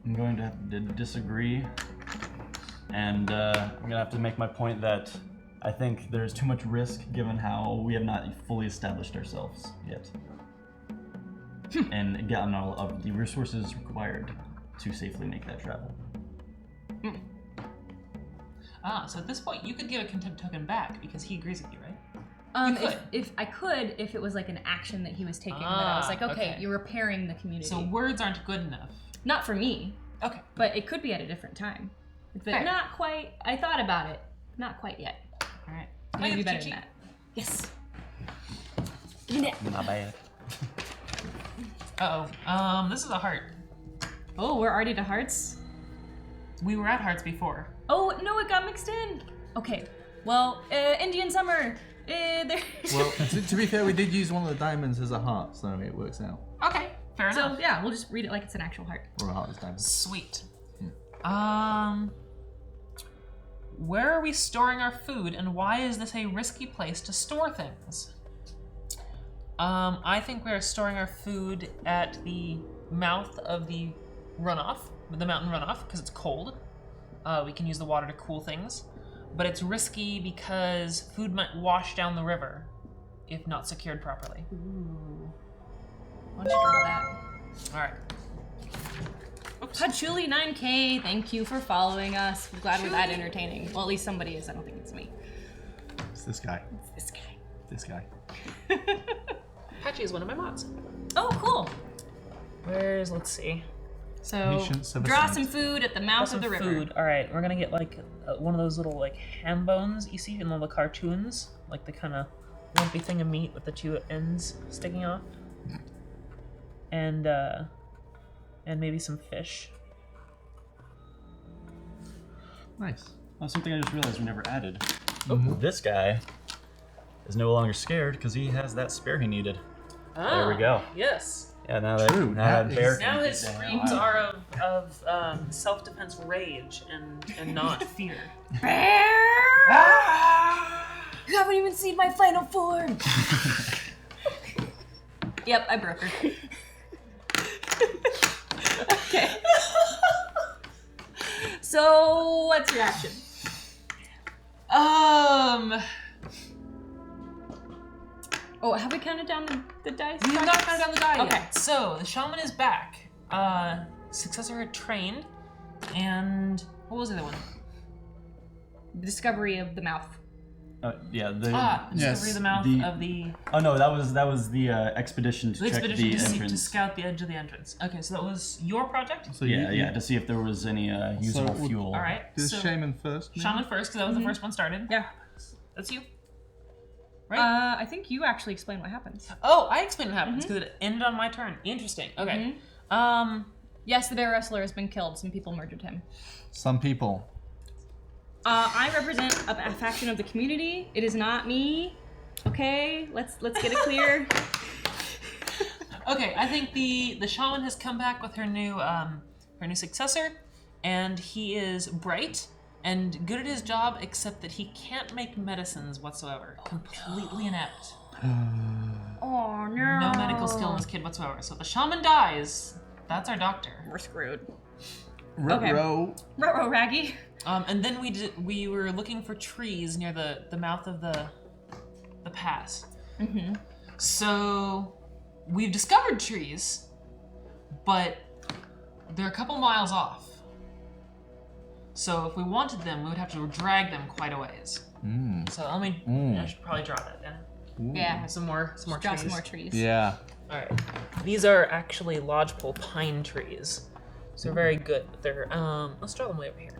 [SPEAKER 6] I'm going to have to disagree, and I'm gonna have to make my point that I think there's too much risk given how we have not fully established ourselves yet, and gotten all of the resources required to safely make that travel.
[SPEAKER 4] So at this point, you could give a contempt token back because he agrees with you, right? You could.
[SPEAKER 1] If I could, if it was like an action that he was taking, that I was like, okay,
[SPEAKER 4] okay.
[SPEAKER 1] you're repairing the community.
[SPEAKER 4] So words aren't good enough.
[SPEAKER 1] Not for me,
[SPEAKER 4] Okay.
[SPEAKER 1] but it could be at a different time. But
[SPEAKER 4] Fair.
[SPEAKER 1] not quite. I thought about it. Not quite yet.
[SPEAKER 4] All right.
[SPEAKER 1] I'm gonna do better than that. Yes.
[SPEAKER 6] Not bad.
[SPEAKER 4] Uh-oh. This is a heart.
[SPEAKER 1] Oh, we're already to hearts.
[SPEAKER 4] We were at hearts before.
[SPEAKER 1] Oh no, it got mixed in. Okay. Well, Indian summer. There.
[SPEAKER 2] Well, to be fair, we did use one of the diamonds as a heart, so it works out.
[SPEAKER 4] Okay. Fair
[SPEAKER 1] So
[SPEAKER 4] enough.
[SPEAKER 1] yeah, we'll just read it like it's an actual heart.
[SPEAKER 2] Or a heart is diamond.
[SPEAKER 4] Sweet. Where are we storing our food, and why is this a risky place to store things? I think we are storing our food at the mouth of the runoff, the mountain runoff, because it's cold. We can use the water to cool things, but it's risky because food might wash down the river if not secured properly.
[SPEAKER 1] Ooh. Why don't you draw that?
[SPEAKER 4] All right.
[SPEAKER 1] Patchouli 9K, thank you for following us. We're glad we're that entertaining. Well, at least somebody is. I don't think it's me.
[SPEAKER 3] It's this guy.
[SPEAKER 1] It's this guy.
[SPEAKER 3] This guy.
[SPEAKER 4] Patchy is one of my mods.
[SPEAKER 1] Oh, cool.
[SPEAKER 4] Let's see.
[SPEAKER 1] So
[SPEAKER 3] Patience of a
[SPEAKER 1] draw
[SPEAKER 3] saint.
[SPEAKER 1] some food at the mouth of the river.
[SPEAKER 4] Food. All right, we're gonna get like one of those little like ham bones you see in all the cartoons, like the kind of lumpy thing of meat with the two ends sticking off, and maybe some fish.
[SPEAKER 3] Nice.
[SPEAKER 6] Oh, something I just realized we never added. This guy is no longer scared because he has that spear he needed. There we go.
[SPEAKER 4] Yes.
[SPEAKER 6] Yeah, now that
[SPEAKER 3] True,
[SPEAKER 6] now
[SPEAKER 3] that
[SPEAKER 6] that bear
[SPEAKER 3] is-
[SPEAKER 6] can
[SPEAKER 4] Now
[SPEAKER 6] get
[SPEAKER 4] his
[SPEAKER 6] the hell
[SPEAKER 4] screams
[SPEAKER 6] out.
[SPEAKER 4] are of self-defense rage and not fear.
[SPEAKER 1] You haven't even seen my final form. Yep, I broke her. Okay. So, what's your action? Oh, have we counted down the dice?
[SPEAKER 4] We have not counted down the die
[SPEAKER 1] Okay.
[SPEAKER 4] yet. So the shaman is back. Successor had trained, and what was the other one?
[SPEAKER 1] Discovery of the mouth.
[SPEAKER 6] Yeah.
[SPEAKER 4] Discovery of the mouth of the
[SPEAKER 6] Oh no, that was the expedition to check
[SPEAKER 4] expedition
[SPEAKER 6] the
[SPEAKER 4] to
[SPEAKER 6] entrance.
[SPEAKER 4] scout the edge of the entrance. Okay, so that was your project.
[SPEAKER 3] So
[SPEAKER 6] Yeah, to see if there was any usable
[SPEAKER 3] So-
[SPEAKER 6] fuel.
[SPEAKER 4] All right.
[SPEAKER 3] Do the
[SPEAKER 4] So
[SPEAKER 3] shaman first. maybe?
[SPEAKER 4] shaman first, because that was the first one started.
[SPEAKER 1] Yeah.
[SPEAKER 4] That's you. Right.
[SPEAKER 1] I think you actually explain what happens.
[SPEAKER 4] Oh, I explained what happens because it ended on my turn. Interesting. Okay.
[SPEAKER 1] Yes, the bear wrestler has been killed. Some people murdered him.
[SPEAKER 3] Some people.
[SPEAKER 1] I represent a faction of the community. It is not me. Okay, let's get it clear.
[SPEAKER 4] Okay, I think the shaman has come back with her new successor, and he is bright and good at his job, except that he can't make medicines whatsoever. Completely inept.
[SPEAKER 1] Oh no.
[SPEAKER 4] No medical skill in this kid whatsoever. So if the shaman dies, that's our doctor.
[SPEAKER 1] We're screwed.
[SPEAKER 3] Okay.
[SPEAKER 1] Ruh-roh, Raggy.
[SPEAKER 4] And then we were looking for trees near the mouth of the pass. Mm-hmm. So we've discovered trees, but they're a couple miles off. So if we wanted them, we would have to drag them quite a ways. So I should probably draw that down.
[SPEAKER 1] Yeah.
[SPEAKER 4] Some more
[SPEAKER 1] Draw
[SPEAKER 4] trees.
[SPEAKER 1] some more trees.
[SPEAKER 3] Yeah.
[SPEAKER 4] All right. These are actually lodgepole pine trees. So they're very good. They're let's draw them way over here.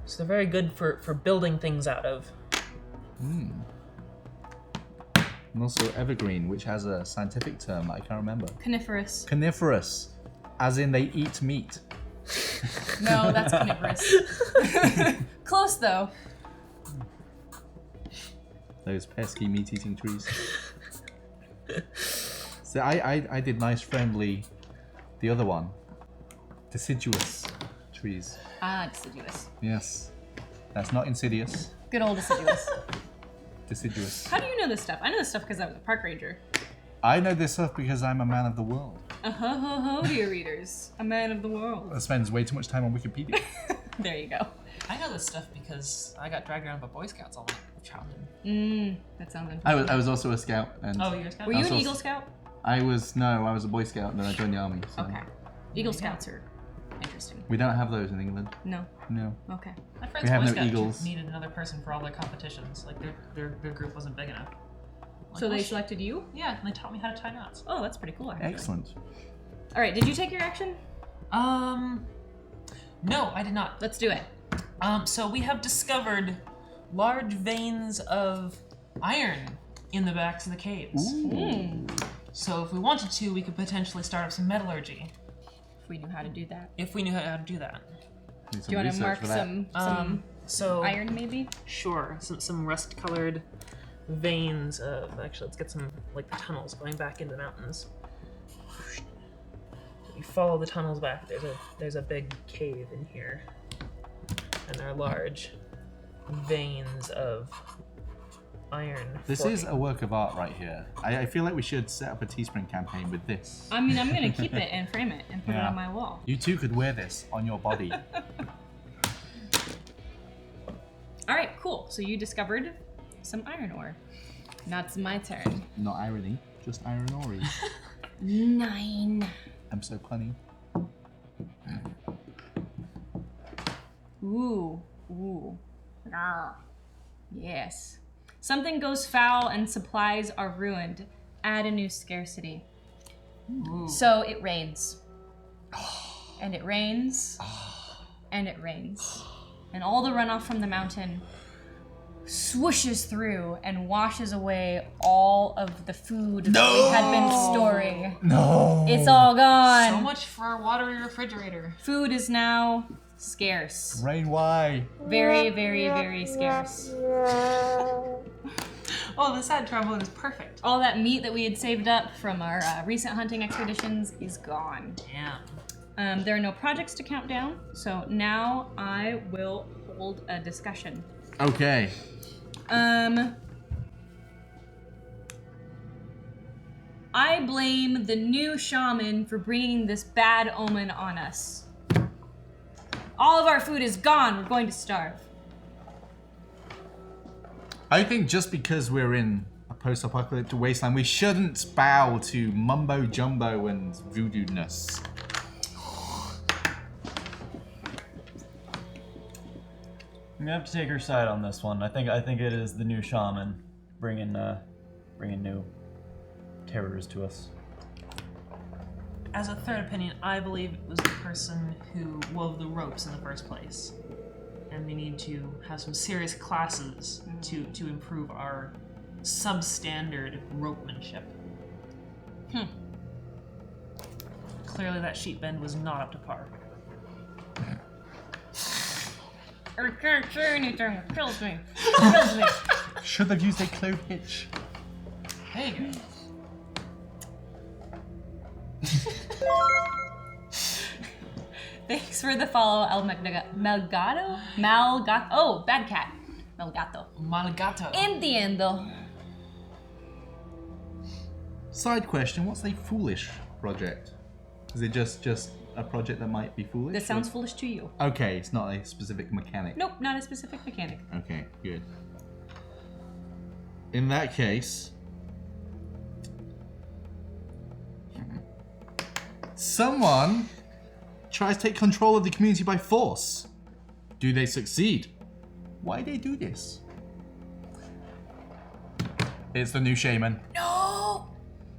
[SPEAKER 4] So they're very good for building things out of.
[SPEAKER 3] And also evergreen, which has a scientific term I can't remember.
[SPEAKER 1] Coniferous.
[SPEAKER 3] Coniferous, as in they eat meat.
[SPEAKER 1] No, that's coniferous. Close though.
[SPEAKER 3] Those pesky meat-eating trees. So I did nice, friendly. The other one, deciduous trees.
[SPEAKER 1] Ah, deciduous.
[SPEAKER 3] Yes, that's not insidious.
[SPEAKER 1] Good old deciduous.
[SPEAKER 3] Deciduous.
[SPEAKER 1] How do you know this stuff? I know this stuff because I was a park ranger.
[SPEAKER 3] I know this stuff because I'm a man of the world.
[SPEAKER 1] Dear readers. A man of the world.
[SPEAKER 3] That spends way too much time on Wikipedia.
[SPEAKER 1] There you go.
[SPEAKER 4] I know this stuff because I got dragged around by Boy Scouts all my childhood.
[SPEAKER 1] That sounds interesting.
[SPEAKER 3] I was also a scout. And
[SPEAKER 4] Oh, you're a scout?
[SPEAKER 1] Were you an
[SPEAKER 3] also-
[SPEAKER 1] Eagle Scout?
[SPEAKER 3] I was a Boy Scout, and then I joined the army. So.
[SPEAKER 1] Okay. Eagle Scouts are interesting.
[SPEAKER 3] We don't have those in England.
[SPEAKER 1] No.
[SPEAKER 3] No.
[SPEAKER 1] Okay.
[SPEAKER 4] My friend's
[SPEAKER 3] We have
[SPEAKER 4] Boy
[SPEAKER 3] no
[SPEAKER 4] Scout
[SPEAKER 3] eagles.
[SPEAKER 4] needed another person for all their competitions. Like their group wasn't big enough. Like,
[SPEAKER 1] So
[SPEAKER 4] well,
[SPEAKER 1] they selected you?
[SPEAKER 4] Yeah, and they taught me how to tie knots.
[SPEAKER 1] Oh, that's pretty cool, actually.
[SPEAKER 3] Excellent.
[SPEAKER 1] All right, did you take your action?
[SPEAKER 4] No, I did not.
[SPEAKER 1] Let's do it.
[SPEAKER 4] So we have discovered large veins of iron in the backs of the caves. So if we wanted to, we could potentially start up some metallurgy.
[SPEAKER 1] If we knew how to do that.
[SPEAKER 4] If we knew how to do that.
[SPEAKER 3] Need
[SPEAKER 1] Do
[SPEAKER 3] some
[SPEAKER 1] you want to
[SPEAKER 3] research
[SPEAKER 1] mark
[SPEAKER 3] for that.
[SPEAKER 1] some
[SPEAKER 4] So
[SPEAKER 1] iron, maybe?
[SPEAKER 4] Sure, some rust-colored veins of. Actually, let's get some like the tunnels going back into the mountains. You follow the tunnels back. There's a big cave in here, and there are large veins of iron.
[SPEAKER 3] This is a work of art right here. I feel like we should set up a Teespring campaign with this.
[SPEAKER 1] I mean, I'm going to keep it and frame it and put it
[SPEAKER 3] Yeah.
[SPEAKER 1] on my wall.
[SPEAKER 3] You too could wear this on your body.
[SPEAKER 1] All right, cool. So you discovered some iron ore. Now it's my turn.
[SPEAKER 3] Not irony, just iron ore.
[SPEAKER 1] 9.
[SPEAKER 3] I'm so punny.
[SPEAKER 1] Ooh. Ah. Yes. Something goes foul and supplies are ruined. Add a new scarcity. So it rains. And it rains. And it rains. And all the runoff from the mountain swooshes through and washes away all of the food that we had been storing.
[SPEAKER 3] No.
[SPEAKER 1] It's all gone.
[SPEAKER 4] So much for our watery refrigerator.
[SPEAKER 1] Food is now scarce.
[SPEAKER 3] Rain, why?
[SPEAKER 1] Very, very, very scarce.
[SPEAKER 4] Oh, the sad traveler is perfect.
[SPEAKER 1] All that meat that we had saved up from our recent hunting expeditions is gone.
[SPEAKER 4] Damn.
[SPEAKER 1] There are no projects to count down, so now I will hold a discussion.
[SPEAKER 3] Okay.
[SPEAKER 1] I blame the new shaman for bringing this bad omen on us. All of our food is gone. We're going to starve.
[SPEAKER 3] I think just because we're in a post-apocalyptic wasteland, we shouldn't bow to mumbo jumbo and voodoo-ness.
[SPEAKER 6] I'm gonna have to take her side on this one. I think it is the new shaman bringing new terrors to us.
[SPEAKER 4] As a third opinion, I believe it was the person who wove the ropes in the first place. And we need to have some serious classes to improve our substandard ropemanship. Clearly that sheet bend was not up to par.
[SPEAKER 1] I can't say anything. It kills me. It kills me.
[SPEAKER 3] Should have used a clove hitch.
[SPEAKER 4] There you go.
[SPEAKER 1] Thanks for the follow, El Malgato? Malgato? Oh, bad cat. Malgato.
[SPEAKER 4] Malgato.
[SPEAKER 1] Entiendo.
[SPEAKER 3] Side question, what's a foolish project? Is it just a project that might be foolish?
[SPEAKER 1] This sounds foolish to you.
[SPEAKER 3] Okay, it's not a specific mechanic.
[SPEAKER 1] Nope, not a specific mechanic.
[SPEAKER 3] Okay, good. In that case, someone tries to take control of the community by force. Do they succeed? Why they do this? It's the new shaman.
[SPEAKER 1] No!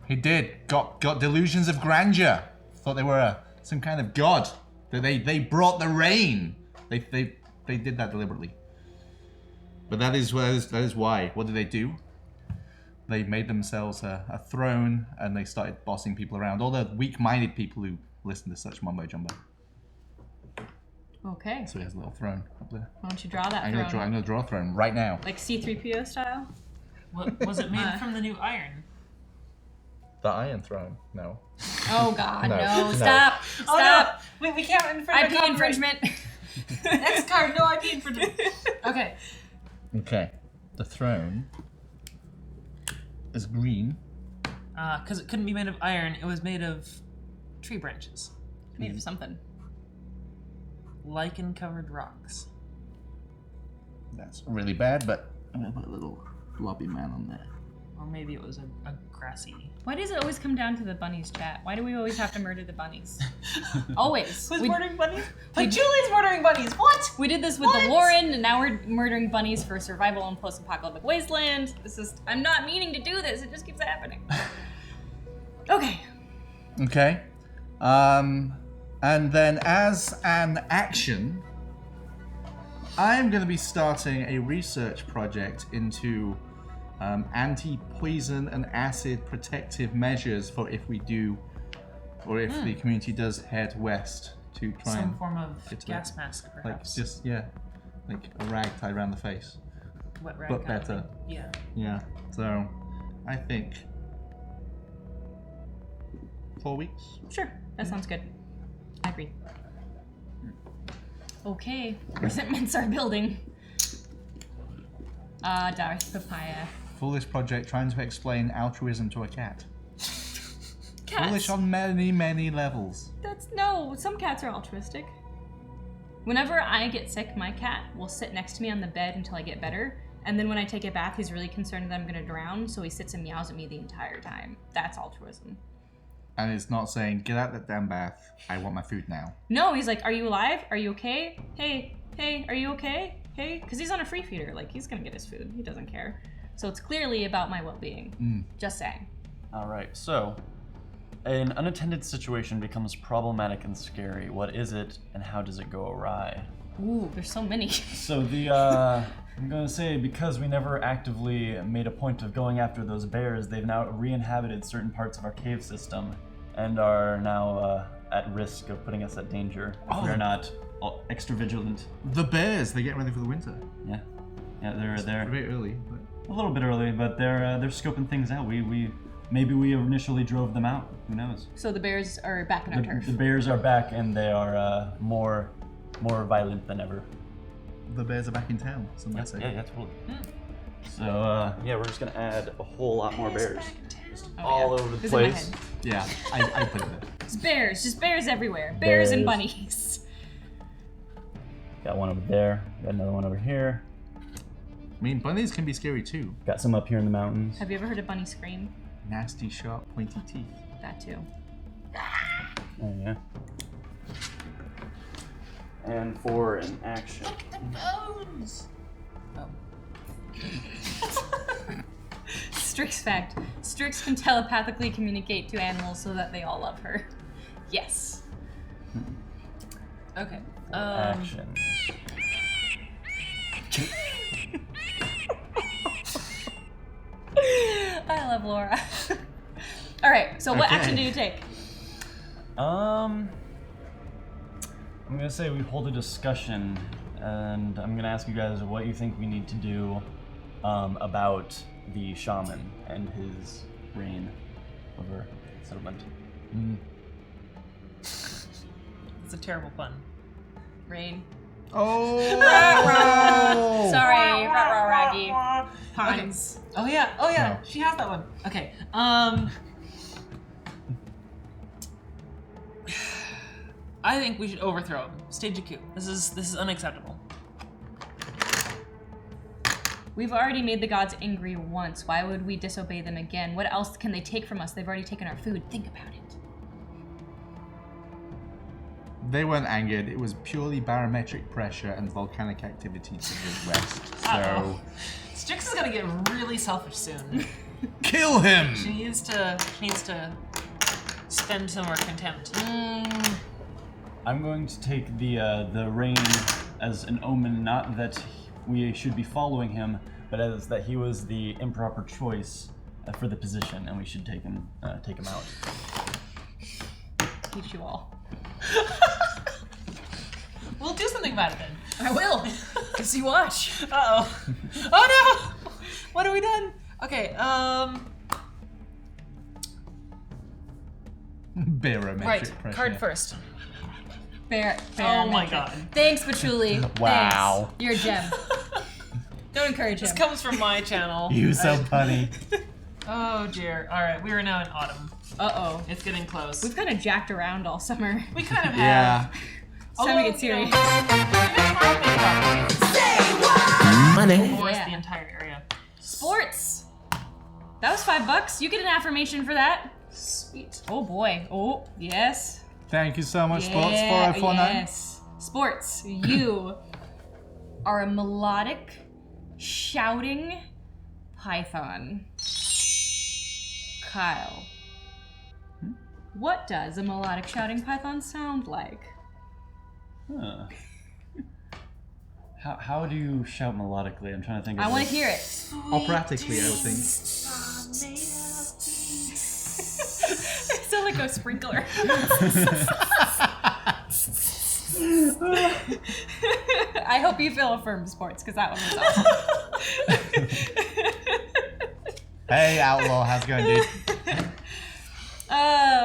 [SPEAKER 3] He did. Got delusions of grandeur. Thought they were some kind of god. They brought the rain. They did that deliberately. But that is why. What did they do? They made themselves a throne and they started bossing people around. All the weak-minded people who listen to such mumbo jumbo.
[SPEAKER 1] Okay.
[SPEAKER 3] So he has a little throne up there.
[SPEAKER 1] Why don't you draw that
[SPEAKER 3] I'm
[SPEAKER 1] throne?
[SPEAKER 3] gonna draw a throne right now.
[SPEAKER 1] Like C-3PO style?
[SPEAKER 4] What was it made from the new iron?
[SPEAKER 3] The Iron Throne? No.
[SPEAKER 1] Oh god,
[SPEAKER 3] No,
[SPEAKER 1] no.
[SPEAKER 3] no.
[SPEAKER 1] Stop! Stop!
[SPEAKER 4] Wait, we can't infringe.
[SPEAKER 1] IP infringement.
[SPEAKER 4] Next card, no IP infringement. Okay.
[SPEAKER 3] Okay. The throne is green.
[SPEAKER 4] Because it couldn't be made of iron, it was made of tree branches.
[SPEAKER 1] Made of something.
[SPEAKER 4] Lichen-covered rocks.
[SPEAKER 3] That's really bad, but I'm gonna put a little blobby man on there.
[SPEAKER 4] Or maybe it was a grassy.
[SPEAKER 1] Why does it always come down to the bunnies, chat? Why do we always have to murder the bunnies? Always.
[SPEAKER 4] Who's
[SPEAKER 1] We-
[SPEAKER 4] murdering bunnies? Like Julie's murdering bunnies. What?
[SPEAKER 1] We did this with the Warren, and now we're murdering bunnies for survival in post-apocalyptic wasteland. I'm not meaning to do this, it just keeps happening. Okay.
[SPEAKER 3] Okay. And then as an action, I'm going to be starting a research project into anti-poison and acid protective measures for if we do, or if the community does head west to try
[SPEAKER 4] Some
[SPEAKER 3] and
[SPEAKER 4] form of
[SPEAKER 3] get to
[SPEAKER 4] gas
[SPEAKER 3] it.
[SPEAKER 4] mask,
[SPEAKER 3] Like
[SPEAKER 4] perhaps.
[SPEAKER 3] just like a rag tied around the face.
[SPEAKER 4] Wet rag
[SPEAKER 3] but
[SPEAKER 4] kind of
[SPEAKER 3] better.
[SPEAKER 4] thing. Yeah.
[SPEAKER 3] Yeah. So I think 4 weeks.
[SPEAKER 1] Sure, that sounds good. I agree. Okay, resentments are building. Darth Papaya.
[SPEAKER 3] Foolish project trying to explain altruism to a cat.
[SPEAKER 1] Cats.
[SPEAKER 3] Foolish on many, many levels.
[SPEAKER 1] No, some cats are altruistic. Whenever I get sick, my cat will sit next to me on the bed until I get better. And then when I take a bath, he's really concerned that I'm gonna drown, so he sits and meows at me the entire time. That's altruism.
[SPEAKER 3] And it's not saying, get out that damn bath, I want my food now.
[SPEAKER 1] No, he's like, are you alive? Are you okay? Hey, are you okay? Hey, because he's on a free feeder. Like, he's gonna get his food. He doesn't care. So it's clearly about my well-being. Just saying.
[SPEAKER 6] Alright, so an unattended situation becomes problematic and scary. What is it, and how does it go awry?
[SPEAKER 1] Ooh, there's so many.
[SPEAKER 6] So I'm gonna say, because we never actively made a point of going after those bears, they've now re-inhabited certain parts of our cave system and are now at risk of putting us at danger if we're not extra vigilant.
[SPEAKER 3] The bears, they get ready for the winter.
[SPEAKER 6] Yeah, they're
[SPEAKER 3] A bit early, but
[SPEAKER 6] a little bit early, but they're scoping things out. Maybe we initially drove them out. Who knows?
[SPEAKER 1] So the bears are back in our turf.
[SPEAKER 6] The bears are back, and they are more violent than ever.
[SPEAKER 3] the bears are back in town, some might say.
[SPEAKER 6] Yeah, totally. So we're just gonna add a whole lot more bears, all over the
[SPEAKER 1] It's in my
[SPEAKER 6] place.
[SPEAKER 1] head.
[SPEAKER 3] Yeah, I put it there.
[SPEAKER 1] It's just bears everywhere. Bears and
[SPEAKER 6] Bears.
[SPEAKER 1] bunnies.
[SPEAKER 6] Got one over there. Got another one over here.
[SPEAKER 3] I mean, bunnies can be scary too.
[SPEAKER 6] Got some up here in the mountains.
[SPEAKER 1] Have you ever heard a bunny scream?
[SPEAKER 3] Nasty, sharp, pointy teeth.
[SPEAKER 1] That too.
[SPEAKER 6] Oh yeah. And for an action.
[SPEAKER 4] Bones.
[SPEAKER 1] Strix fact. Strix can telepathically communicate to animals so that they all love her. Yes. Okay.
[SPEAKER 6] Action.
[SPEAKER 1] I love Laura. All right. So what
[SPEAKER 3] Okay.
[SPEAKER 1] action do you take?
[SPEAKER 6] I'm gonna say we hold a discussion, and I'm gonna ask you guys what you think we need to do about the shaman and his reign over the settlement.
[SPEAKER 4] It's a terrible pun.
[SPEAKER 1] Rain.
[SPEAKER 3] Oh!
[SPEAKER 1] Sorry, raggy. Puns.
[SPEAKER 4] Oh yeah. Oh yeah.
[SPEAKER 3] No.
[SPEAKER 4] She has that one. Okay. I think we should overthrow him. Stage a coup. This is unacceptable.
[SPEAKER 1] We've already made the gods angry once. Why would we disobey them again? What else can they take from us? They've already taken our food. Think about it.
[SPEAKER 3] They weren't angered. It was purely barometric pressure and volcanic activity to the west. So,
[SPEAKER 4] Uh-oh. Strix is gonna get really selfish soon.
[SPEAKER 3] kill him!
[SPEAKER 4] She needs to spend some more contempt.
[SPEAKER 6] I'm going to take the reign as an omen, not that we should be following him, but as that he was the improper choice for the position, and we should take him out.
[SPEAKER 1] Teach you all.
[SPEAKER 4] We'll do something about it then.
[SPEAKER 1] I will. Cause you watch.
[SPEAKER 4] Uh-oh. Oh no! What have we done? Okay,
[SPEAKER 3] Barometric
[SPEAKER 4] right,
[SPEAKER 3] pressure.
[SPEAKER 4] card first.
[SPEAKER 1] Bear.
[SPEAKER 4] Oh my god.
[SPEAKER 1] Thanks, Patchouli.
[SPEAKER 3] Wow.
[SPEAKER 1] Thanks. You're a gem. Don't encourage
[SPEAKER 4] This
[SPEAKER 1] him.
[SPEAKER 4] comes from my channel.
[SPEAKER 3] You so funny.
[SPEAKER 4] Oh dear. Alright, we are now in autumn.
[SPEAKER 1] Uh-oh.
[SPEAKER 4] It's getting close.
[SPEAKER 1] We've kind of jacked around all summer.
[SPEAKER 4] We kind of have.
[SPEAKER 3] Yeah.
[SPEAKER 1] It's time to get serious.
[SPEAKER 4] Forest
[SPEAKER 1] Yeah.
[SPEAKER 4] the entire area.
[SPEAKER 1] Sports. That was $5. You get an affirmation for that. Sweet. Oh boy. Oh, yes.
[SPEAKER 3] Thank you so much, Sports
[SPEAKER 1] Yeah,
[SPEAKER 3] 4049.
[SPEAKER 1] yes. Sports. You are a melodic, shouting python. Kyle. What does a melodic shouting python sound like?
[SPEAKER 6] Huh. How do you shout melodically? I'm trying to think of
[SPEAKER 1] I want
[SPEAKER 6] it.
[SPEAKER 1] to hear it.
[SPEAKER 3] Operatically, I would think.
[SPEAKER 1] I sound like a sprinkler. I hope you feel affirmed, Sports, because that one was awesome.
[SPEAKER 3] Hey, Outlaw, how's it going, dude?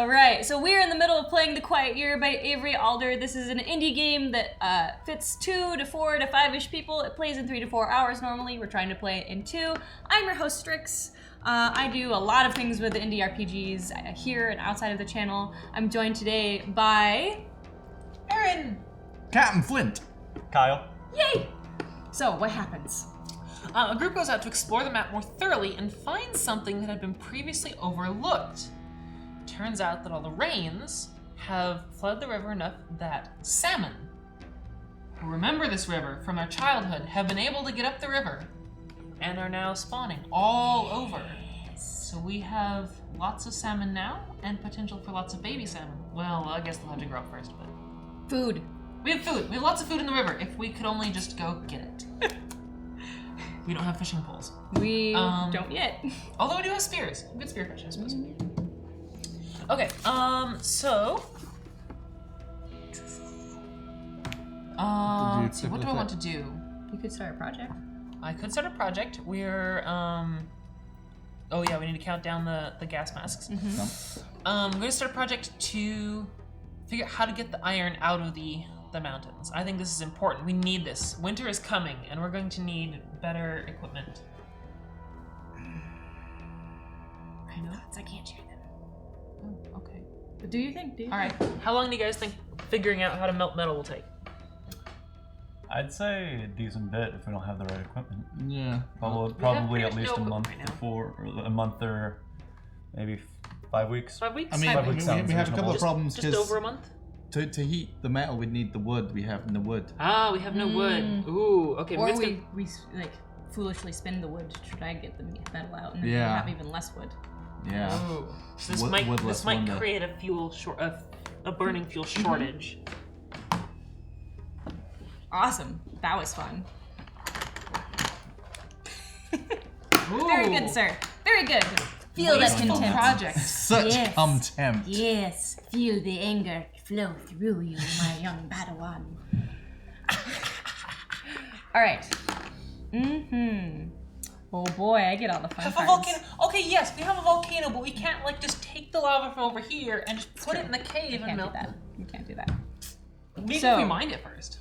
[SPEAKER 1] Right, so we're in the middle of playing The Quiet Year by Avery Alder. This is an indie game that fits 2 to 4 to 5-ish people. It plays in 3 to 4 hours normally. We're trying to play it in 2. I'm your host, Strix. I do a lot of things with the indie RPGs here and outside of the channel. I'm joined today by...
[SPEAKER 4] Erin!
[SPEAKER 3] Captain Flint.
[SPEAKER 6] Kyle.
[SPEAKER 1] Yay! So, what happens?
[SPEAKER 4] A group goes out to explore the map more thoroughly and finds something that had been previously overlooked. Turns out that all the rains have flooded the river enough that salmon, who remember this river from their childhood, have been able to get up the river and are now spawning all over. So we have lots of salmon now and potential for lots of baby salmon. Well, I guess they'll have to grow up first, but...
[SPEAKER 1] Food.
[SPEAKER 4] We have food. We have lots of food in the river if we could only just go get it. We don't have fishing poles.
[SPEAKER 1] We don't yet.
[SPEAKER 4] Although we do have spears. Good spear fish, I suppose. Okay, so... let's see, what do I want to do?
[SPEAKER 1] You could start a project.
[SPEAKER 4] I could start a project. We're, oh yeah, we need to count down the gas masks. I'm going to start a project to figure out how to get the iron out of the mountains. I think this is important. We need this. Winter is coming, and we're going to need better equipment.
[SPEAKER 1] I know. I can't hear them.
[SPEAKER 4] Oh, okay.
[SPEAKER 1] But do you think?
[SPEAKER 4] All right. How long do you guys think figuring out how to melt metal will take?
[SPEAKER 6] I'd say a decent bit if we don't have the right equipment.
[SPEAKER 3] Yeah.
[SPEAKER 6] Probably at
[SPEAKER 4] pretty
[SPEAKER 6] least a
[SPEAKER 4] much no
[SPEAKER 6] month
[SPEAKER 4] equipment right
[SPEAKER 6] before, or a month or maybe 5 weeks.
[SPEAKER 4] 5 weeks?
[SPEAKER 3] I mean,
[SPEAKER 6] 5
[SPEAKER 3] we,
[SPEAKER 6] weeks
[SPEAKER 3] we
[SPEAKER 6] sounds
[SPEAKER 3] have a couple of
[SPEAKER 6] reasonable.
[SPEAKER 3] problems
[SPEAKER 4] Just
[SPEAKER 3] because
[SPEAKER 4] over a month?
[SPEAKER 3] to heat the metal, we'd need the wood. We have no wood.
[SPEAKER 4] Ah, we have no wood. Ooh, okay.
[SPEAKER 1] Or
[SPEAKER 4] maybe it's
[SPEAKER 1] we like foolishly spin the wood to try and get the metal out, and then
[SPEAKER 3] Yeah.
[SPEAKER 1] we have even less wood.
[SPEAKER 3] Yeah.
[SPEAKER 4] Ooh. So this
[SPEAKER 3] Wood-
[SPEAKER 4] might
[SPEAKER 3] woodless wonder.
[SPEAKER 4] create a fuel a burning fuel shortage.
[SPEAKER 1] Awesome. That was fun.
[SPEAKER 4] Ooh.
[SPEAKER 1] Very good, sir. Very good. Feel that
[SPEAKER 4] Wasteful
[SPEAKER 1] contempt.
[SPEAKER 4] project.
[SPEAKER 3] Such
[SPEAKER 1] Yes.
[SPEAKER 3] contempt.
[SPEAKER 1] Yes, feel the anger flow through you, my young Padawan. All right. Oh boy, I get all the fun
[SPEAKER 4] Have a
[SPEAKER 1] parts.
[SPEAKER 4] volcano. Okay, yes, we have a volcano, but we can't like just take the lava from over here and just put it in the cave
[SPEAKER 1] You
[SPEAKER 4] and
[SPEAKER 1] can't do
[SPEAKER 4] melt
[SPEAKER 1] that.
[SPEAKER 4] it.
[SPEAKER 1] You can't do that.
[SPEAKER 4] Maybe
[SPEAKER 1] So-
[SPEAKER 4] if we mine it first.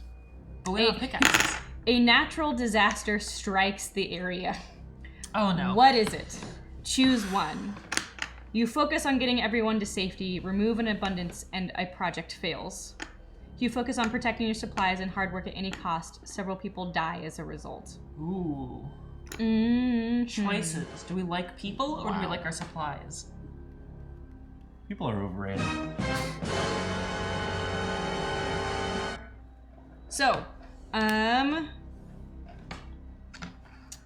[SPEAKER 4] But we don't have pickaxes.
[SPEAKER 1] A natural disaster strikes the area.
[SPEAKER 4] Oh no.
[SPEAKER 1] What is it? Choose one. You focus on getting everyone to safety, remove an abundance, and a project fails. You focus on protecting your supplies and hard work at any cost. Several people die as a result.
[SPEAKER 4] Ooh. Choices. Do we like people or do we like our supplies?
[SPEAKER 6] People are overrated.
[SPEAKER 1] So,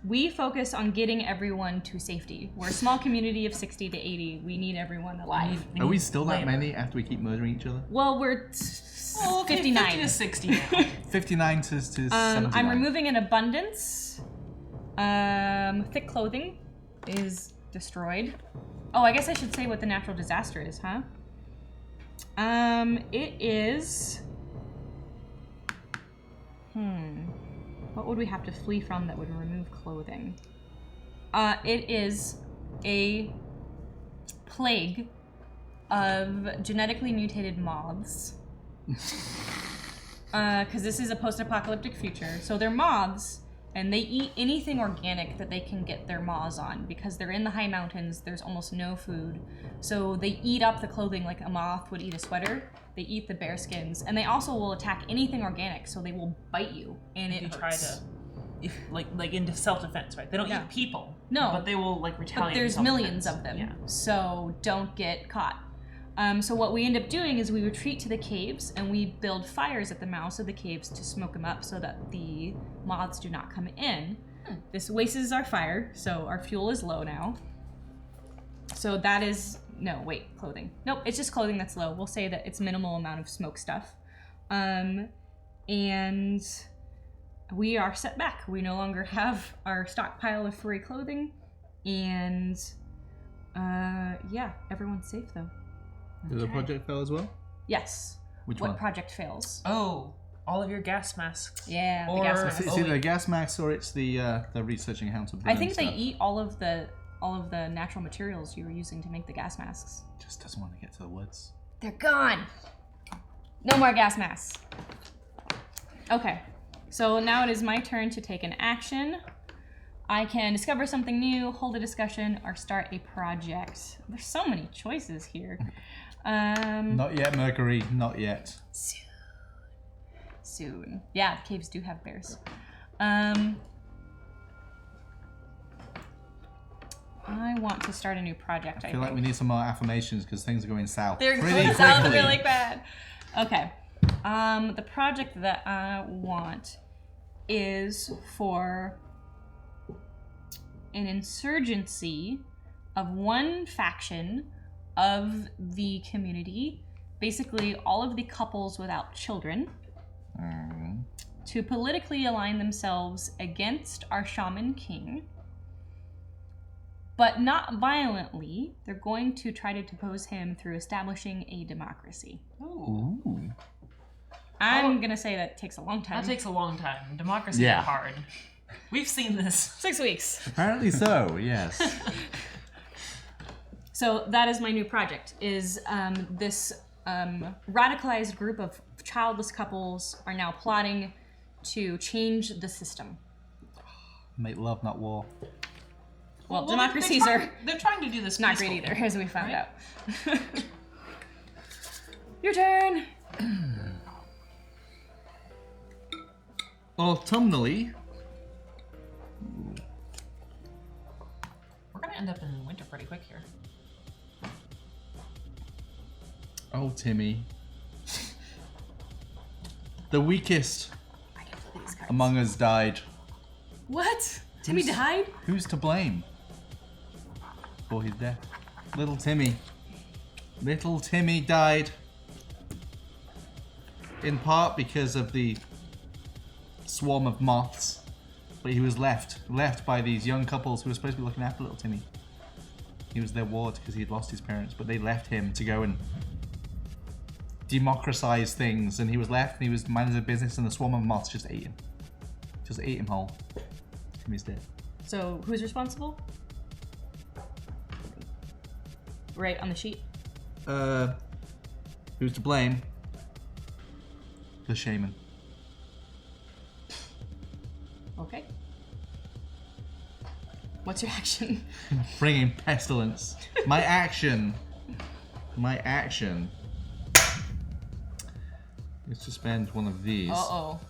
[SPEAKER 1] we focus on getting everyone to safety. We're a small community of 60 to 80. We need everyone alive.
[SPEAKER 3] Are we still that many after we keep murdering each other?
[SPEAKER 1] Well, we're
[SPEAKER 4] Oh, okay,
[SPEAKER 1] 59.
[SPEAKER 4] 50 to 60 now.
[SPEAKER 3] 59 to 79.
[SPEAKER 1] I'm removing an abundance. Thick clothing is destroyed. Oh, I guess I should say what the natural disaster is, huh? It is... What would we have to flee from that would remove clothing? It is a plague of genetically mutated moths. Because this is a post-apocalyptic future. So they're moths, and they eat anything organic that they can get their maws on. Because they're in the high mountains, there's almost no food. So they eat up the clothing like a moth would eat a sweater. They eat the bear skins, and they also will attack anything organic, so they will bite you, and it
[SPEAKER 4] You
[SPEAKER 1] hurts.
[SPEAKER 4] try to, if like into self-defense, right? They don't
[SPEAKER 1] Yeah.
[SPEAKER 4] eat people.
[SPEAKER 1] No.
[SPEAKER 4] But they will like
[SPEAKER 1] But
[SPEAKER 4] retaliate. in
[SPEAKER 1] there's
[SPEAKER 4] self-defense.
[SPEAKER 1] millions of them,
[SPEAKER 4] Yeah.
[SPEAKER 1] so don't get caught. So what we end up doing is we retreat to the caves, and we build fires at the mouths of the caves to smoke them up so that the moths do not come in. This wastes our fire, so our fuel is low now. So that is... No, wait, clothing. Nope, it's just clothing that's low. We'll say that it's minimal amount of smoke stuff. And we are set back. We no longer have our stockpile of furry clothing. And yeah, everyone's safe though.
[SPEAKER 3] Did the project fail as well?
[SPEAKER 1] Yes.
[SPEAKER 3] Which
[SPEAKER 1] What
[SPEAKER 3] one?
[SPEAKER 1] project fails?
[SPEAKER 4] Oh, all of your gas masks.
[SPEAKER 1] Yeah, the
[SPEAKER 4] Or-
[SPEAKER 1] gas
[SPEAKER 3] It's
[SPEAKER 1] masks.
[SPEAKER 3] either a gas mask or it's the researching how to burn
[SPEAKER 1] I think they
[SPEAKER 3] stuff.
[SPEAKER 1] eat all of the natural materials you were using to make the gas masks.
[SPEAKER 3] Just doesn't want to get to the woods.
[SPEAKER 1] They're gone. No more gas masks. Okay, so now it is my turn to take an action. I can discover something new, hold a discussion, or start a project. There's so many choices here.
[SPEAKER 3] Not yet, Mercury. Not yet.
[SPEAKER 1] Soon. Yeah, the caves do have bears. I want to start a new project,
[SPEAKER 3] I feel like we need some more affirmations because things are going south.
[SPEAKER 1] They're
[SPEAKER 3] pretty
[SPEAKER 1] going south
[SPEAKER 3] quickly.
[SPEAKER 1] really bad. Okay. The project that I want is for an insurgency of one faction of the community, basically all of the couples without children, to politically align themselves against our shaman king. But not violently. They're going to try to depose him through establishing a democracy.
[SPEAKER 3] Ooh.
[SPEAKER 1] I'm gonna say that takes a long time.
[SPEAKER 4] That takes a long time. Democracy
[SPEAKER 3] Yeah.
[SPEAKER 4] is hard. We've seen this.
[SPEAKER 1] 6 weeks.
[SPEAKER 3] Apparently so, yes.
[SPEAKER 1] So that is my new project, is this radicalized group of childless couples are now plotting to change the system.
[SPEAKER 3] Make love, not war.
[SPEAKER 1] Well,
[SPEAKER 4] they're
[SPEAKER 1] democracies
[SPEAKER 4] trying-
[SPEAKER 1] are
[SPEAKER 4] They're trying to do this
[SPEAKER 1] not great
[SPEAKER 4] peacefully.
[SPEAKER 1] either, as we found
[SPEAKER 4] Right?
[SPEAKER 1] out. Your turn.
[SPEAKER 3] Autumnally.
[SPEAKER 4] We're gonna end up in winter pretty quick here.
[SPEAKER 3] Oh, Timmy. The weakest
[SPEAKER 1] I can play these cards.
[SPEAKER 3] among us died.
[SPEAKER 1] What? Timmy died?
[SPEAKER 3] Who's to blame for his death? Little Timmy. Little Timmy died. In part because of the swarm of moths. But he was left by these young couples who were supposed to be looking after little Timmy. He was their ward because he had lost his parents, but they left him to go and democratize things, and he was left and he was minding his business, and the swarm of moths just ate him. Just ate him whole. Timmy's dead.
[SPEAKER 1] So who's responsible? Right on the sheet.
[SPEAKER 3] Who's to blame? The shaman.
[SPEAKER 1] Okay. What's your action?
[SPEAKER 3] Bringing pestilence. My action is to spend one of these.
[SPEAKER 1] Uh-oh.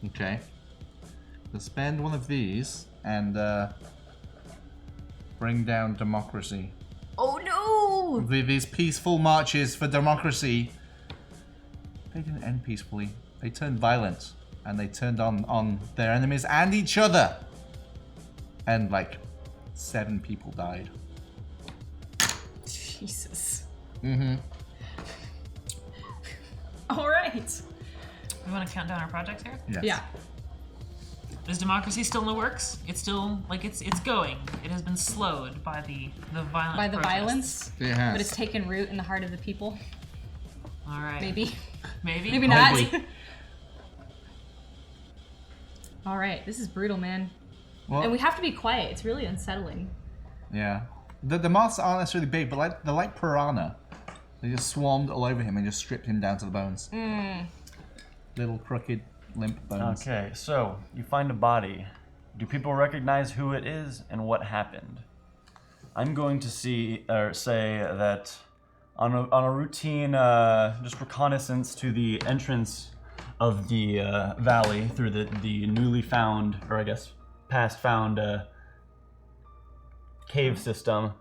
[SPEAKER 3] Okay. To spend one of these and bring down democracy.
[SPEAKER 1] Oh no!
[SPEAKER 3] These peaceful marches for democracy, they didn't end peacefully. They turned violent, and they turned on their enemies and each other. And like 7 people died.
[SPEAKER 1] Jesus.
[SPEAKER 3] Mm-hmm.
[SPEAKER 1] All right.
[SPEAKER 4] We want to count down our projects here?
[SPEAKER 3] Yes.
[SPEAKER 1] Yeah.
[SPEAKER 4] Is democracy still in the works? It's still like it's going. It has been slowed by the violent
[SPEAKER 1] By the
[SPEAKER 4] protests.
[SPEAKER 1] violence,
[SPEAKER 3] It has.
[SPEAKER 1] but it's taken root in the heart of the people.
[SPEAKER 4] All right.
[SPEAKER 1] Maybe.
[SPEAKER 4] Maybe.
[SPEAKER 1] Maybe not.
[SPEAKER 3] Maybe.
[SPEAKER 1] All right. This is brutal, man.
[SPEAKER 3] Well,
[SPEAKER 1] And we have to be quiet. It's really unsettling.
[SPEAKER 3] yeah. The moths aren't necessarily big, but they're like piranha. They just swarmed all over him and just stripped him down to the bones. Little crooked, limp bones.
[SPEAKER 6] Okay, so you find a body. Do people recognize who it is and what happened? I'm going to say that on a routine just reconnaissance to the entrance of the valley through the newly found, or I guess past found cave system,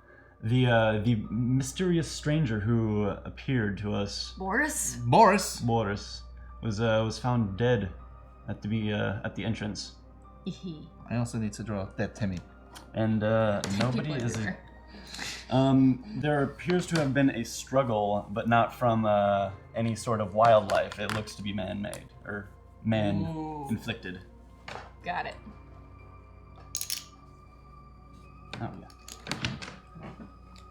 [SPEAKER 6] the mysterious stranger who appeared to us,
[SPEAKER 1] Boris?
[SPEAKER 3] Boris.
[SPEAKER 6] was found dead at the entrance,
[SPEAKER 3] I also need to draw dead Timmy.
[SPEAKER 6] and nobody
[SPEAKER 1] People
[SPEAKER 6] is.
[SPEAKER 1] everywhere.
[SPEAKER 6] There appears to have been a struggle, but not from any sort of wildlife. It looks to be man-made or man-inflicted.
[SPEAKER 1] Got it.
[SPEAKER 6] Oh yeah.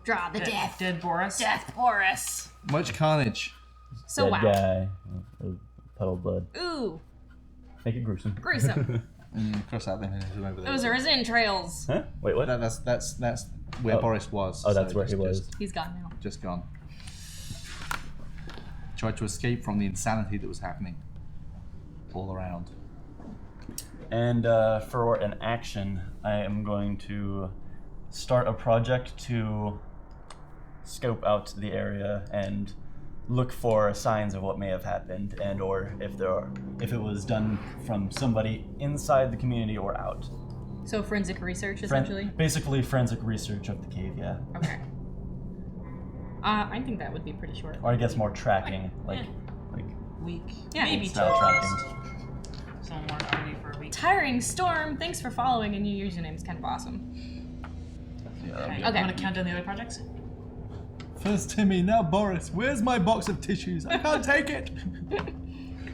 [SPEAKER 1] Draw the death.
[SPEAKER 4] Dead Boris.
[SPEAKER 1] Death Boris.
[SPEAKER 3] Much carnage.
[SPEAKER 1] So wow.
[SPEAKER 6] guy. Puddle of blood.
[SPEAKER 1] Ooh,
[SPEAKER 6] Make it gruesome.
[SPEAKER 1] gruesome.
[SPEAKER 3] Cross out the over there.
[SPEAKER 1] Those are his entrails.
[SPEAKER 6] Huh? Wait, what?
[SPEAKER 3] That's where
[SPEAKER 6] Oh.
[SPEAKER 3] Boris was.
[SPEAKER 6] Oh, that's
[SPEAKER 3] so
[SPEAKER 6] where he was.
[SPEAKER 1] He's gone now.
[SPEAKER 3] Just gone. Tried to escape from the insanity that was happening all around.
[SPEAKER 6] And for an action, I am going to start a project to scope out the area and look for signs of what may have happened, and or if it was done from somebody inside the community or out.
[SPEAKER 1] So forensic research, essentially.
[SPEAKER 6] Basically forensic research of the cave, yeah.
[SPEAKER 1] Okay. I think that would be pretty short.
[SPEAKER 6] Or I guess more tracking, like
[SPEAKER 4] Week.
[SPEAKER 1] Yeah.
[SPEAKER 4] Maybe
[SPEAKER 6] style
[SPEAKER 4] 2
[SPEAKER 6] tracking.
[SPEAKER 4] days. So more RV for a week.
[SPEAKER 1] Tiring Storm, thanks for following, and your username is kind of awesome.
[SPEAKER 6] Yeah,
[SPEAKER 4] Okay.
[SPEAKER 1] Okay.
[SPEAKER 4] Want to count down the other projects?
[SPEAKER 3] First Timmy, now Boris. Where's my box of tissues? I can't take it.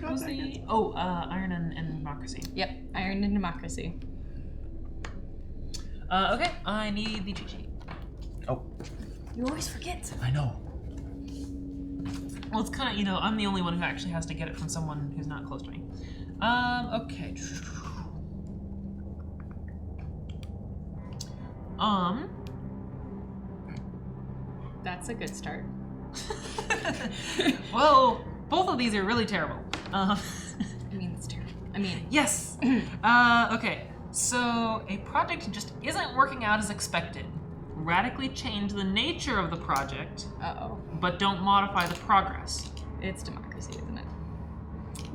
[SPEAKER 4] What was the Iron and Democracy?
[SPEAKER 1] Yep, Iron and Democracy.
[SPEAKER 4] Okay, I need the cheat sheet.
[SPEAKER 6] Oh,
[SPEAKER 1] You always forget.
[SPEAKER 6] I know.
[SPEAKER 4] Well, it's kind of, I'm the only one who actually has to get it from someone who's not close to me. Okay.
[SPEAKER 1] That's a good start.
[SPEAKER 4] Well, both of these are really terrible.
[SPEAKER 1] I mean, it's terrible. I mean,
[SPEAKER 4] Yes. Okay. So a project just isn't working out as expected. Radically change the nature of the project,
[SPEAKER 1] uh-oh.
[SPEAKER 4] but don't modify the progress.
[SPEAKER 1] It's democracy, isn't it?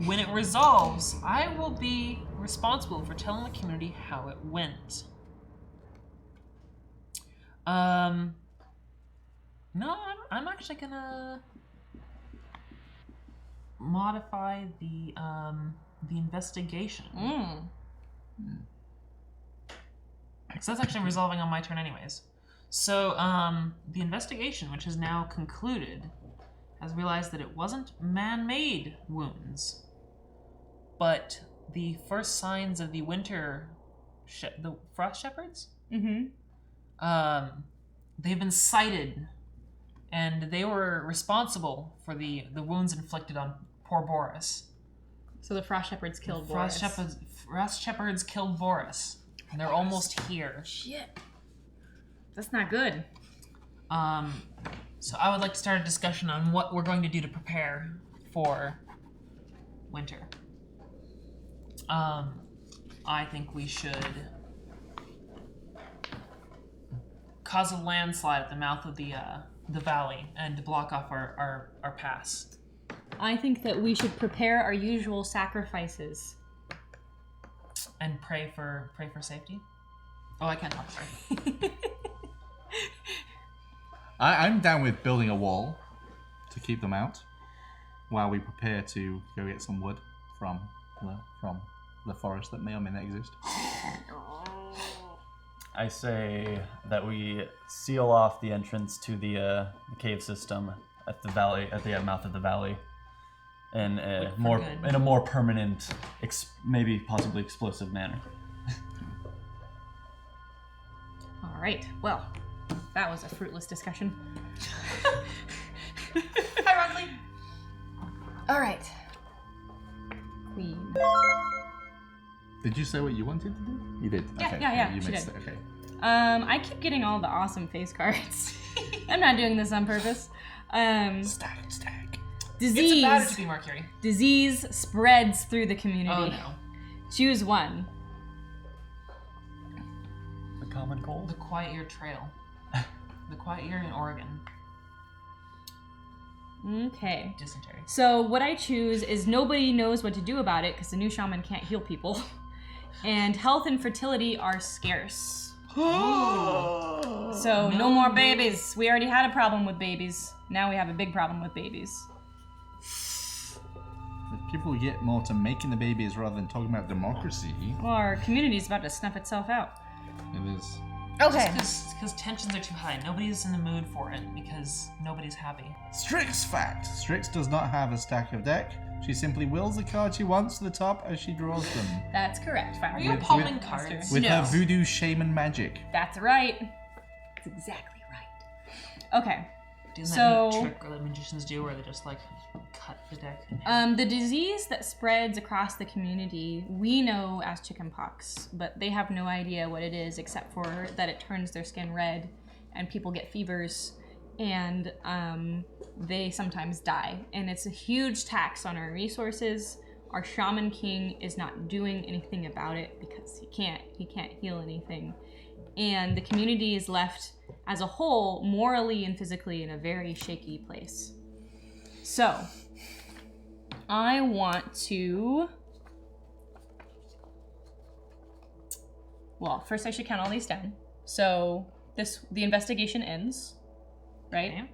[SPEAKER 4] when it resolves, I will be responsible for telling the community how it went. No, I'm actually gonna modify the investigation. So that's actually resolving on my turn anyways. So, the investigation, which is now concluded, has realized that it wasn't man-made wounds, but the first signs of the winter, the frost shepherds? They've been sighted, and they were responsible for the wounds inflicted on poor Boris.
[SPEAKER 1] So the frost shepherds killed Boris.
[SPEAKER 4] Frost shepherds killed Boris. And they're almost here.
[SPEAKER 1] Shit. That's not good.
[SPEAKER 4] So I would like to start a discussion on what we're going to do to prepare for winter. I think we should cause a landslide at the mouth of the valley and block off our pass.
[SPEAKER 1] I think that we should prepare our usual sacrifices.
[SPEAKER 4] And pray for safety. Oh, I can't talk. Sorry.
[SPEAKER 3] I'm down with building a wall to keep them out while we prepare to go get some wood from the forest that may or may not exist.
[SPEAKER 6] I say that we seal off the entrance to the cave system at the valley, at the mouth of the valley, in a more permanent, maybe possibly explosive manner.
[SPEAKER 1] All right. Well, that was a fruitless discussion.
[SPEAKER 4] Ironically.
[SPEAKER 1] All right. Queen.
[SPEAKER 3] Did you say what you wanted to do? You did.
[SPEAKER 1] Yeah,
[SPEAKER 3] okay.
[SPEAKER 1] yeah,
[SPEAKER 3] You
[SPEAKER 1] she
[SPEAKER 3] missed
[SPEAKER 1] did.
[SPEAKER 3] it. Okay.
[SPEAKER 1] I keep getting all the awesome face cards. I'm not doing this on purpose.
[SPEAKER 3] Stack.
[SPEAKER 1] Disease.
[SPEAKER 4] It's about it to be Mercury.
[SPEAKER 1] Disease spreads through the community.
[SPEAKER 4] Oh no.
[SPEAKER 1] Choose one.
[SPEAKER 6] The common cold?
[SPEAKER 4] The Quiet Year Trail. The Quiet Year in Oregon.
[SPEAKER 1] Okay.
[SPEAKER 4] Dysentery.
[SPEAKER 1] So what I choose is nobody knows what to do about it because the new shaman can't heal people. And health and fertility are scarce. So no more babies. We already had a problem with babies. Now we have a big problem with babies.
[SPEAKER 3] If people get more to making the babies rather than talking about democracy,
[SPEAKER 1] Well, our community's about to snuff itself out.
[SPEAKER 3] it is.
[SPEAKER 1] Okay.
[SPEAKER 4] Because tensions are too high. Nobody's in the mood for it because nobody's happy.
[SPEAKER 3] Strix fact. Strix does not have a stack of deck. She simply wills the card she wants to the top as she draws them.
[SPEAKER 1] That's correct.
[SPEAKER 4] Are you
[SPEAKER 3] With-
[SPEAKER 4] palming
[SPEAKER 3] with-
[SPEAKER 4] cards?
[SPEAKER 3] With
[SPEAKER 1] No.
[SPEAKER 3] her voodoo shaman magic.
[SPEAKER 1] That's right. That's exactly right. Okay.
[SPEAKER 4] Doing
[SPEAKER 1] So-
[SPEAKER 4] that trick that magicians do where they just like cut the deck in half.
[SPEAKER 1] The disease that spreads across the community, we know as chickenpox, but they have no idea what it is except for that it turns their skin red and people get fevers and they sometimes die. And it's a huge tax on our resources. Our shaman king is not doing anything about it because he can't heal anything. And the community is left as a whole, morally and physically, in a very shaky place. So, I want to... Well, first I should count all these down. So, the investigation ends, right?
[SPEAKER 4] Okay.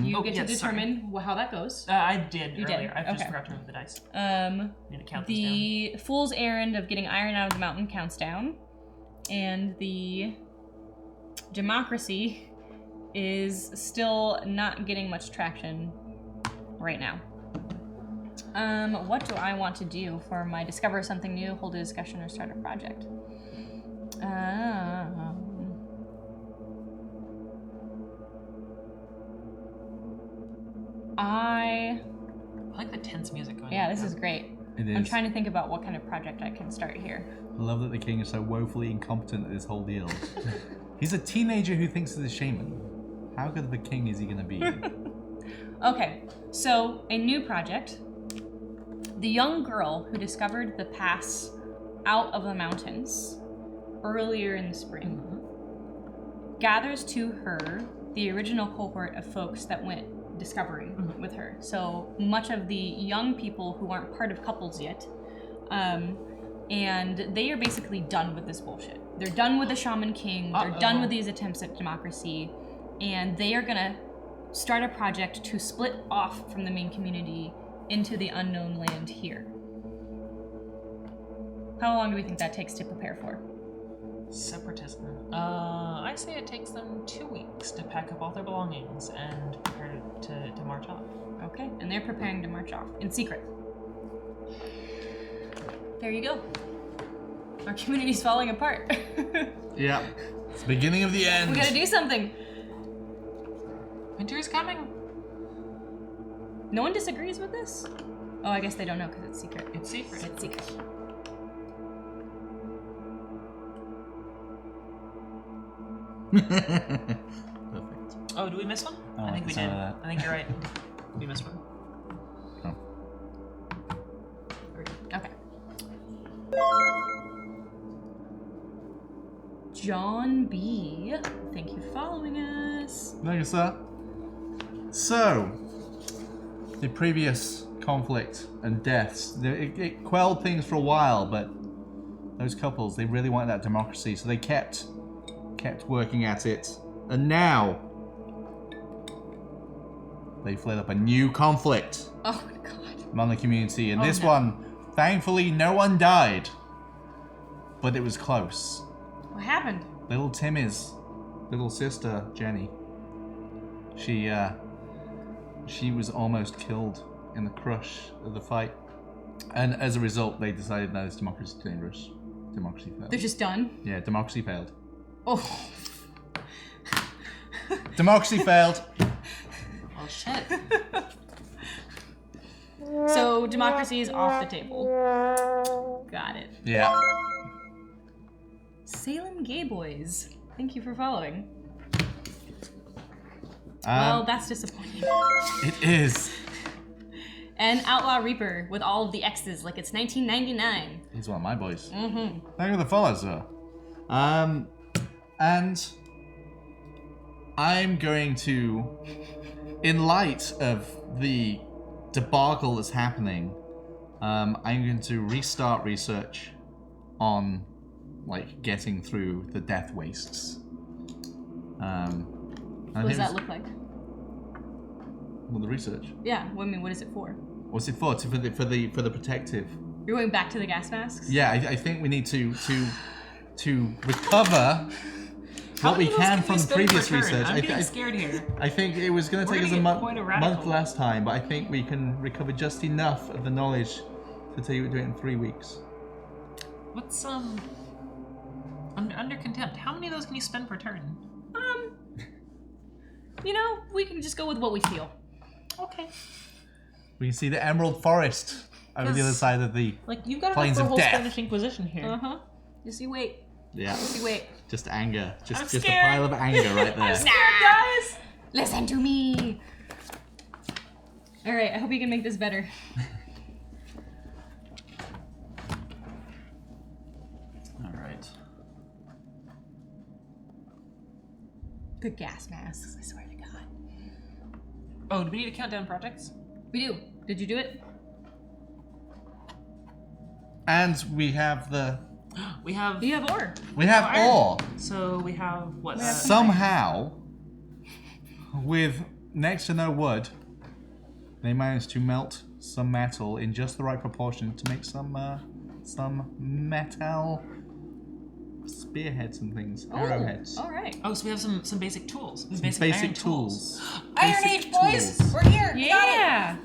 [SPEAKER 1] You
[SPEAKER 4] Oh,
[SPEAKER 1] get to
[SPEAKER 4] yes,
[SPEAKER 1] determine how that goes.
[SPEAKER 4] I did
[SPEAKER 1] You
[SPEAKER 4] earlier.
[SPEAKER 1] did?
[SPEAKER 4] I just
[SPEAKER 1] Okay.
[SPEAKER 4] forgot to move the dice. Need to count these down.
[SPEAKER 1] The fool's errand of getting iron out of the mountain counts down. And the democracy is still not getting much traction right now. What do I want to do for my discover something new, hold a discussion, or start a project?
[SPEAKER 4] I like the tense music going on.
[SPEAKER 1] Yeah, this is great.
[SPEAKER 3] It is.
[SPEAKER 1] I'm trying to think about what kind of project I can start here.
[SPEAKER 3] I love that the king is so woefully incompetent at this whole deal. He's a teenager who thinks he's a shaman. How good of a king is he going to be?
[SPEAKER 1] Okay, so a new project. The young girl who discovered the pass out of the mountains earlier in the spring gathers to her the original cohort of folks that went discovering with her. So much of the young people who aren't part of couples yet, and they are basically done with this bullshit. They're done with the Shaman King. They're done with these attempts at democracy, and they are gonna start a project to split off from the main community into the unknown land here. How long do we think that takes to prepare for?
[SPEAKER 4] Separatism. I say it takes them 2 weeks to pack up all their belongings and prepare to march off.
[SPEAKER 1] Okay, and they're preparing to march off in secret. There you go. Our community's falling apart.
[SPEAKER 3] Yeah. It's the beginning of the end.
[SPEAKER 1] We gotta do something.
[SPEAKER 4] Winter is coming.
[SPEAKER 1] No one disagrees with this? Oh, I guess they don't know because it's secret.
[SPEAKER 4] It's secret.
[SPEAKER 1] It's secret.
[SPEAKER 3] Perfect.
[SPEAKER 4] Oh, do we miss one?
[SPEAKER 6] I don't
[SPEAKER 4] I think
[SPEAKER 6] like
[SPEAKER 4] we
[SPEAKER 6] the
[SPEAKER 4] did.
[SPEAKER 6] sound of that.
[SPEAKER 4] I think you're right. We missed one.
[SPEAKER 1] Okay. John B. Thank you for following us.
[SPEAKER 3] Thank you, sir. So, the previous conflict and deaths, it quelled things for a while, but those couples, they really wanted that democracy, so they kept working at it. And now, they flared up a new conflict
[SPEAKER 1] Oh my god.
[SPEAKER 3] among the community, and this
[SPEAKER 1] no.
[SPEAKER 3] one, thankfully, no one died, but it was close.
[SPEAKER 1] What happened?
[SPEAKER 3] Little Timmy's little sister, Jenny, she was almost killed in the crush of the fight. And as a result, they decided, no, this democracy is dangerous. Democracy failed.
[SPEAKER 1] They're just done?
[SPEAKER 3] Yeah, democracy failed.
[SPEAKER 1] Oh.
[SPEAKER 3] Democracy failed.
[SPEAKER 4] Oh shit.
[SPEAKER 1] So democracy is off the table. Got it.
[SPEAKER 3] Yeah.
[SPEAKER 1] Salem Gay Boys. Thank you for following. Well, that's disappointing.
[SPEAKER 3] It is.
[SPEAKER 1] And Outlaw Reaper with all of the X's like it's 1999.
[SPEAKER 3] He's one of my boys.
[SPEAKER 1] Mm-hmm.
[SPEAKER 3] Thank you for the follow, sir. And I'm going to, in light of the debacle that's happening, I'm going to restart research on, like, getting through the death wastes.
[SPEAKER 1] What does that look like?
[SPEAKER 3] Well, the research.
[SPEAKER 1] Yeah, I mean, what is it for?
[SPEAKER 3] What's it for? For the protective.
[SPEAKER 1] You're going back to the gas masks?
[SPEAKER 3] Yeah, I think we need to recover
[SPEAKER 4] How
[SPEAKER 3] what we
[SPEAKER 4] many of those
[SPEAKER 3] can
[SPEAKER 4] we
[SPEAKER 3] from the
[SPEAKER 4] spend
[SPEAKER 3] previous
[SPEAKER 4] per turn?
[SPEAKER 3] research.
[SPEAKER 4] I'm getting scared here.
[SPEAKER 3] I think it was going to
[SPEAKER 4] We're
[SPEAKER 3] take us
[SPEAKER 4] gonna
[SPEAKER 3] a
[SPEAKER 4] get quite a
[SPEAKER 3] month
[SPEAKER 4] radical.
[SPEAKER 3] last time, but I think we can recover just enough of the knowledge to tell you we do it in 3 weeks.
[SPEAKER 4] What's under contempt? How many of those can you spend per turn?
[SPEAKER 1] You know, we can just go with what we feel.
[SPEAKER 4] Okay.
[SPEAKER 3] We can see the Emerald Forest over the other side of the
[SPEAKER 4] Like you've got
[SPEAKER 3] Plains
[SPEAKER 4] enough for a
[SPEAKER 3] of
[SPEAKER 4] whole
[SPEAKER 3] death.
[SPEAKER 4] Spanish Inquisition here.
[SPEAKER 1] Uh-huh. Just you wait.
[SPEAKER 3] yeah.
[SPEAKER 1] Just you wait.
[SPEAKER 3] Just anger,
[SPEAKER 1] I'm
[SPEAKER 3] just a
[SPEAKER 1] scared.
[SPEAKER 3] pile of anger right there.
[SPEAKER 1] Guys! Listen to me! Alright, I hope you can make this better.
[SPEAKER 6] All right.
[SPEAKER 1] The gas masks, I swear to God.
[SPEAKER 4] Oh, do we need to count down projects?
[SPEAKER 1] We do. Did you do it?
[SPEAKER 3] And we have
[SPEAKER 4] We have.
[SPEAKER 1] You have ore.
[SPEAKER 4] iron.
[SPEAKER 3] ore.
[SPEAKER 4] So we have what?
[SPEAKER 3] Somehow, with next to no wood, they managed to melt some metal in just the right proportion to make some metal spearheads and things, arrowheads.
[SPEAKER 1] Alright.
[SPEAKER 4] Oh, so we have some basic tools. Some
[SPEAKER 3] Basic
[SPEAKER 4] iron
[SPEAKER 3] tools.
[SPEAKER 4] AerinNight, boys!
[SPEAKER 3] tools.
[SPEAKER 4] We're here! We got it!
[SPEAKER 1] Yeah!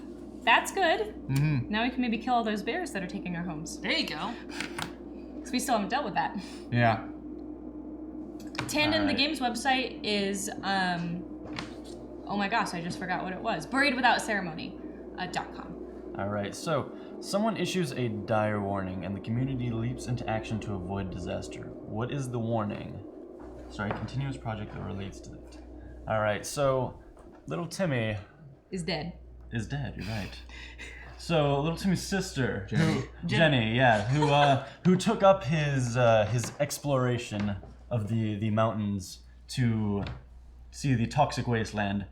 [SPEAKER 1] That's good.
[SPEAKER 3] Mm-hmm.
[SPEAKER 1] Now we can maybe kill all those bears that are taking our homes.
[SPEAKER 4] There you go.
[SPEAKER 1] Because we still haven't dealt with that.
[SPEAKER 3] Yeah.
[SPEAKER 1] Tandem, the
[SPEAKER 6] Alright.
[SPEAKER 1] game's website is, oh my gosh, I just forgot what it was. Buriedwithoutceremony.com.
[SPEAKER 6] All right. So someone issues a dire warning, and the community leaps into action to avoid disaster. What is the warning? Sorry, continuous project that relates to it. All right. So little Timmy
[SPEAKER 1] Is dead.
[SPEAKER 6] is dead. You're right. So little Timmy's sister,
[SPEAKER 4] Jenny.
[SPEAKER 6] who took up his exploration of the mountains to see the toxic wasteland,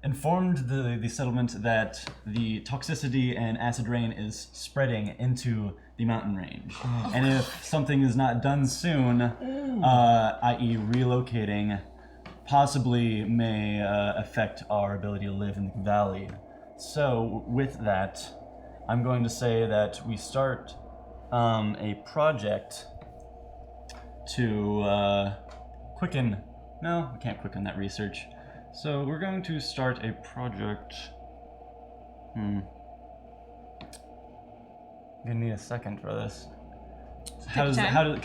[SPEAKER 6] informed the settlement that the toxicity and acid rain is spreading into the mountain range. And if something is not done soon, i.e. relocating, possibly may affect our ability to live in the valley. So with that, I'm going to say that we start a project to quicken. No, we can't quicken that research. So we're going to start a project. I'm gonna need a second for this. Because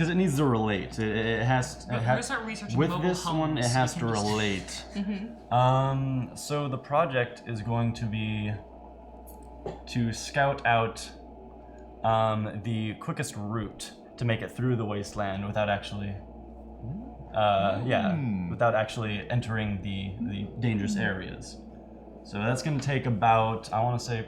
[SPEAKER 6] it needs to relate. It has.
[SPEAKER 4] We're gonna start researching
[SPEAKER 6] with
[SPEAKER 4] mobile
[SPEAKER 6] this one, it
[SPEAKER 4] homes,
[SPEAKER 6] has
[SPEAKER 4] so
[SPEAKER 6] to
[SPEAKER 4] you can just-
[SPEAKER 6] relate. So the project is going to be to scout out the quickest route to make it through the wasteland without actually, without actually entering the dangerous areas. So that's going to take about, I want to say,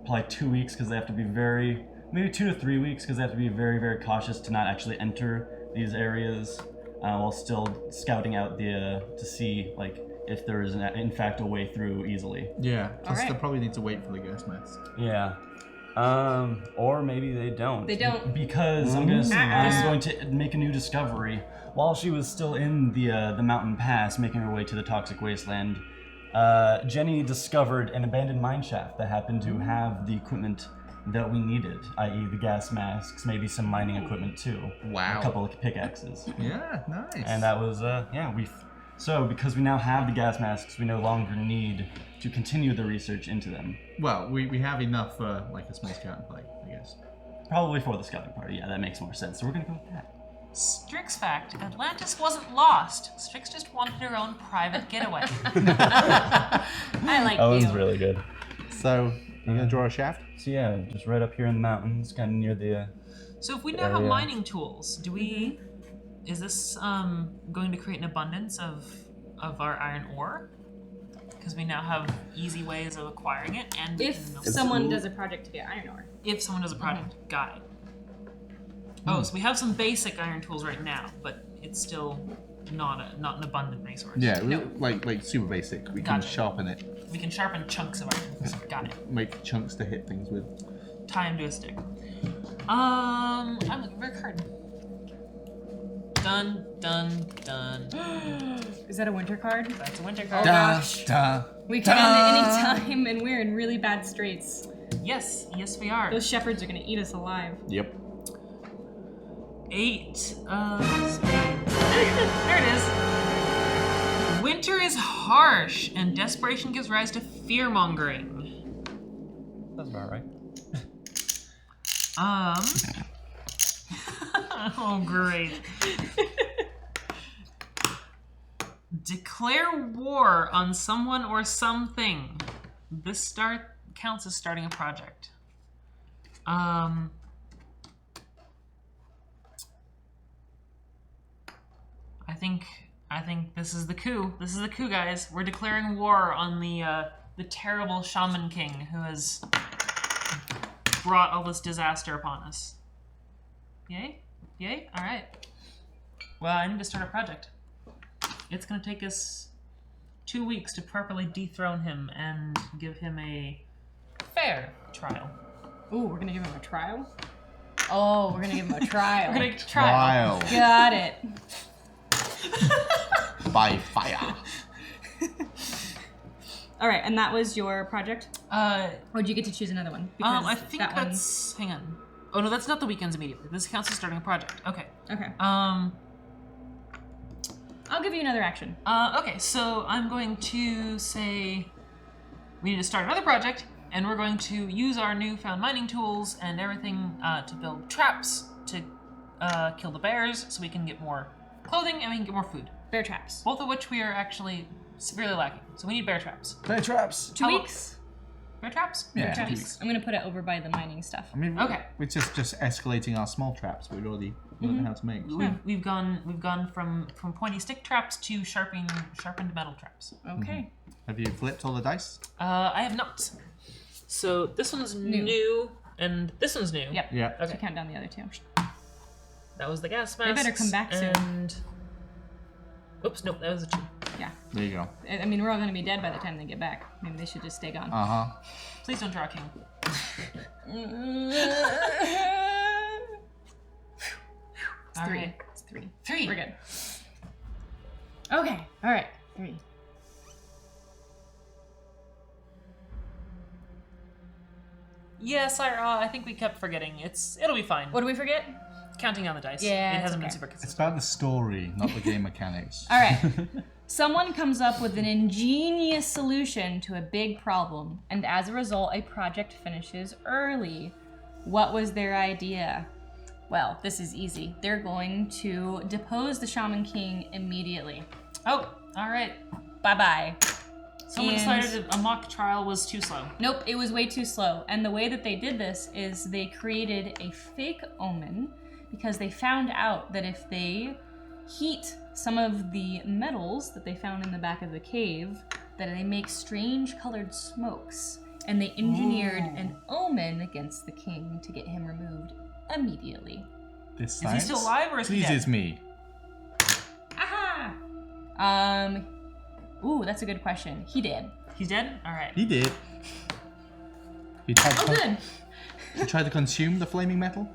[SPEAKER 6] probably 2 weeks, because they have to be maybe 2 to 3 weeks, because they have to be very, very cautious to not actually enter these areas while still scouting out to see like if there is in fact a way through easily.
[SPEAKER 3] Yeah. Plus,
[SPEAKER 1] Alright.
[SPEAKER 3] they'll probably need to wait for the gas mask.
[SPEAKER 6] Yeah. Or maybe they don't.
[SPEAKER 1] They don't.
[SPEAKER 6] Because I'm going to make a new discovery. While she was still in the mountain pass, making her way to the toxic wasteland, Jenny discovered an abandoned mine shaft that happened to have the equipment that we needed, i.e. the gas masks, maybe some mining equipment too.
[SPEAKER 3] Wow.
[SPEAKER 6] A couple of pickaxes.
[SPEAKER 3] Yeah, nice.
[SPEAKER 6] And that was, so because we now have the gas masks, we no longer need to continue the research into them.
[SPEAKER 3] Well, we have enough for like a small scout and play, I guess.
[SPEAKER 6] Probably for the scouting party, yeah, that makes more sense. So we're gonna go with that.
[SPEAKER 4] Strix fact, Atlantis wasn't lost. Strix just wanted her own private getaway.
[SPEAKER 1] I like
[SPEAKER 6] That
[SPEAKER 1] you.
[SPEAKER 6] was really good.
[SPEAKER 3] So, you're gonna draw a shaft?
[SPEAKER 6] So yeah, just right up here in the mountains, kind of near the.
[SPEAKER 4] So if we now have mining tools, do we... Is this going to create an abundance of our iron ore? Because we now have easy ways of acquiring it, and
[SPEAKER 1] If someone does a project to get iron ore.
[SPEAKER 4] if someone does a project, got it. Oh, so we have some basic iron tools right now, but it's still not an abundant resource.
[SPEAKER 3] Yeah, like super basic. We can
[SPEAKER 4] Gotcha.
[SPEAKER 3] sharpen it,
[SPEAKER 4] We can sharpen chunks of iron. Got it.
[SPEAKER 3] make chunks to hit things with.
[SPEAKER 4] Tie him to a stick. I'm looking for a card. Done.
[SPEAKER 1] Is that a winter card?
[SPEAKER 4] That's a winter card.
[SPEAKER 1] We can end at any time, and we're in really bad straits.
[SPEAKER 4] Yes, we are.
[SPEAKER 1] Those shepherds are gonna eat us alive.
[SPEAKER 3] Yep.
[SPEAKER 4] 8 of spades. There it is. Winter is harsh, and desperation gives rise to fear-mongering.
[SPEAKER 6] That's about right.
[SPEAKER 4] Oh, great. Declare war on someone or something. This counts as starting a project. I think this is the coup. This is the coup, guys. We're declaring war on the terrible Shaman King who has brought all this disaster upon us. Yay? Yay? All right. Well, I need to start a project. It's gonna take us 2 weeks to properly dethrone him and give him a fair trial.
[SPEAKER 1] Ooh, we're gonna give him a trial? Oh, we're gonna give him a trial.
[SPEAKER 4] We're gonna trial.
[SPEAKER 1] Got it.
[SPEAKER 3] By fire.
[SPEAKER 1] All right, and that was your project? Or did you get to choose another one? Because
[SPEAKER 4] I think
[SPEAKER 1] that one-
[SPEAKER 4] that's. Hang on. Oh no, that's not the weekends immediately. This counts as starting a project. Okay.
[SPEAKER 1] Okay.
[SPEAKER 4] I'll
[SPEAKER 1] give you another action.
[SPEAKER 4] Okay, so I'm going to say we need to start another project, and we're going to use our newfound mining tools and everything to build traps to kill the bears, so we can get more clothing and we can get more food.
[SPEAKER 1] Bear traps.
[SPEAKER 4] Both of which we are actually severely lacking. So we need bear traps.
[SPEAKER 3] Bear traps.
[SPEAKER 1] 2 weeks?
[SPEAKER 4] Bear traps?
[SPEAKER 3] Yeah,
[SPEAKER 1] Bear
[SPEAKER 3] 2
[SPEAKER 1] traps.
[SPEAKER 3] weeks.
[SPEAKER 1] I'm gonna put it over by the mining stuff.
[SPEAKER 3] I mean,
[SPEAKER 4] Okay.
[SPEAKER 3] we're just escalating our small traps. We've already learned how to make.
[SPEAKER 4] We've gone from pointy stick traps to sharpened metal traps.
[SPEAKER 1] Okay.
[SPEAKER 3] Have you flipped all the dice?
[SPEAKER 4] I have not. So this one's new and this one's new.
[SPEAKER 1] Yep.
[SPEAKER 3] Yeah.
[SPEAKER 1] Okay. So count down the other two.
[SPEAKER 4] That was the gas
[SPEAKER 1] They
[SPEAKER 4] mask.
[SPEAKER 1] better come back soon.
[SPEAKER 4] And oops, nope, that was a 2.
[SPEAKER 1] Yeah.
[SPEAKER 3] There you go.
[SPEAKER 1] I mean, we're all gonna be dead by the time they get back. Maybe they should just stay gone.
[SPEAKER 3] Uh-huh.
[SPEAKER 4] Please don't draw a king.
[SPEAKER 1] It's three.
[SPEAKER 4] Alright.
[SPEAKER 1] It's three.
[SPEAKER 4] 3.
[SPEAKER 1] We're good. Okay. All right. 3.
[SPEAKER 4] Yes, I think we kept forgetting. It'll be fine.
[SPEAKER 1] What do we forget?
[SPEAKER 4] Counting on the dice.
[SPEAKER 1] Yeah,
[SPEAKER 4] It
[SPEAKER 1] it's
[SPEAKER 4] hasn't been
[SPEAKER 1] okay.
[SPEAKER 4] super
[SPEAKER 3] It's
[SPEAKER 4] consistent.
[SPEAKER 3] about the story, not the game mechanics.
[SPEAKER 1] All right. Someone comes up with an ingenious solution to a big problem, and as a result, a project finishes early. What was their idea? Well, this is easy. They're going to depose the Shaman King immediately.
[SPEAKER 4] Oh, alright.
[SPEAKER 1] Bye-bye.
[SPEAKER 4] Someone
[SPEAKER 1] And-
[SPEAKER 4] decided a mock trial was too slow.
[SPEAKER 1] Nope, it was way too slow. And the way that they did this is they created a fake omen because they found out that if they heat some of the metals that they found in the back of the cave, that they make strange colored smokes. And they engineered an omen against the king to get him removed immediately.
[SPEAKER 3] This
[SPEAKER 4] Is he
[SPEAKER 3] science
[SPEAKER 4] still alive or is he dead?
[SPEAKER 3] pleases me.
[SPEAKER 1] Aha! Ooh, that's a good question. He did.
[SPEAKER 4] He's dead? Alright.
[SPEAKER 3] He did. He tried,
[SPEAKER 1] Oh, good.
[SPEAKER 3] he tried to consume the flaming metal.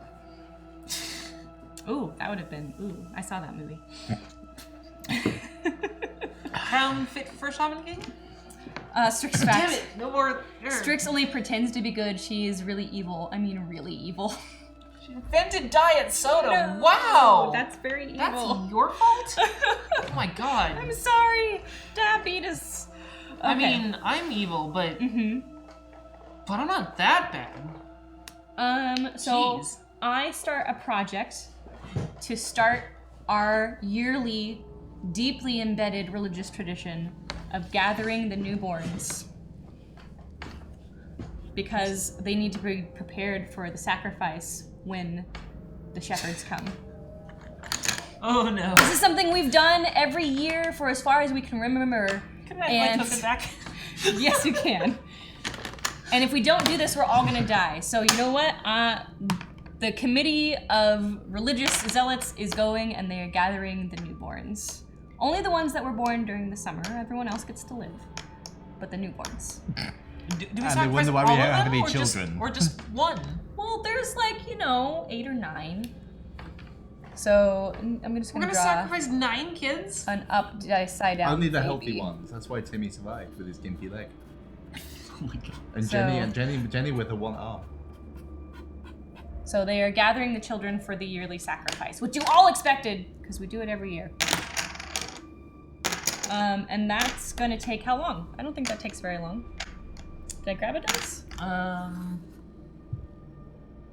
[SPEAKER 1] Ooh, that would have been. Ooh, I saw that movie.
[SPEAKER 4] Crown fit for Shaman King?
[SPEAKER 1] Strix
[SPEAKER 4] Damn
[SPEAKER 1] facts.
[SPEAKER 4] it! No more.
[SPEAKER 1] Strix only pretends to be good. She is really evil. I mean, really evil.
[SPEAKER 4] She invented diet soda.
[SPEAKER 1] No,
[SPEAKER 4] Wow!
[SPEAKER 1] that's very evil.
[SPEAKER 4] That's your fault? Oh my god.
[SPEAKER 1] I'm sorry. Diabetes.
[SPEAKER 4] I
[SPEAKER 1] Okay.
[SPEAKER 4] mean, I'm evil, but
[SPEAKER 1] Mm-hmm.
[SPEAKER 4] but I'm not that bad.
[SPEAKER 1] So
[SPEAKER 4] Jeez.
[SPEAKER 1] I start a project to start our yearly, deeply embedded religious tradition of gathering the newborns. Because they need to be prepared for the sacrifice when the shepherds come.
[SPEAKER 4] Oh no.
[SPEAKER 1] This is something we've done every year for as far as we can remember.
[SPEAKER 4] Can I
[SPEAKER 1] and
[SPEAKER 4] my token back?
[SPEAKER 1] yes, you can. And if we don't do this, we're all gonna die. So you know what? The committee of religious zealots is going, and they are gathering the newborns. Only the ones that were born during the summer. Everyone else gets to live, but the newborns.
[SPEAKER 4] Do we
[SPEAKER 3] And they
[SPEAKER 4] sacrifice
[SPEAKER 3] wonder why
[SPEAKER 4] all
[SPEAKER 3] we
[SPEAKER 4] of
[SPEAKER 3] don't have
[SPEAKER 4] them,
[SPEAKER 3] any
[SPEAKER 4] or
[SPEAKER 3] children.
[SPEAKER 4] or just one?
[SPEAKER 1] Well, there's like 8 or 9. So I'm just
[SPEAKER 4] We're
[SPEAKER 1] gonna
[SPEAKER 4] gonna
[SPEAKER 1] draw
[SPEAKER 4] sacrifice 9 kids?
[SPEAKER 1] an upside down.
[SPEAKER 3] Only the
[SPEAKER 1] baby.
[SPEAKER 3] healthy ones. That's why Timmy survived with his gimpy leg.
[SPEAKER 6] Oh my god.
[SPEAKER 3] And
[SPEAKER 1] So-
[SPEAKER 3] Jenny with her one arm.
[SPEAKER 1] So they are gathering the children for the yearly sacrifice, which you all expected, because we do it every year. And that's gonna take how long? I don't think that takes very long. Did I grab a dice?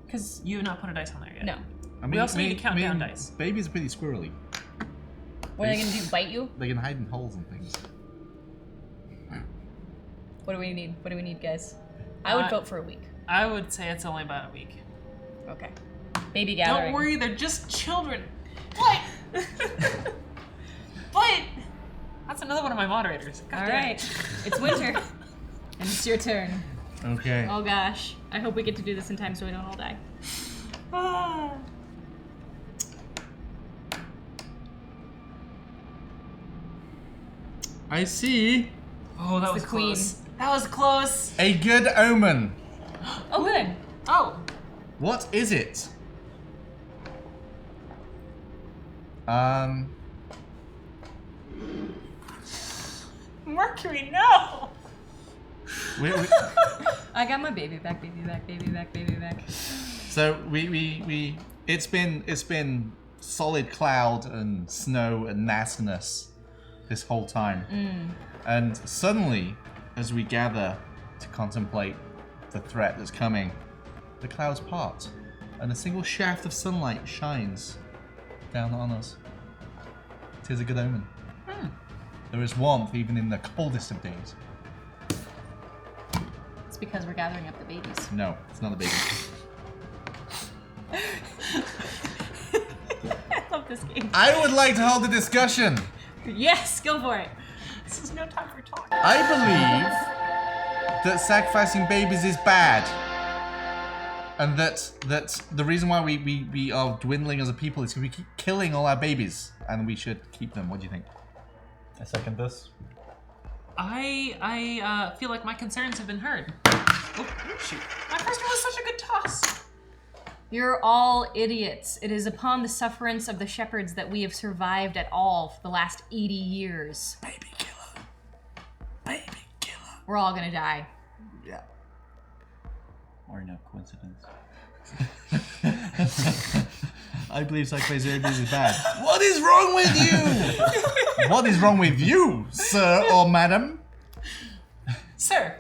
[SPEAKER 1] Because
[SPEAKER 4] You have not put a dice on there yet.
[SPEAKER 1] no.
[SPEAKER 3] I mean,
[SPEAKER 4] also need to count down dice.
[SPEAKER 3] Babies are pretty squirrely.
[SPEAKER 1] What are they gonna do? Bite you?
[SPEAKER 3] They can hide in holes and things.
[SPEAKER 1] What do we need? What do we need, guys? I would vote for a week.
[SPEAKER 4] I would say it's only about a week.
[SPEAKER 1] Okay. Baby gathering.
[SPEAKER 4] Don't worry, they're just children. What? But that's another one of my moderators. God
[SPEAKER 1] All
[SPEAKER 4] damn
[SPEAKER 1] right.
[SPEAKER 4] it.
[SPEAKER 1] It's winter, and it's your turn.
[SPEAKER 3] Okay.
[SPEAKER 1] Oh gosh. I hope we get to do this in time so we don't all die.
[SPEAKER 4] Ah.
[SPEAKER 3] I see
[SPEAKER 4] Oh, that was
[SPEAKER 1] the queen.
[SPEAKER 4] close. That was close.
[SPEAKER 3] a good omen.
[SPEAKER 1] Oh good.
[SPEAKER 4] Oh,
[SPEAKER 3] What is it?
[SPEAKER 4] Mercury, no.
[SPEAKER 3] we,
[SPEAKER 1] I got my baby back, baby back, baby back, baby back.
[SPEAKER 3] so it's been solid cloud and snow and nastiness this whole time. And suddenly, as we gather to contemplate the threat that's coming, the clouds part, and a single shaft of sunlight shines down on us. It is a good omen. There is warmth even in the coldest of days.
[SPEAKER 1] It's because we're gathering up the babies.
[SPEAKER 3] No, it's not a baby.
[SPEAKER 1] I love this game.
[SPEAKER 3] I would like to hold a discussion.
[SPEAKER 1] Yes, go for it.
[SPEAKER 4] This is no time for talk.
[SPEAKER 3] I believe that sacrificing babies is bad. And that the reason why we are dwindling as a people is because we keep killing all our babies. And we should keep them. What do you think?
[SPEAKER 6] I second this.
[SPEAKER 4] I feel like my concerns have been heard. Oh, shoot. My first one was such a good toss.
[SPEAKER 1] You're all idiots. It is upon the sufferance of the shepherds that we have survived at all for the last 80 years.
[SPEAKER 3] Baby killer. Baby killer.
[SPEAKER 1] We're all gonna die.
[SPEAKER 3] Yeah.
[SPEAKER 6] Or no coincidence.
[SPEAKER 3] I believe psychosis is bad. What is wrong with you? What is wrong with you, sir or madam?
[SPEAKER 4] Sir,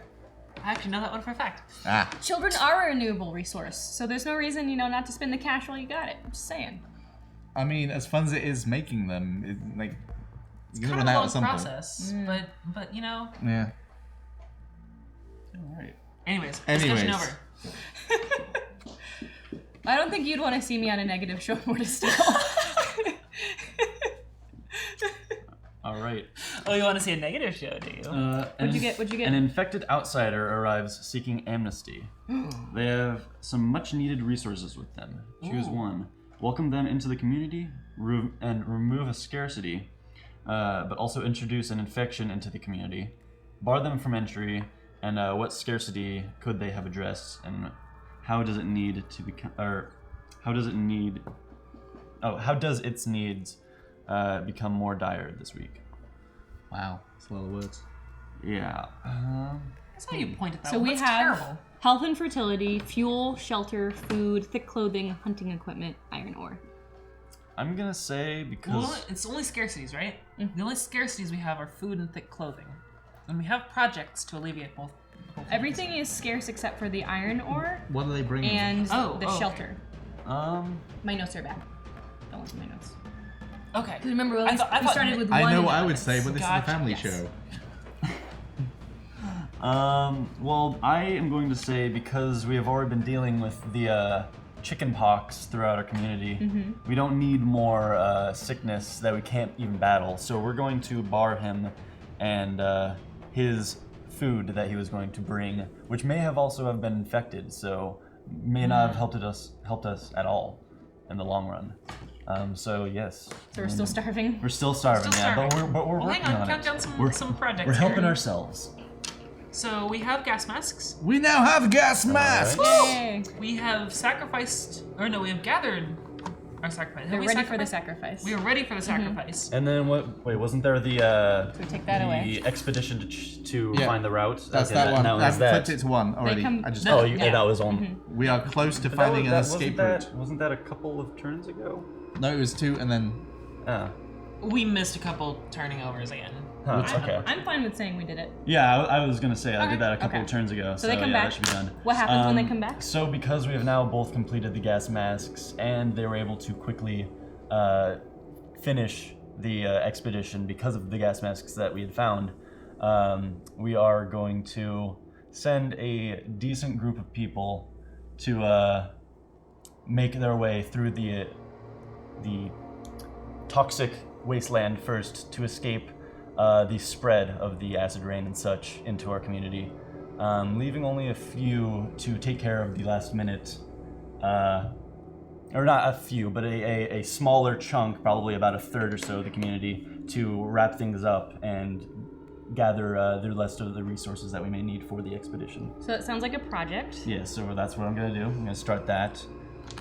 [SPEAKER 4] I actually know that one for a fact.
[SPEAKER 3] Ah.
[SPEAKER 1] Children are a renewable resource, so there's no reason, not to spend the cash while you got it. I'm just saying.
[SPEAKER 3] I mean, as fun as it is making them, you're
[SPEAKER 4] It's
[SPEAKER 3] gonna
[SPEAKER 4] kind
[SPEAKER 3] run
[SPEAKER 4] of a
[SPEAKER 3] out
[SPEAKER 4] long
[SPEAKER 3] at some point.
[SPEAKER 4] process, but
[SPEAKER 3] Yeah.
[SPEAKER 6] All right.
[SPEAKER 4] Anyways, discussion over.
[SPEAKER 1] I don't think you'd want to see me on a negative show more to steal.
[SPEAKER 6] All right.
[SPEAKER 4] Oh, you want to see a negative show, do you?
[SPEAKER 1] What'd you get?
[SPEAKER 6] An infected outsider arrives seeking amnesty. They have some much-needed resources with them. Choose one. Welcome them into the community and remove a scarcity, but also introduce an infection into the community. Bar them from entry, and what scarcity could they have addressed, and how does it need to become, or how does its needs become more dire this week?
[SPEAKER 3] Wow, that's a lot of words.
[SPEAKER 6] Yeah.
[SPEAKER 4] That's how you pointed that
[SPEAKER 1] So
[SPEAKER 4] one.
[SPEAKER 1] we
[SPEAKER 4] That's
[SPEAKER 1] have
[SPEAKER 4] terrible.
[SPEAKER 1] health and fertility, fuel, shelter, food, thick clothing, hunting equipment, iron ore.
[SPEAKER 6] I'm gonna say because
[SPEAKER 4] Well, it's only scarcities, right? The only scarcities we have are food and thick clothing. And we have projects to alleviate both
[SPEAKER 1] Everything is scarce except for the iron ore
[SPEAKER 3] What are they bringing?
[SPEAKER 1] and
[SPEAKER 4] Oh,
[SPEAKER 1] the
[SPEAKER 4] okay.
[SPEAKER 1] shelter. My notes are bad. Don't look at my notes.
[SPEAKER 4] Okay.
[SPEAKER 1] Because remember,
[SPEAKER 4] I
[SPEAKER 1] we
[SPEAKER 4] thought
[SPEAKER 1] started with
[SPEAKER 3] I
[SPEAKER 1] one.
[SPEAKER 3] know
[SPEAKER 1] in
[SPEAKER 3] what I would
[SPEAKER 1] evidence.
[SPEAKER 3] say, but this is a
[SPEAKER 4] Gotcha,
[SPEAKER 3] family
[SPEAKER 4] yes.
[SPEAKER 3] show.
[SPEAKER 6] Well, I am going to say because we have already been dealing with the chicken pox throughout our community, we don't need more sickness that we can't even battle. So we're going to bar him and his food that he was going to bring, which may have also have been infected, so may not have helped us at all in the long run. So yes.
[SPEAKER 1] So we're still starving.
[SPEAKER 6] We're still starving,
[SPEAKER 4] Still
[SPEAKER 6] yeah,
[SPEAKER 4] starving.
[SPEAKER 6] but we're
[SPEAKER 4] Well,
[SPEAKER 6] working
[SPEAKER 4] hang on,
[SPEAKER 6] on
[SPEAKER 4] count
[SPEAKER 6] it.
[SPEAKER 4] down some projects.
[SPEAKER 6] We're helping
[SPEAKER 4] here.
[SPEAKER 6] ourselves.
[SPEAKER 4] So we have gas masks.
[SPEAKER 3] We now have gas masks!
[SPEAKER 1] Yay!
[SPEAKER 4] We have sacrificed, or no, we have gathered our sacrifice. Have
[SPEAKER 1] We're
[SPEAKER 4] we
[SPEAKER 1] ready for the
[SPEAKER 4] sacrificed?
[SPEAKER 1] sacrifice.
[SPEAKER 4] We are ready for the sacrifice.
[SPEAKER 6] And then what? Wait, wasn't there the
[SPEAKER 1] So take that away.
[SPEAKER 6] expedition to
[SPEAKER 3] Yeah,
[SPEAKER 6] find the route?
[SPEAKER 3] That's
[SPEAKER 6] Okay,
[SPEAKER 3] that one.
[SPEAKER 6] Now
[SPEAKER 3] I've
[SPEAKER 6] is that.
[SPEAKER 3] flipped it to one already.
[SPEAKER 1] come-
[SPEAKER 3] I just.
[SPEAKER 4] No.
[SPEAKER 6] Oh, that was on.
[SPEAKER 3] We are close to
[SPEAKER 6] But
[SPEAKER 3] finding an
[SPEAKER 6] wasn't
[SPEAKER 3] escape
[SPEAKER 6] that-
[SPEAKER 3] route.
[SPEAKER 6] Wasn't that a couple of turns ago?
[SPEAKER 3] No, it was two, and then
[SPEAKER 4] We missed a couple turning overs again.
[SPEAKER 6] Huh, okay.
[SPEAKER 1] I'm fine with saying we did it.
[SPEAKER 6] Yeah, I was gonna say I
[SPEAKER 1] Okay,
[SPEAKER 6] did that a couple
[SPEAKER 1] okay.
[SPEAKER 6] of turns ago.
[SPEAKER 1] So they come
[SPEAKER 6] yeah,
[SPEAKER 1] back.
[SPEAKER 6] That should be done.
[SPEAKER 1] What happens when they come back?
[SPEAKER 6] So because we have now both completed the gas masks and they were able to quickly finish the expedition because of the gas masks that we had found, we are going to send a decent group of people to make their way through the toxic wasteland first to escape the spread of the acid rain and such into our community, leaving only a few to take care of the last minute, or not a few, but a smaller chunk, probably about a third or so of the community, to wrap things up and gather the rest of the resources that we may need for the expedition.
[SPEAKER 1] So it sounds like a project.
[SPEAKER 6] Yeah, so that's what I'm gonna do. I'm gonna start that.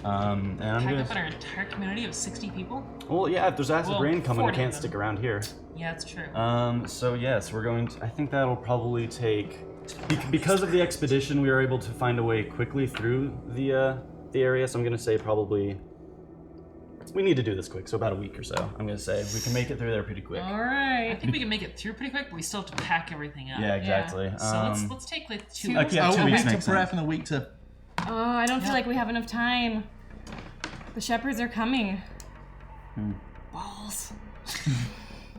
[SPEAKER 6] And I'm
[SPEAKER 4] Pack
[SPEAKER 6] gonna.
[SPEAKER 4] up our entire community of 60 people?
[SPEAKER 6] Well, yeah, if there's acid
[SPEAKER 4] Well,
[SPEAKER 6] rain coming, we
[SPEAKER 4] 40
[SPEAKER 6] can't
[SPEAKER 4] of them.
[SPEAKER 6] stick around here.
[SPEAKER 4] Yeah, that's true.
[SPEAKER 6] So yes, we're going to. I think that'll probably take. Because of the expedition, we were able to find a way quickly through the area. So I'm gonna say probably. We need to do this quick, so about a week or so. I'm gonna say we can make it through there pretty quick.
[SPEAKER 1] All
[SPEAKER 4] I
[SPEAKER 1] right.
[SPEAKER 4] think we can make it through pretty quick, but we still have to pack everything up.
[SPEAKER 6] Yeah, exactly.
[SPEAKER 4] So let's take like 2
[SPEAKER 1] Like,
[SPEAKER 4] weeks.
[SPEAKER 6] yeah, 2
[SPEAKER 3] a
[SPEAKER 6] weeks
[SPEAKER 3] week to
[SPEAKER 6] makes
[SPEAKER 3] prep
[SPEAKER 6] sense.
[SPEAKER 3] and a week to.
[SPEAKER 1] Oh, I don't feel like we have enough time. The shepherds are coming. Balls.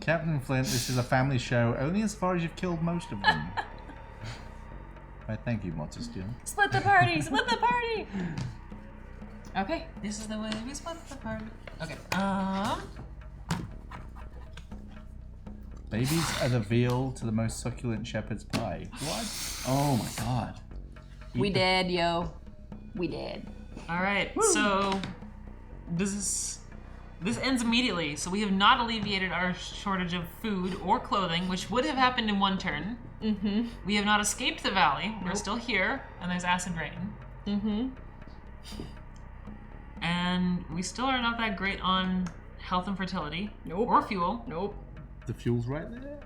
[SPEAKER 3] Captain Flint, this is a family show, only as far as you've killed most of them. I thank you, Monster Steel.
[SPEAKER 1] Split the party! Split the party! Okay.
[SPEAKER 4] This is the way we split the party. Okay.
[SPEAKER 3] Babies are the veal to the most succulent shepherd's pie. What?
[SPEAKER 6] Oh my god.
[SPEAKER 1] We did, yo. We did.
[SPEAKER 4] All right. So, does this This ends immediately, so we have not alleviated our shortage of food or clothing, which would have happened in one turn.
[SPEAKER 1] Mm-hmm.
[SPEAKER 4] We have not escaped the valley. We're still here, and there's acid rain.
[SPEAKER 1] Mm-hmm.
[SPEAKER 4] And we still are not that great on health and fertility.
[SPEAKER 1] Nope.
[SPEAKER 4] Or fuel.
[SPEAKER 1] Nope.
[SPEAKER 3] The fuel's right there.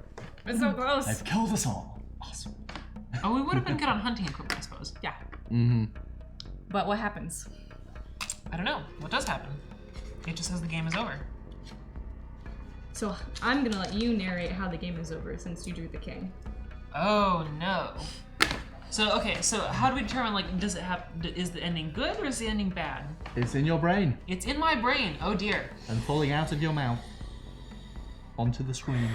[SPEAKER 1] It's so close.
[SPEAKER 6] I've killed us all. Awesome.
[SPEAKER 4] Oh, we would have been good on hunting equipment, I suppose.
[SPEAKER 1] Yeah.
[SPEAKER 3] Mm-hmm.
[SPEAKER 1] But what happens?
[SPEAKER 4] I don't know. What does happen? It just says the game is over.
[SPEAKER 1] So I'm gonna let you narrate how the game is over since you drew the king.
[SPEAKER 4] Oh no. So okay, so how do we determine, like, does it have, is the ending good or is the ending bad?
[SPEAKER 3] It's in your brain
[SPEAKER 4] It's in my brain. Oh dear.
[SPEAKER 3] and falling out of your mouth onto the screen.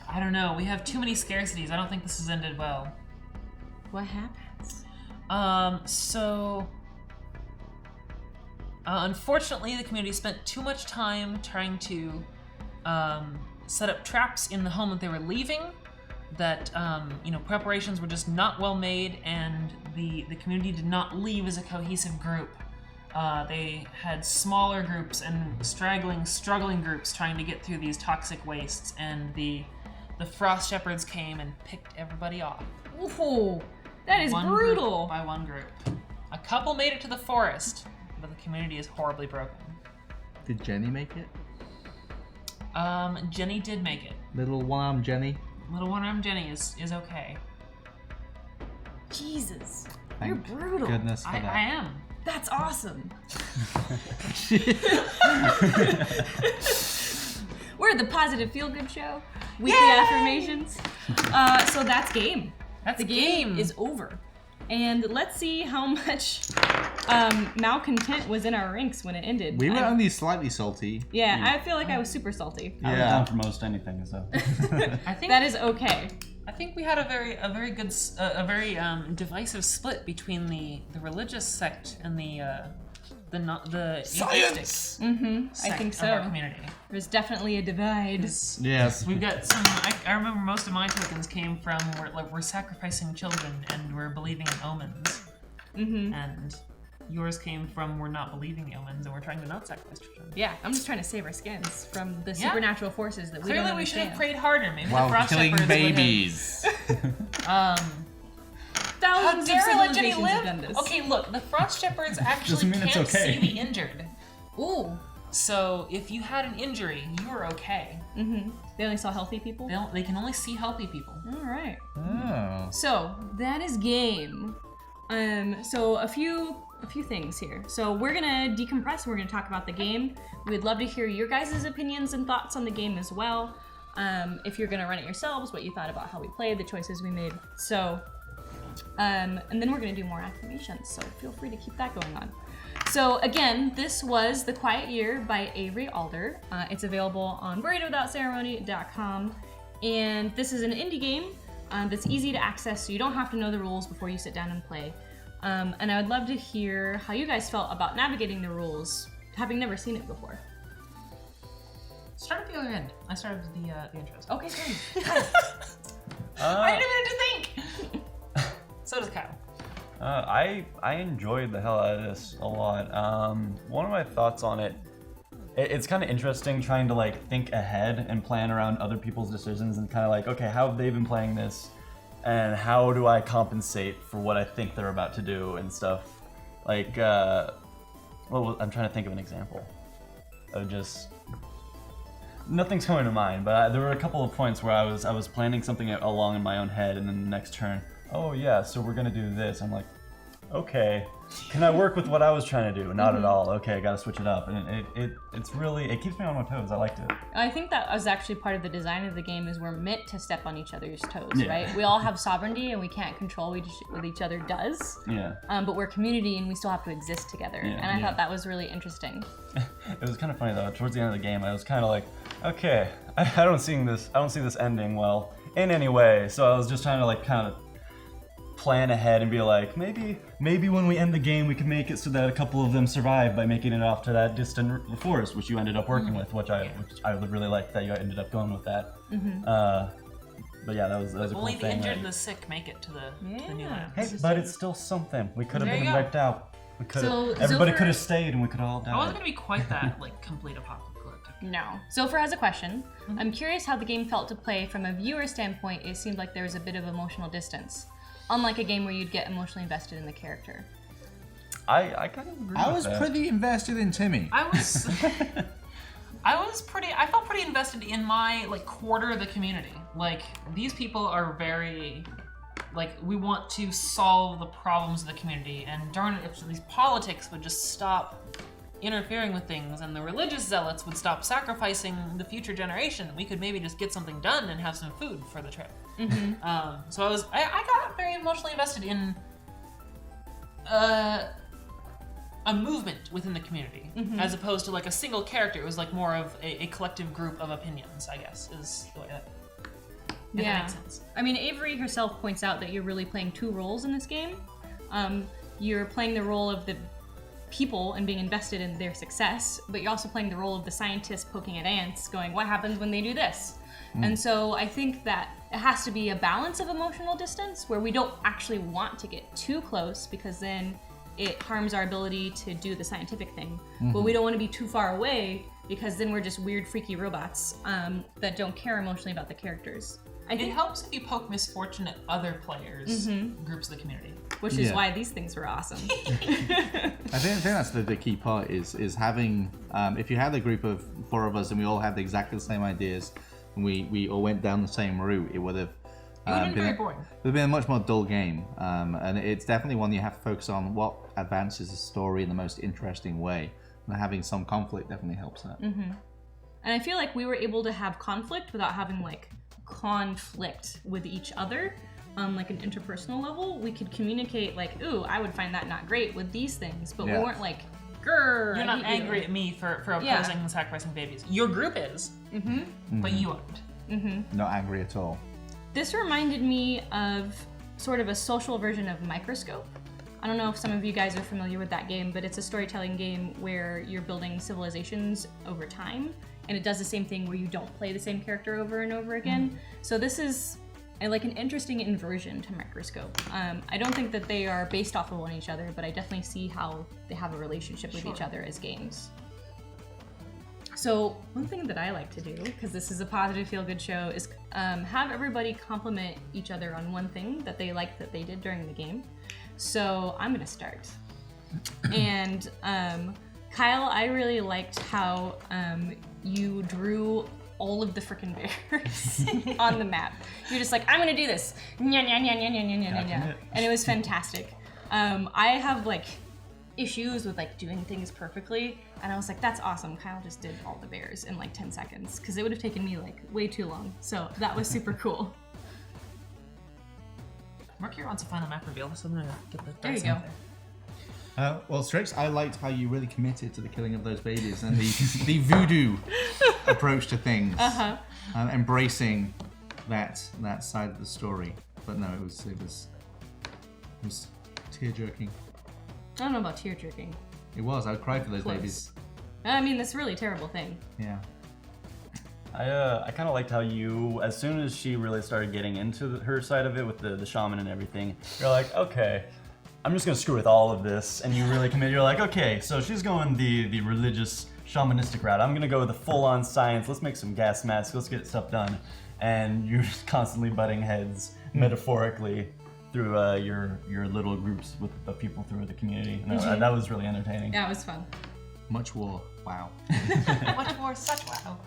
[SPEAKER 4] I don't know. We have too many scarcities. I don't think this has ended well.
[SPEAKER 1] What happens?
[SPEAKER 4] Unfortunately, the community spent too much time trying to set up traps in the home that they were leaving. That preparations were just not well made, and the community did not leave as a cohesive group. They had smaller groups and struggling groups trying to get through these toxic wastes, and the Frost Shepherds came and picked everybody off.
[SPEAKER 1] Ooh, that is
[SPEAKER 4] One
[SPEAKER 1] brutal.
[SPEAKER 4] group by one group. A couple made it to the forest, but the community is horribly broken.
[SPEAKER 3] Did Jenny make it?
[SPEAKER 4] Jenny did make it.
[SPEAKER 3] Little one-armed Jenny?
[SPEAKER 4] Little one-armed Jenny is okay.
[SPEAKER 1] Jesus,
[SPEAKER 3] Thank
[SPEAKER 1] you're brutal.
[SPEAKER 3] Goodness for
[SPEAKER 4] I
[SPEAKER 3] that.
[SPEAKER 4] am.
[SPEAKER 1] That's awesome. We're the Positive Feel Good Show. Weekly affirmations. So that's game.
[SPEAKER 4] That's
[SPEAKER 1] The game is over. And let's see how much malcontent was in our ranks when it ended.
[SPEAKER 3] We were only slightly salty.
[SPEAKER 1] Yeah, I feel like I was super salty.
[SPEAKER 6] I was
[SPEAKER 3] Yeah.
[SPEAKER 6] down for most anything, so.
[SPEAKER 4] I think
[SPEAKER 1] That is okay.
[SPEAKER 4] I think we had a very good divisive split between the religious sect and the
[SPEAKER 5] Science!
[SPEAKER 1] I
[SPEAKER 4] sect
[SPEAKER 1] think
[SPEAKER 4] of our
[SPEAKER 1] so.
[SPEAKER 4] community.
[SPEAKER 1] There's definitely a divide.
[SPEAKER 3] Yes.
[SPEAKER 4] We've got some. I remember most of my tokens came from we're sacrificing children and we're believing in omens, and yours came from we're not believing in omens and we're trying to not sacrifice children.
[SPEAKER 1] Yeah, I'm just trying to save our skins from the supernatural forces that we
[SPEAKER 4] Clearly,
[SPEAKER 1] don't
[SPEAKER 4] we should have
[SPEAKER 1] understand.
[SPEAKER 4] prayed harder. Maybe the
[SPEAKER 3] While
[SPEAKER 4] Frost
[SPEAKER 3] killing
[SPEAKER 4] Shepherds
[SPEAKER 3] babies.
[SPEAKER 4] How
[SPEAKER 1] Thousands of
[SPEAKER 4] dare I let Jenny
[SPEAKER 1] civilizations have
[SPEAKER 4] live?
[SPEAKER 1] done this.
[SPEAKER 4] Okay, look, the Frost Shepherds actually
[SPEAKER 6] Doesn't mean it's
[SPEAKER 4] can't
[SPEAKER 6] okay.
[SPEAKER 4] see the injured.
[SPEAKER 1] Ooh.
[SPEAKER 4] So if you had an injury, you were okay.
[SPEAKER 1] They only saw healthy people?
[SPEAKER 4] They can only see healthy people.
[SPEAKER 1] All right.
[SPEAKER 3] Oh.
[SPEAKER 1] So that is game. So a few things here. So we're gonna decompress. We're gonna talk about the game. We'd love to hear your guys' opinions and thoughts on the game as well. If you're gonna run it yourselves, what you thought about how we played, the choices we made. So, and then we're gonna do more affirmations. So feel free to keep that going on. So again, this was The Quiet Year by Avery Alder. It's available on burritowithoutceremony.com. And this is an indie game that's easy to access, so you don't have to know the rules before you sit down and play. And I would love to hear how you guys felt about navigating the rules, having never seen it before.
[SPEAKER 4] Start at the other end. I started the intros.
[SPEAKER 1] Okay, good.
[SPEAKER 4] I didn't even have to think! So does Kyle.
[SPEAKER 6] I enjoyed the hell out of this a lot. One of my thoughts on it, it's kind of interesting trying to like think ahead and plan around other people's decisions and kind of like, okay, how have they been playing this, and how do I compensate for what I think they're about to do and stuff. Like, I'm trying to think of an example of just. Nothing's coming to mind, but there were a couple of points where I was planning something along in my own head, and then the next turn, oh yeah, so we're gonna do this. I'm like, okay, can I work with what I was trying to do? Not at all. Okay, I gotta switch it up, and it's really, it keeps me on my toes. I liked it.
[SPEAKER 1] I think that was actually part of the design of the game, is we're meant to step on each other's toes,
[SPEAKER 6] Yeah.
[SPEAKER 1] right? We all have sovereignty and we can't control what each other does.
[SPEAKER 6] Yeah.
[SPEAKER 1] But we're a community and we still have to exist together.
[SPEAKER 6] Yeah.
[SPEAKER 1] And I thought that was really interesting.
[SPEAKER 6] It was kind of funny though. Towards the end of the game, I was kind of like, okay, I don't see this ending well in any way. So I was just trying to like kind of plan ahead and be like, maybe when we end the game, we can make it so that a couple of them survive by making it off to that distant forest, which you ended up working with, which I really liked that you ended up going with that. But yeah, that was a cool
[SPEAKER 4] Only the
[SPEAKER 6] thing.
[SPEAKER 4] injured
[SPEAKER 6] like-
[SPEAKER 4] and the sick make it to the new
[SPEAKER 1] Yeah.
[SPEAKER 4] land.
[SPEAKER 6] Hey, but it's still something. We could have
[SPEAKER 4] There
[SPEAKER 6] been
[SPEAKER 4] you go.
[SPEAKER 6] wiped out. Everybody
[SPEAKER 1] Zophyr-
[SPEAKER 6] could have stayed and we could all
[SPEAKER 4] I wasn't
[SPEAKER 6] died.
[SPEAKER 4] gonna be quite that like complete apocalyptic.
[SPEAKER 1] No. Zophyr has a question. I'm curious how the game felt to play from a viewer standpoint. It seemed like there was a bit of emotional distance, unlike a game where you'd get emotionally invested in the character.
[SPEAKER 6] I kind of agree
[SPEAKER 3] I
[SPEAKER 6] with
[SPEAKER 3] was
[SPEAKER 6] that.
[SPEAKER 3] pretty invested in Timmy.
[SPEAKER 4] I felt pretty invested in my like quarter of the community. Like these people are very like we want to solve the problems of the community, and darn it if these politics would just stop interfering with things and the religious zealots would stop sacrificing the future generation, we could maybe just get something done and have some food for the trip. So I got very emotionally invested in a movement within the community, as opposed to like a single character. It was like more of a collective group of opinions, I guess, is the way that, if that makes sense.
[SPEAKER 1] I mean, Avery herself points out that you're really playing two roles in this game. You're playing the role of the people and being invested in their success, but you're also playing the role of the scientist poking at ants, going, what happens when they do this? And so I think that it has to be a balance of emotional distance where we don't actually want to get too close because then it harms our ability to do the scientific thing. But we don't want to be too far away because then we're just weird, freaky robots that don't care emotionally about the characters. I
[SPEAKER 4] It
[SPEAKER 1] think,
[SPEAKER 4] helps if you poke misfortune at other players, groups of the community.
[SPEAKER 1] which is
[SPEAKER 3] Yeah.
[SPEAKER 1] why these things were awesome.
[SPEAKER 3] I think that's the key part is having, if you had a group of 4 of us and we all had exactly the same ideas and we all went down the same route, it would have
[SPEAKER 4] It would have been very boring.
[SPEAKER 3] It would have been a much more dull game. And it's definitely one you have to focus on what advances the story in the most interesting way. And having some conflict definitely helps that.
[SPEAKER 1] And I feel like we were able to have conflict without having like conflict with each other on like an interpersonal level. We could communicate like, ooh, I would find that not great with these things, but we
[SPEAKER 3] Yeah.
[SPEAKER 1] weren't like, grr.
[SPEAKER 4] You're
[SPEAKER 1] I
[SPEAKER 4] not
[SPEAKER 1] hate
[SPEAKER 4] angry
[SPEAKER 1] you.
[SPEAKER 4] at me for opposing
[SPEAKER 1] Yeah.
[SPEAKER 4] and sacrificing babies. Your group is, but you aren't.
[SPEAKER 3] Not angry at all.
[SPEAKER 1] This reminded me of sort of a social version of Microscope. I don't know if some of you guys are familiar with that game, but it's a storytelling game where you're building civilizations over time, and it does the same thing where you don't play the same character over and over again. So this is like an interesting inversion to Microscope. I don't think that they are based off of one each other, but I definitely see how they have a relationship with each other as games. So one thing that I like to do, because this is a positive feel-good show, is have everybody compliment each other on one thing that they liked that they did during the game. So I'm gonna start. And Kyle, I really liked how you drew all of the frickin' bears on the map. You're just like, I'm gonna do this. Nya, nya, nya, nya, nya, nya, nya, nya, nya. And it was fantastic. I have like issues with like doing things perfectly, and I was like, that's awesome. Kyle just did all the bears in like 10 seconds because it would have taken me like way too long. So that was super cool.
[SPEAKER 4] Mercury wants a final map reveal, so I'm gonna get the
[SPEAKER 1] There you
[SPEAKER 4] dice out
[SPEAKER 1] go.
[SPEAKER 4] there.
[SPEAKER 3] Well, Strix, I liked how you really committed to the killing of those babies and the voodoo approach to things, embracing that side of the story. But no, it was tear jerking.
[SPEAKER 1] I don't know about tear jerking.
[SPEAKER 3] It was. I would cry for those
[SPEAKER 1] Close.
[SPEAKER 3] babies.
[SPEAKER 1] I mean, that's a really terrible thing.
[SPEAKER 3] Yeah.
[SPEAKER 6] I kind of liked how you, as soon as she really started getting into her side of it with the shaman and everything, you're like, okay, I'm just gonna screw with all of this, and you really commit. You're like, okay, so she's going the religious shamanistic route. I'm gonna go with the full-on science. Let's make some gas masks. Let's get stuff done. And you're just constantly butting heads, metaphorically, through your little groups with the people through the community. And that was really entertaining.
[SPEAKER 1] Yeah, it was fun.
[SPEAKER 3] Much war. Wow.
[SPEAKER 4] Much more such wow.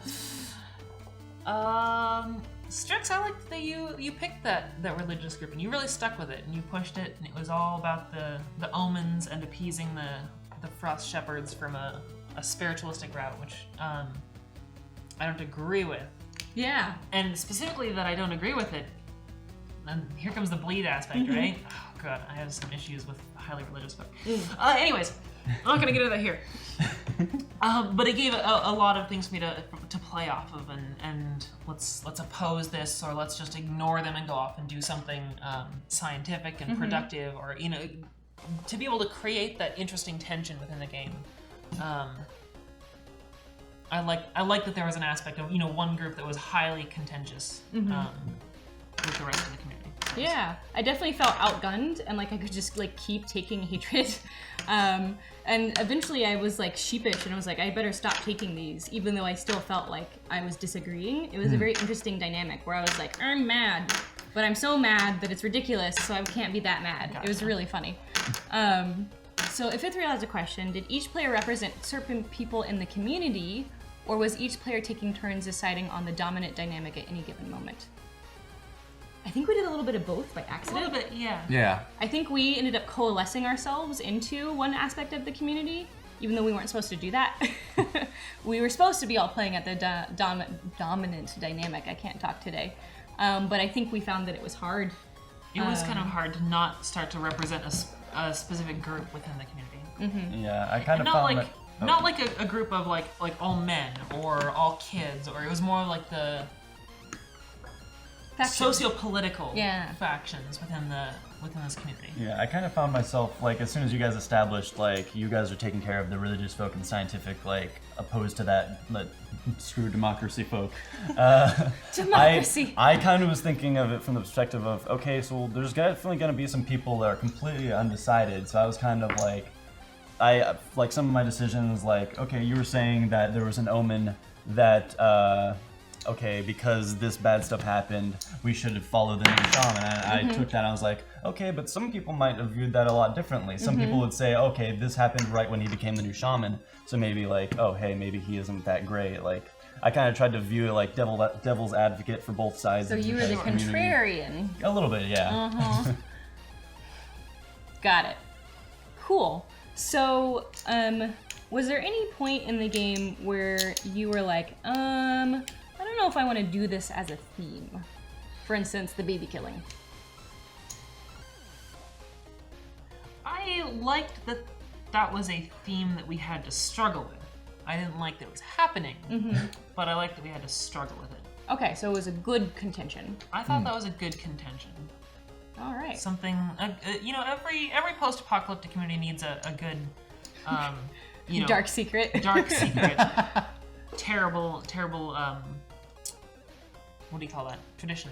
[SPEAKER 4] Strix, I liked that you picked that religious group and you really stuck with it and you pushed it, and it was all about the omens and appeasing the frost shepherds from a spiritualistic route, which I don't agree with.
[SPEAKER 1] Yeah.
[SPEAKER 4] And specifically that I don't agree with it, and here comes the bleed aspect, right? Oh god, I have some issues with highly religious folk. Anyways, I'm not gonna get into that here. But it gave a lot of things for me to play off of, and let's oppose this, or let's just ignore them and go off and do something scientific and productive, or to be able to create that interesting tension within the game. I like that there was an aspect of one group that was highly contentious with the rest of the community.
[SPEAKER 1] Yeah, I definitely felt outgunned and like I could just like keep taking hatred. And eventually I was like sheepish and I was like, I better stop taking these, even though I still felt like I was disagreeing. It was a very interesting dynamic where I was like, I'm mad, but I'm so mad that it's ridiculous, so I can't be that mad. It was really funny. So if Fifth Real has a question, did each player represent certain people in the community, or was each player taking turns deciding on the dominant dynamic at any given moment? I think we did a little bit of both by
[SPEAKER 4] A
[SPEAKER 1] accident.
[SPEAKER 4] little bit, yeah.
[SPEAKER 3] Yeah.
[SPEAKER 1] I think we ended up coalescing ourselves into one aspect of the community, even though we weren't supposed to do that. We were supposed to be all playing at the dominant dynamic. I can't talk today. But I think we found that it was hard.
[SPEAKER 4] It was kind of hard to not start to represent a specific group within the community.
[SPEAKER 6] Yeah, I kind of
[SPEAKER 4] Not
[SPEAKER 6] found
[SPEAKER 4] like
[SPEAKER 6] that.
[SPEAKER 4] not like a group of like all men or all kids, or it was more like the
[SPEAKER 1] Factions.
[SPEAKER 4] socio-political
[SPEAKER 1] Yeah.
[SPEAKER 4] factions within this community.
[SPEAKER 6] Yeah, I kind of found myself, like, as soon as you guys established, like, you guys are taking care of the religious folk and scientific, like, opposed to that, like, screw democracy folk.
[SPEAKER 1] Democracy.
[SPEAKER 6] I kind of was thinking of it from the perspective of, okay, so there's definitely going to be some people that are completely undecided, so I was kind of like, some of my decisions, like, okay, you were saying that there was an omen that, okay, because this bad stuff happened, we should follow the new shaman. And I took that and I was like, okay, but some people might have viewed that a lot differently. Some people would say, okay, this happened right when he became the new shaman, so maybe like, oh, hey, maybe he isn't that great. Like, I kind of tried to view it like devil's advocate for both sides.
[SPEAKER 1] So
[SPEAKER 6] of
[SPEAKER 1] you were the
[SPEAKER 6] community.
[SPEAKER 1] contrarian.
[SPEAKER 6] A little bit, yeah.
[SPEAKER 1] Got it. Cool. So, was there any point in the game where you were like, I don't know if I want to do this as a theme? For instance, the baby killing.
[SPEAKER 4] I liked that was a theme that we had to struggle with. I didn't like that it was happening, but I liked that we had to struggle with it.
[SPEAKER 1] Okay, so it was a good contention.
[SPEAKER 4] I thought that was a good contention.
[SPEAKER 1] All right.
[SPEAKER 4] Something, you know, every post-apocalyptic community needs a good, you know,
[SPEAKER 1] Dark secret.
[SPEAKER 4] dark secret, terrible, what do you call that? Tradition.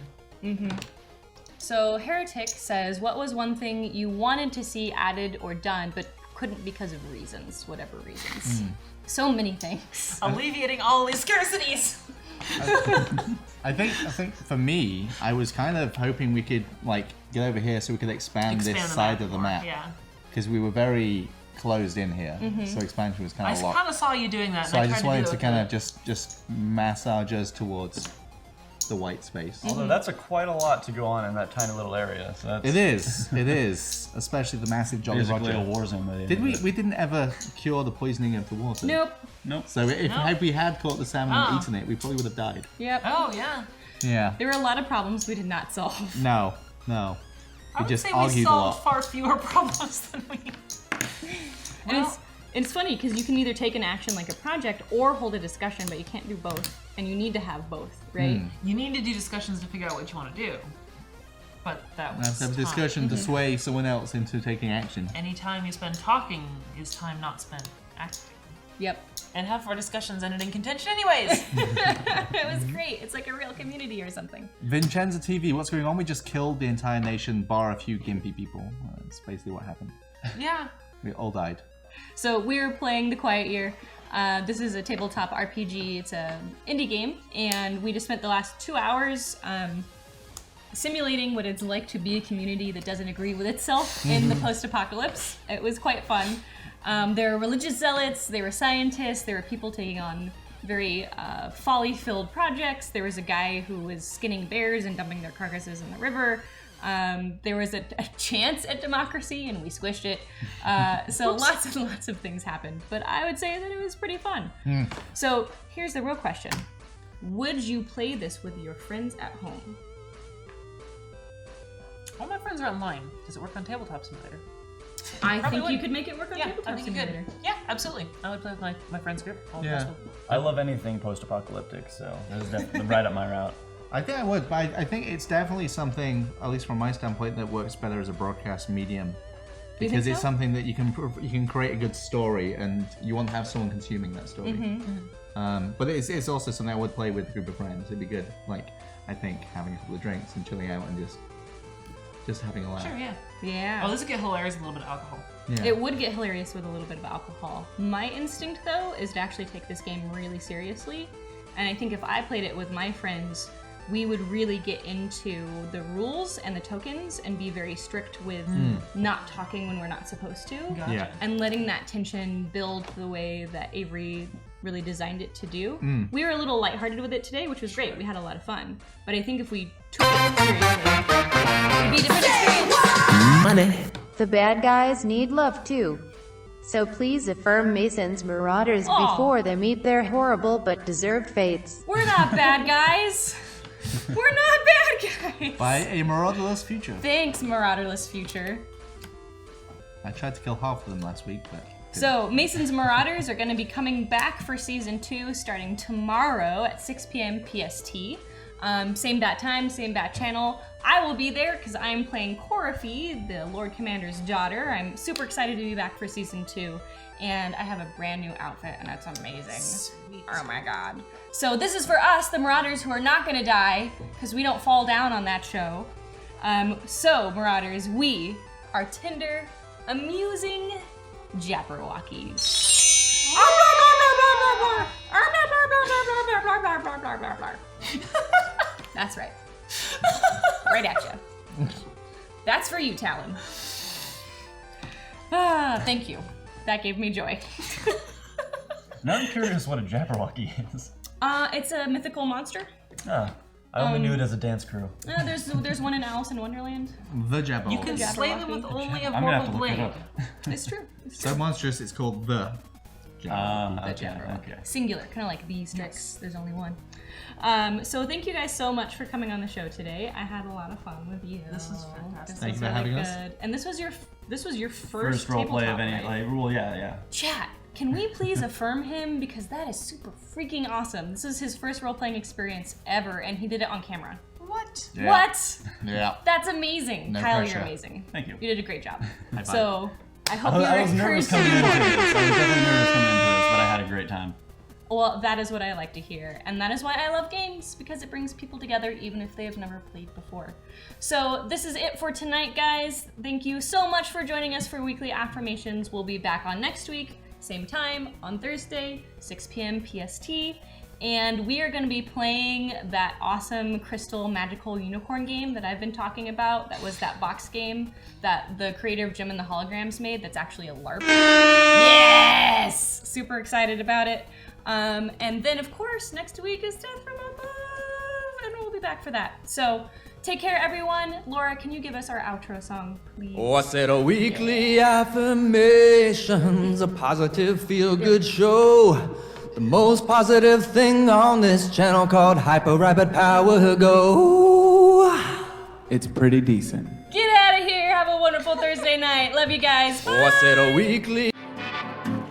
[SPEAKER 1] So Heretic says, what was one thing you wanted to see added or done, but couldn't because of reasons, whatever reasons? So many things.
[SPEAKER 4] Alleviating all these scarcities.
[SPEAKER 3] I think for me, I was kind of hoping we could like get over here so we could expand this
[SPEAKER 4] the
[SPEAKER 3] side of the
[SPEAKER 4] more,
[SPEAKER 3] map.
[SPEAKER 4] Yeah.
[SPEAKER 3] Because we were very closed in here, so expansion was kind
[SPEAKER 4] I
[SPEAKER 3] of a lot.
[SPEAKER 4] kind of saw you doing that.
[SPEAKER 3] So
[SPEAKER 4] and
[SPEAKER 3] I
[SPEAKER 4] tried
[SPEAKER 3] just
[SPEAKER 4] to
[SPEAKER 3] wanted
[SPEAKER 4] do
[SPEAKER 3] to
[SPEAKER 4] it
[SPEAKER 3] kind
[SPEAKER 4] with
[SPEAKER 3] of just massage us towards the white space.
[SPEAKER 6] Although that's quite a lot to go on in that tiny little area. So that's
[SPEAKER 3] It is, especially the massive Jolly
[SPEAKER 6] basically
[SPEAKER 3] Roger.
[SPEAKER 6] a war zone. by the end
[SPEAKER 3] Did
[SPEAKER 6] of
[SPEAKER 3] we?
[SPEAKER 6] it.
[SPEAKER 3] We didn't ever cure the poisoning of the water.
[SPEAKER 1] Nope.
[SPEAKER 3] So if
[SPEAKER 4] No.
[SPEAKER 3] had we had caught the salmon
[SPEAKER 4] Oh.
[SPEAKER 3] and eaten it, we probably would have died.
[SPEAKER 1] Yep.
[SPEAKER 4] Oh yeah.
[SPEAKER 3] Yeah.
[SPEAKER 1] There were a lot of problems we did not solve.
[SPEAKER 3] No.
[SPEAKER 4] I
[SPEAKER 3] We
[SPEAKER 4] would
[SPEAKER 3] just
[SPEAKER 4] say we
[SPEAKER 3] argued a
[SPEAKER 4] solved
[SPEAKER 3] lot.
[SPEAKER 4] far fewer problems than we.
[SPEAKER 1] And it's funny because you can either take an action like a project or hold a discussion, but you can't do both. And you need to have both, right?
[SPEAKER 4] You need to do discussions to figure out what you want to do. But that
[SPEAKER 3] We
[SPEAKER 4] was
[SPEAKER 3] have to have a
[SPEAKER 4] time.
[SPEAKER 3] discussion to sway someone else into taking action.
[SPEAKER 4] Any time you spend talking is time not spent acting.
[SPEAKER 1] Yep.
[SPEAKER 4] And half of our discussions ended in contention anyways.
[SPEAKER 1] It was great. It's like a real community or something.
[SPEAKER 3] Vincenza TV, what's going on? We just killed the entire nation, bar a few gimpy people. That's basically what happened.
[SPEAKER 4] Yeah.
[SPEAKER 3] We all died.
[SPEAKER 1] So we were playing The Quiet Year. This is a tabletop RPG. It's a indie game, and we just spent the last 2 hours simulating what it's like to be a community that doesn't agree with itself in the post-apocalypse. It was quite fun. There were religious zealots, there were scientists, there were people taking on very folly-filled projects. There was a guy who was skinning bears and dumping their carcasses in the river. There was a chance at democracy, and we squished it. So lots and lots of things happened. But I would say that it was pretty fun. So here's the real question. Would you play this with your friends at home?
[SPEAKER 4] All my friends are online. Does it work on Tabletop Simulator?
[SPEAKER 1] I
[SPEAKER 4] Probably
[SPEAKER 1] think you
[SPEAKER 4] would.
[SPEAKER 1] could make it work on
[SPEAKER 4] Yeah, I
[SPEAKER 1] Tabletop
[SPEAKER 4] think you
[SPEAKER 1] Simulator.
[SPEAKER 4] could. Yeah, absolutely. I would play with my friends group. All
[SPEAKER 3] Yeah.
[SPEAKER 4] possible.
[SPEAKER 6] I love anything post-apocalyptic, so that's definitely right up my route.
[SPEAKER 3] I think I would, but I think it's definitely something, at least from my standpoint, that works better as a broadcast medium.
[SPEAKER 1] You
[SPEAKER 3] Because
[SPEAKER 1] think
[SPEAKER 3] it's
[SPEAKER 1] so?
[SPEAKER 3] something that you can create a good story, and you want to have someone consuming that story. But it's also something I would play with a group of friends. It'd be good, like I think having a couple of drinks and chilling out and just Just having a laugh.
[SPEAKER 4] Sure, yeah.
[SPEAKER 1] Yeah.
[SPEAKER 4] Oh, this would get hilarious with a little bit of alcohol.
[SPEAKER 3] Yeah.
[SPEAKER 1] It would get hilarious with a little bit of alcohol. My instinct, though, is to actually take this game really seriously. And I think if I played it with my friends, we would really get into the rules and the tokens and be very strict with not talking when we're not supposed to.
[SPEAKER 4] Gotcha.
[SPEAKER 3] Yeah.
[SPEAKER 1] And letting that tension build the way that Avery really designed it to do. We were a little lighthearted with it today, which was great. We had a lot of fun. But I think if we took it seriously, it would be a different experience.
[SPEAKER 5] Money.
[SPEAKER 7] The bad guys need love too. So please affirm Mason's Marauders
[SPEAKER 1] Aw.
[SPEAKER 7] before they meet their horrible but deserved fates.
[SPEAKER 1] We're not bad guys. We're not bad guys.
[SPEAKER 3] By a Marauderless future.
[SPEAKER 1] Thanks, Marauderless Future.
[SPEAKER 3] I tried to kill half of them last week, but...
[SPEAKER 1] So, Mason's Marauders are going to be coming back for Season 2 starting tomorrow at 6 p.m. PST. Same bat time, same bat channel. I will be there because I'm playing Corafi, the Lord Commander's daughter. I'm super excited to be back for Season 2. And I have a brand new outfit, and that's amazing.
[SPEAKER 4] Sweet.
[SPEAKER 1] Oh my god. So this is for us, the Marauders, who are not going to die, because we don't fall down on that show. So, Marauders, we are tender, amusing Jabberwockies. That's right. Right at you. That's for you, Talon. Thank you. That gave me joy.
[SPEAKER 6] Now I'm curious what a Jabberwocky is.
[SPEAKER 1] It's a mythical monster.
[SPEAKER 6] Ah, I only knew it as a dance crew.
[SPEAKER 1] There's one in Alice in Wonderland.
[SPEAKER 3] The Jabberwocky.
[SPEAKER 4] You can slay them with only a
[SPEAKER 6] I'm gonna have
[SPEAKER 4] mortal
[SPEAKER 6] to look it
[SPEAKER 4] blade.
[SPEAKER 6] up.
[SPEAKER 1] It's true. It's true.
[SPEAKER 3] So monstrous, it's called the Jabberwocky.
[SPEAKER 1] The
[SPEAKER 6] Okay,
[SPEAKER 1] Jabberwocky.
[SPEAKER 6] okay.
[SPEAKER 1] Singular, kind of like the Strix. There's only one. So thank you guys so much for coming on the show today. I had a lot of fun with you.
[SPEAKER 4] This is fantastic.
[SPEAKER 1] This
[SPEAKER 3] Thank
[SPEAKER 1] was
[SPEAKER 3] you for having
[SPEAKER 1] really
[SPEAKER 3] us.
[SPEAKER 1] good. And this was your first
[SPEAKER 6] First role play of
[SPEAKER 1] tabletop,
[SPEAKER 6] any
[SPEAKER 1] right?
[SPEAKER 6] like rule, yeah.
[SPEAKER 1] Chat, can we please affirm him, because that is super freaking awesome. This is his first role-playing experience ever, and he did it on camera.
[SPEAKER 4] What?
[SPEAKER 3] Yeah.
[SPEAKER 1] What?
[SPEAKER 3] Yeah.
[SPEAKER 1] That's amazing.
[SPEAKER 3] No
[SPEAKER 1] Kyle,
[SPEAKER 3] pressure.
[SPEAKER 1] you're amazing.
[SPEAKER 6] Thank you.
[SPEAKER 1] You did a great job.
[SPEAKER 3] five.
[SPEAKER 1] So I hope
[SPEAKER 6] I
[SPEAKER 1] you're
[SPEAKER 6] was nervous
[SPEAKER 1] encouraged
[SPEAKER 6] coming
[SPEAKER 1] to
[SPEAKER 6] into
[SPEAKER 1] do
[SPEAKER 6] this.
[SPEAKER 1] more.
[SPEAKER 6] I was definitely nervous coming into this, but I had a great time.
[SPEAKER 1] Well, that is what I like to hear. And that is why I love games, because it brings people together even if they have never played before. So this is it for tonight, guys. Thank you so much for joining us for Weekly Affirmations. We'll be back on next week, same time, on Thursday, 6 p.m. PST. And we are going to be playing that awesome Crystal Magical Unicorn game that I've been talking about. That was that box game that the creator of Gem and the Holograms made that's actually a LARP. Yes! Super excited about it. And then, of course, next week is Death from Above, and we'll be back for that. So, take care, everyone. Laura, can you give us our outro song, please?
[SPEAKER 2] Oh, I said a weekly affirmations, a positive feel-good show. The most positive thing on this channel called Hyper Rapid Power Go.
[SPEAKER 9] It's pretty decent.
[SPEAKER 1] Get out of here. Have a wonderful Thursday night. Love you guys.
[SPEAKER 2] Oh, I said a weekly...